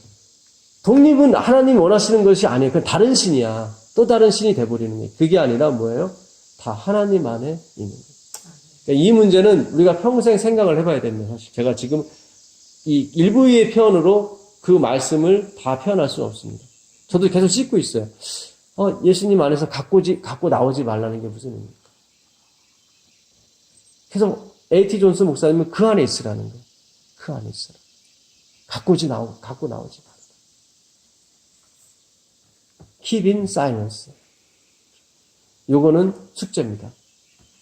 독립은 하나님이 원하시는 것이 아니에요. 그건 다른 신이야. 또 다른 신이 돼버리는 거예요. 그게 아니라 뭐예요? 다 하나님 안에 있는 거예요. 그러니까 이 문제는 우리가 평생 생각을 해봐야 됩니다. 사실 제가 지금 이 일부의 표현으로 그 말씀을 다 표현할 수는 없습니다. 저도 계속 씻고 있어요. 예수님 안에서 갖고 나오지 말라는 게 무슨 의미입니까? 그래서 A.T. 존스 목사님은 그 안에 있으라는 거예요. 그 안에 있으라. 갖고 나오지 말라. Keep in silence. 요거는 숙제입니다.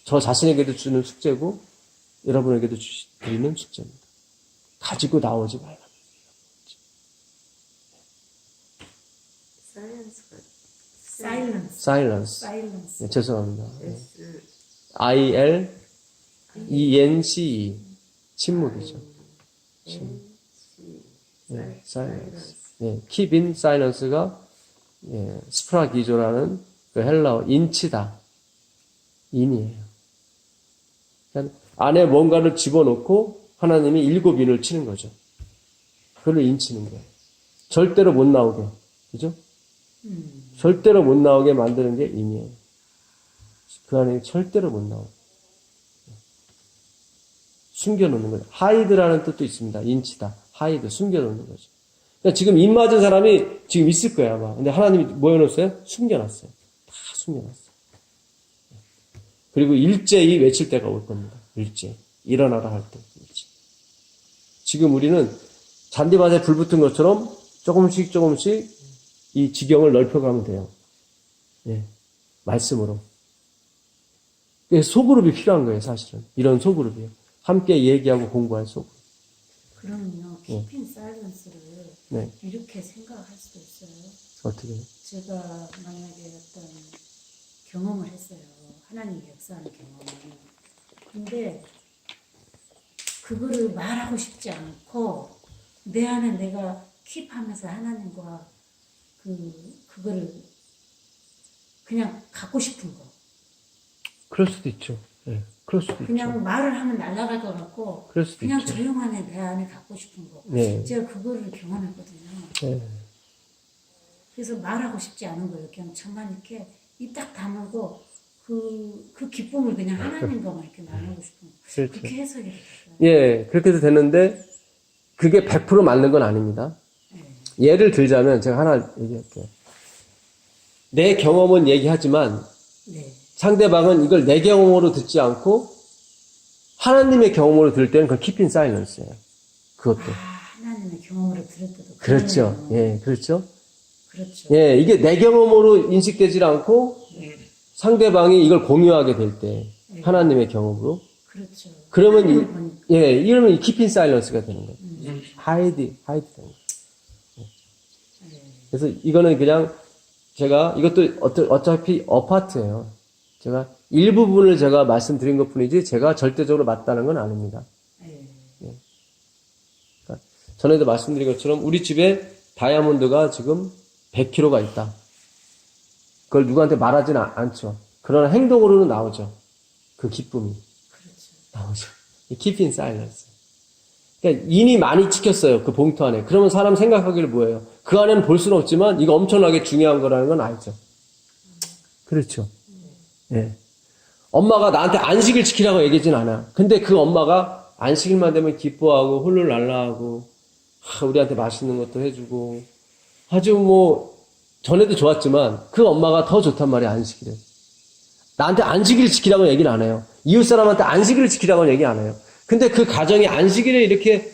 저 자신에게도 주는 숙제고 여러분에게도 드리는 숙제입니다. 가지고 나오지 말라. silence. 네, 죄송합니다. 네. S ILENCE. 침묵이죠. 네, silence. 네, keep in silence가 스프라기조라는 그 헬라어 인치다. 인이에요. 그러니까 안에 뭔가를 집어넣고 하나님이 7인을 치는 거죠. 그걸 인치는 거예요. 절대로 못 나오게. 그죠? 절대로 못 나오게 만드는 게 인이에요. 그 안에 절대로 못 나오게. 숨겨놓는 거예요. 하이드라는 뜻도 있습니다. 인치다. 하이드, 숨겨놓는 거죠. 그러니까 지금 입 맞은 사람이 지금 있을 거야, 아마. 근데 하나님이 뭐 해놓았어요? 숨겨놨어요. 다 숨겨놨어요. 그리고 일제히 외칠 때가 올 겁니다. 일제. 일어나라 할 때. 일제. 지금 우리는 잔디밭에 불 붙은 것처럼 조금씩 이 지경을 넓혀가면 돼요. 예. 말씀으로. 소그룹이 필요한 거예요, 사실은. 이런 소그룹이요. 함께 얘기하고 공부할 소그룹. 그러면요, keeping silence를 네. 이렇게 생각할 수도 있어요. 어떻게? 제가 만약에 어떤 경험을 했어요. 하나님이 역사하는 경험을. 근데 그거를 말하고 싶지 않고 내 안에 내가 킵하면서 하나님과 그거를 그냥 갖고 싶은 거. 그럴 수도 있죠. 예. 그럴 수도 그냥 있죠. 말을 하면 날아갈 것 같고 그럴 수도 그냥 있죠. 조용하게 내 안에 갖고 싶은 거. 네. 제가 그거를 경험했거든요. 예. 그래서 말하고 싶지 않은 거예요. 그냥 저만 이렇게 입 딱 다물고 그 기쁨을 그냥 하나님과만 이렇게 나누고 싶은 거. 그렇죠. 그렇게 해석이 됐어요. 예, 그렇게도 됐는데, 그게 100% 맞는 건 아닙니다. 예를 들자면, 제가 하나 얘기할게요. 내 경험은 얘기하지만, 네. 상대방은 이걸 내 경험으로 듣지 않고, 하나님의 경험으로 들을 때는 그건 keeping silence예요. 그것도. 하나님의 경험으로 들을 때도. 그렇죠. 그러네요. 예, 그렇죠. 그렇죠. 예, 이게 내 경험으로 인식되지 않고, 상대방이 이걸 공유하게 될 때, 하나님의 경험으로. 그렇죠. 그러면 하나님을 보니까. 이러면 이 keeping silence가 되는 거예요. hide 되는 거예요. 그래서 이거는 그냥 제가 이것도 어차피 어파트예요. 제가 일부분을 제가 말씀드린 것 뿐이지 제가 절대적으로 맞다는 건 아닙니다. 예. 그러니까 전에도 말씀드린 것처럼 우리 집에 다이아몬드가 지금 100kg가 있다. 그걸 누구한테 말하지는 않죠. 그러나 행동으로는 나오죠. 그 기쁨이. 나오죠. 이 keeping silence. 그러니까 인이 많이 찍혔어요. 그 봉투 안에. 그러면 사람 생각하기를 뭐예요? 그 안에는 볼 수는 없지만 이거 엄청나게 중요한 거라는 건 알죠. 그렇죠. 예. 엄마가 나한테 안식일 지키라고 얘기하진 않아. 근데 그 엄마가 안식일만 되면 기뻐하고 홀룰랄라하고 우리한테 맛있는 것도 해주고 아주 뭐 전에도 좋았지만 그 엄마가 더 좋단 말이야. 안식일은. 나한테 안식일을 지키라고 얘기는 안 해요. 이웃 사람한테 안식일을 지키라고 얘기 안 해요. 근데 그 가정이 안식일에 이렇게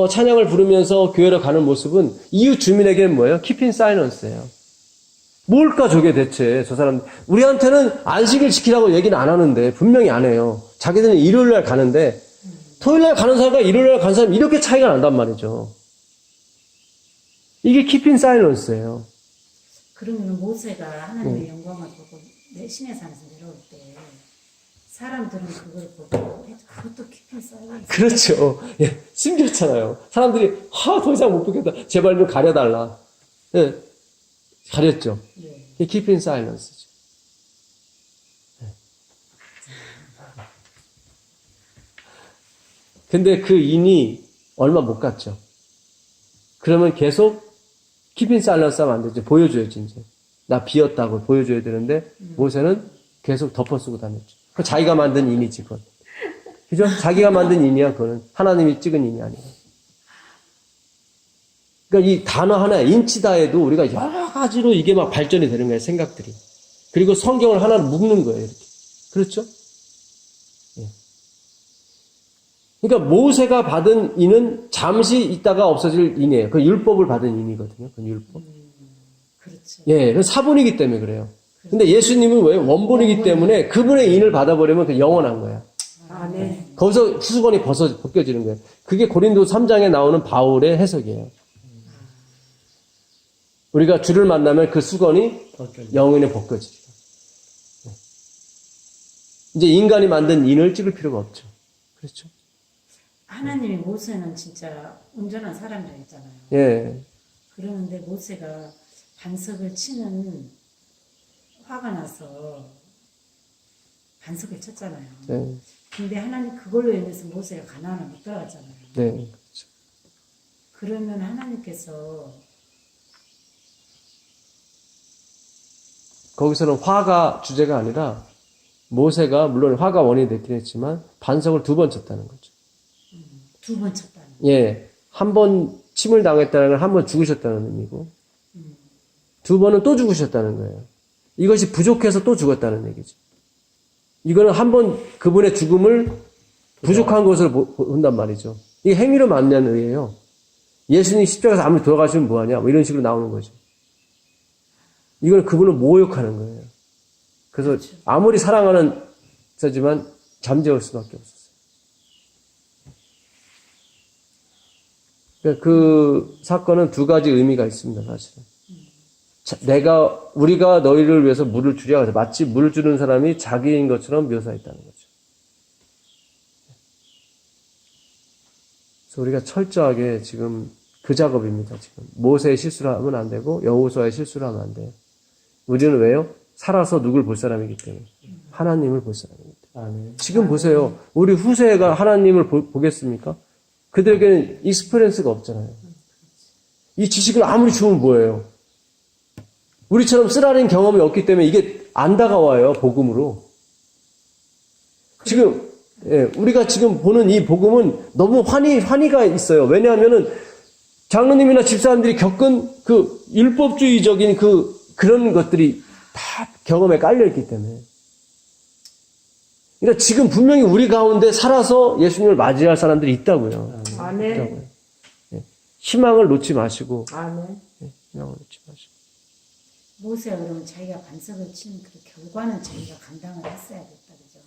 찬양을 부르면서 교회로 가는 모습은 이웃 주민에게는 뭐예요? keeping silence예요. 뭘까 저게 대체 저 사람 우리한테는 안식일 지키라고 얘기는 안 하는데 분명히 안 해요. 자기들은 일요일 날 가는데 토요일 날 가는 사람과 일요일 날 가는 사람 이렇게 차이가 난단 말이죠. 이게 keeping silence예요. 그러면 모세가 하나님의 영광을 보고 신의 산에서 내려올 때 사람들은 그걸 보고 그것도 keeping silence. 그렇죠. 예, 숨겼잖아요. 사람들이 더 이상 못 보겠다. 제발 좀 가려달라. 예, 가렸죠. 예. 이게 keeping silence죠. 예. 근데 그 인이 얼마 못 갔죠. 그러면 계속 keeping silence 하면 안 되죠. 보여줘야지 이제. 나 비었다고 보여줘야 되는데 모세는 계속 덮어쓰고 다녔죠. 그 자기가 만든 인이지 그건. 그죠? 자기가 만든 인이야 그거는. 하나님이 찍은 인이 아니에요. 그러니까 이 단어 하나 인치다에도 우리가 여러 가지로 이게 막 발전이 되는 거예요. 생각들이. 그리고 성경을 하나 묶는 거예요. 이렇게. 그렇죠? 예. 그러니까 모세가 받은 인은 잠시 있다가 없어질 인이에요. 그 율법을 받은 인이거든요. 그 율법. 그렇죠. 예, 그 사본이기 때문에 그래요. 근데 예수님은 왜? 원본이기 때문에 그분의 인을 받아버리면 그 영원한 거야. 아, 네. 거기서 수수건이 벗겨지는 거예요. 그게 고린도 3장에 나오는 바울의 해석이에요. 우리가 주를 만나면 그 수건이 영혼에 벗겨집니다. 네. 이제 인간이 만든 인을 찍을 필요가 없죠. 그렇죠? 하나님이 모세는 진짜 온전한 사람이라 했잖아요. 예. 그러는데 모세가 반석을 치는 화가 나서 반석을 쳤잖아요. 네. 근데 하나님 그걸로 인해서 모세가 가나안을 못 들어갔잖아요. 네. 그렇죠. 그러면 하나님께서 거기서는 화가 주제가 아니라 모세가 물론 화가 원인이 됐긴 했지만 반석을 2번 쳤다는 거죠. 2번 쳤다는. 예. 한 번 침을 당했다는 건 한 번 죽으셨다는 의미고 2번은 또 죽으셨다는 거예요. 이것이 부족해서 또 죽었다는 얘기죠. 이거는 한 번 그분의 죽음을 부족한 것으로 본단 말이죠. 이게 행위로 만난 의예요. 예수님이 십자가에서 아무리 돌아가시면 뭐하냐 뭐 이런 식으로 나오는 거죠. 이건 그분을 모욕하는 거예요. 그래서 그렇죠. 아무리 사랑하는 자지만 잠재울 수밖에 없었어요. 그러니까 그 사건은 2가지 의미가 있습니다, 사실은. 우리가 너희를 위해서 물을 주랴 해서 마치 물을 주는 사람이 자기인 것처럼 묘사했다는 거죠. 그래서 우리가 철저하게 지금 그 작업입니다, 지금. 모세의 실수를 하면 안 되고, 여호수아의 실수를 하면 안 돼요. 우리는 왜요? 살아서 누굴 볼 사람이기 때문에. 하나님을 볼 사람이기 때문에. 아멘. 지금 보세요. 우리 후세가 하나님을 보겠습니까? 그들에게는 익스피리언스가 없잖아요. 이 지식을 아무리 주면 뭐예요? 우리처럼 쓰라린 경험이 없기 때문에 이게 안 다가와요, 복음으로. 지금, 예, 우리가 지금 보는 이 복음은 너무 환희가 있어요. 왜냐하면은 장로님이나 집사람들이 겪은 그 율법주의적인 그런 것들이 다 경험에 깔려있기 때문에. 그러니까 지금 분명히 우리 가운데 살아서 예수님을 맞이할 사람들이 있다고요. 아멘. 있다고요. 예, 희망을 놓지 마시고. 아멘. 예, 희망을 놓지 마시고. 모세가 그러면 자기가 반석을 친 그 결과는 자기가 감당을 했어야 됐다, 그죠?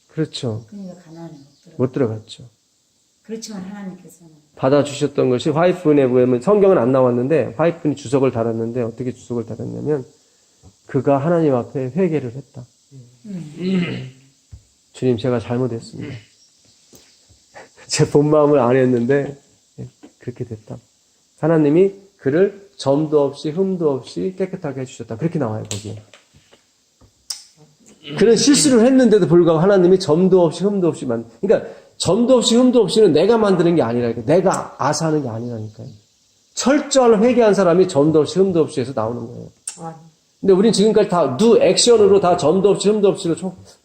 그렇죠. 그러니까 가나안에 못 못 들어갔죠. 그렇지만 하나님께서는 받아주셨던 것이 화이트분에 보면 성경은 안 나왔는데 화이트분이 주석을 달았는데 어떻게 주석을 달았냐면 그가 하나님 앞에 회개를 했다. 주님 제가 잘못했습니다. 제 본 마음을 안 했는데 그렇게 됐다. 하나님이 그를 점도 없이 흠도 없이 깨끗하게 해주셨다. 그렇게 나와요 거기에. 그런 실수를 했는데도 불구하고 하나님이 점도 없이 흠도 없이 그러니까 점도 없이 흠도 없이는 내가 만드는 게 아니라니까. 내가 아사하는 게 아니라니까요. 철저한 회개한 사람이 점도 없이 흠도 없이 해서 나오는 거예요. 근데 우린 지금까지 다 액션으로 다 점도 없이 흠도 없이로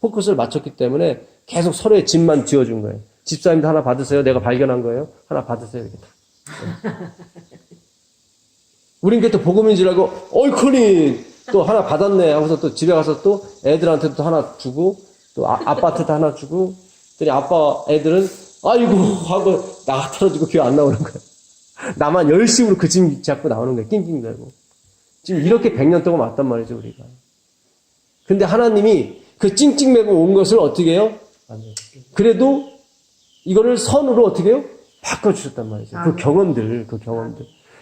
포커스를 맞췄기 때문에 계속 서로의 짐만 지어준 거예요. 집사님도 하나 받으세요. 내가 발견한 거예요. 하나 받으세요. 이렇게 다. 우린 그때 복음인 줄 알고 어이쿠니 또 하나 받았네 하고서 또 집에 가서 또 애들한테도 또 하나 주고 또 아빠한테도 하나 주고 그랬더니 아빠 애들은 아이고 하고 나가 떨어지고 귀에 안 나오는 거예요. 나만 열심으로 그 짐 잡고 나오는 거예요. 낑낑대고. 지금 이렇게 100년 동안 왔단 말이죠 우리가. 근데 하나님이 그 찡찡매고 온 것을 어떻게 해요? 그래도 이거를 선으로 어떻게 해요? 바꿔주셨단 말이죠.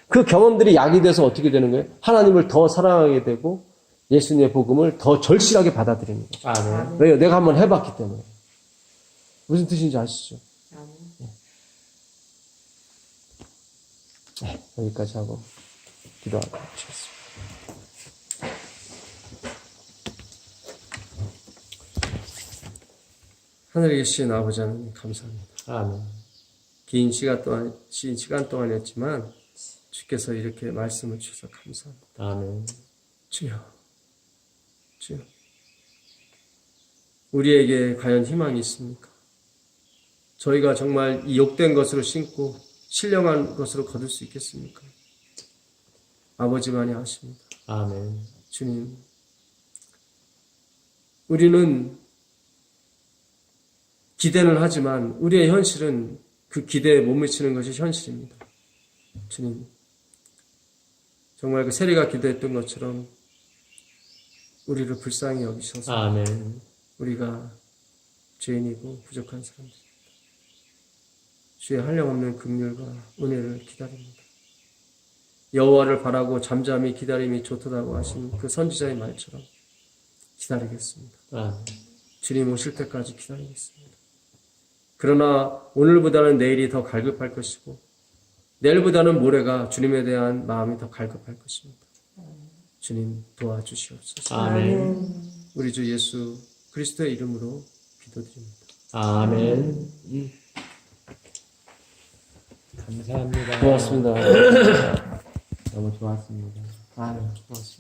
그 경험들이 약이 돼서 어떻게 되는 거예요? 하나님을 더 사랑하게 되고 예수님의 복음을 더 절실하게 받아들이는 거죠. 아멘. 왜요? 내가 한번 해봤기 때문에. 무슨 뜻인지 아시죠? 네, 여기까지 하고 기도하도록 하겠습니다. 하늘에 계신 아버지 하나님 감사합니다. 아멘. 긴 시간 동안이었지만 주께서 이렇게 말씀을 주셔서 감사합니다. 아멘. 주여, 우리에게 과연 희망이 있습니까? 저희가 정말 이 욕된 것으로 신고 신령한 것으로 거둘 수 있겠습니까? 아버지만이 아십니다. 아멘. 주님, 우리는 기대는 하지만 우리의 현실은 그 기대에 못 미치는 것이 현실입니다. 주님, 정말 그 세리가 기도했던 것처럼 우리를 불쌍히 여기셔서 아멘. 우리가 죄인이고 부족한 사람들입니다. 주의 한량없는 긍휼과 은혜를 기다립니다. 여호와를 바라고 잠잠히 기다림이 좋다고 하신 그 선지자의 말처럼 기다리겠습니다. 주님 오실 때까지 기다리겠습니다. 그러나 오늘보다는 내일이 더 갈급할 것이고 내일보다는 모레가 주님에 대한 마음이 더 갈급할 것입니다. 주님 도와주시옵소서. 아멘. 우리 주 예수 그리스도의 이름으로 기도드립니다. 아멘. 감사합니다. 고맙습니다. 너무 좋았습니다. 아유, 고맙습니다.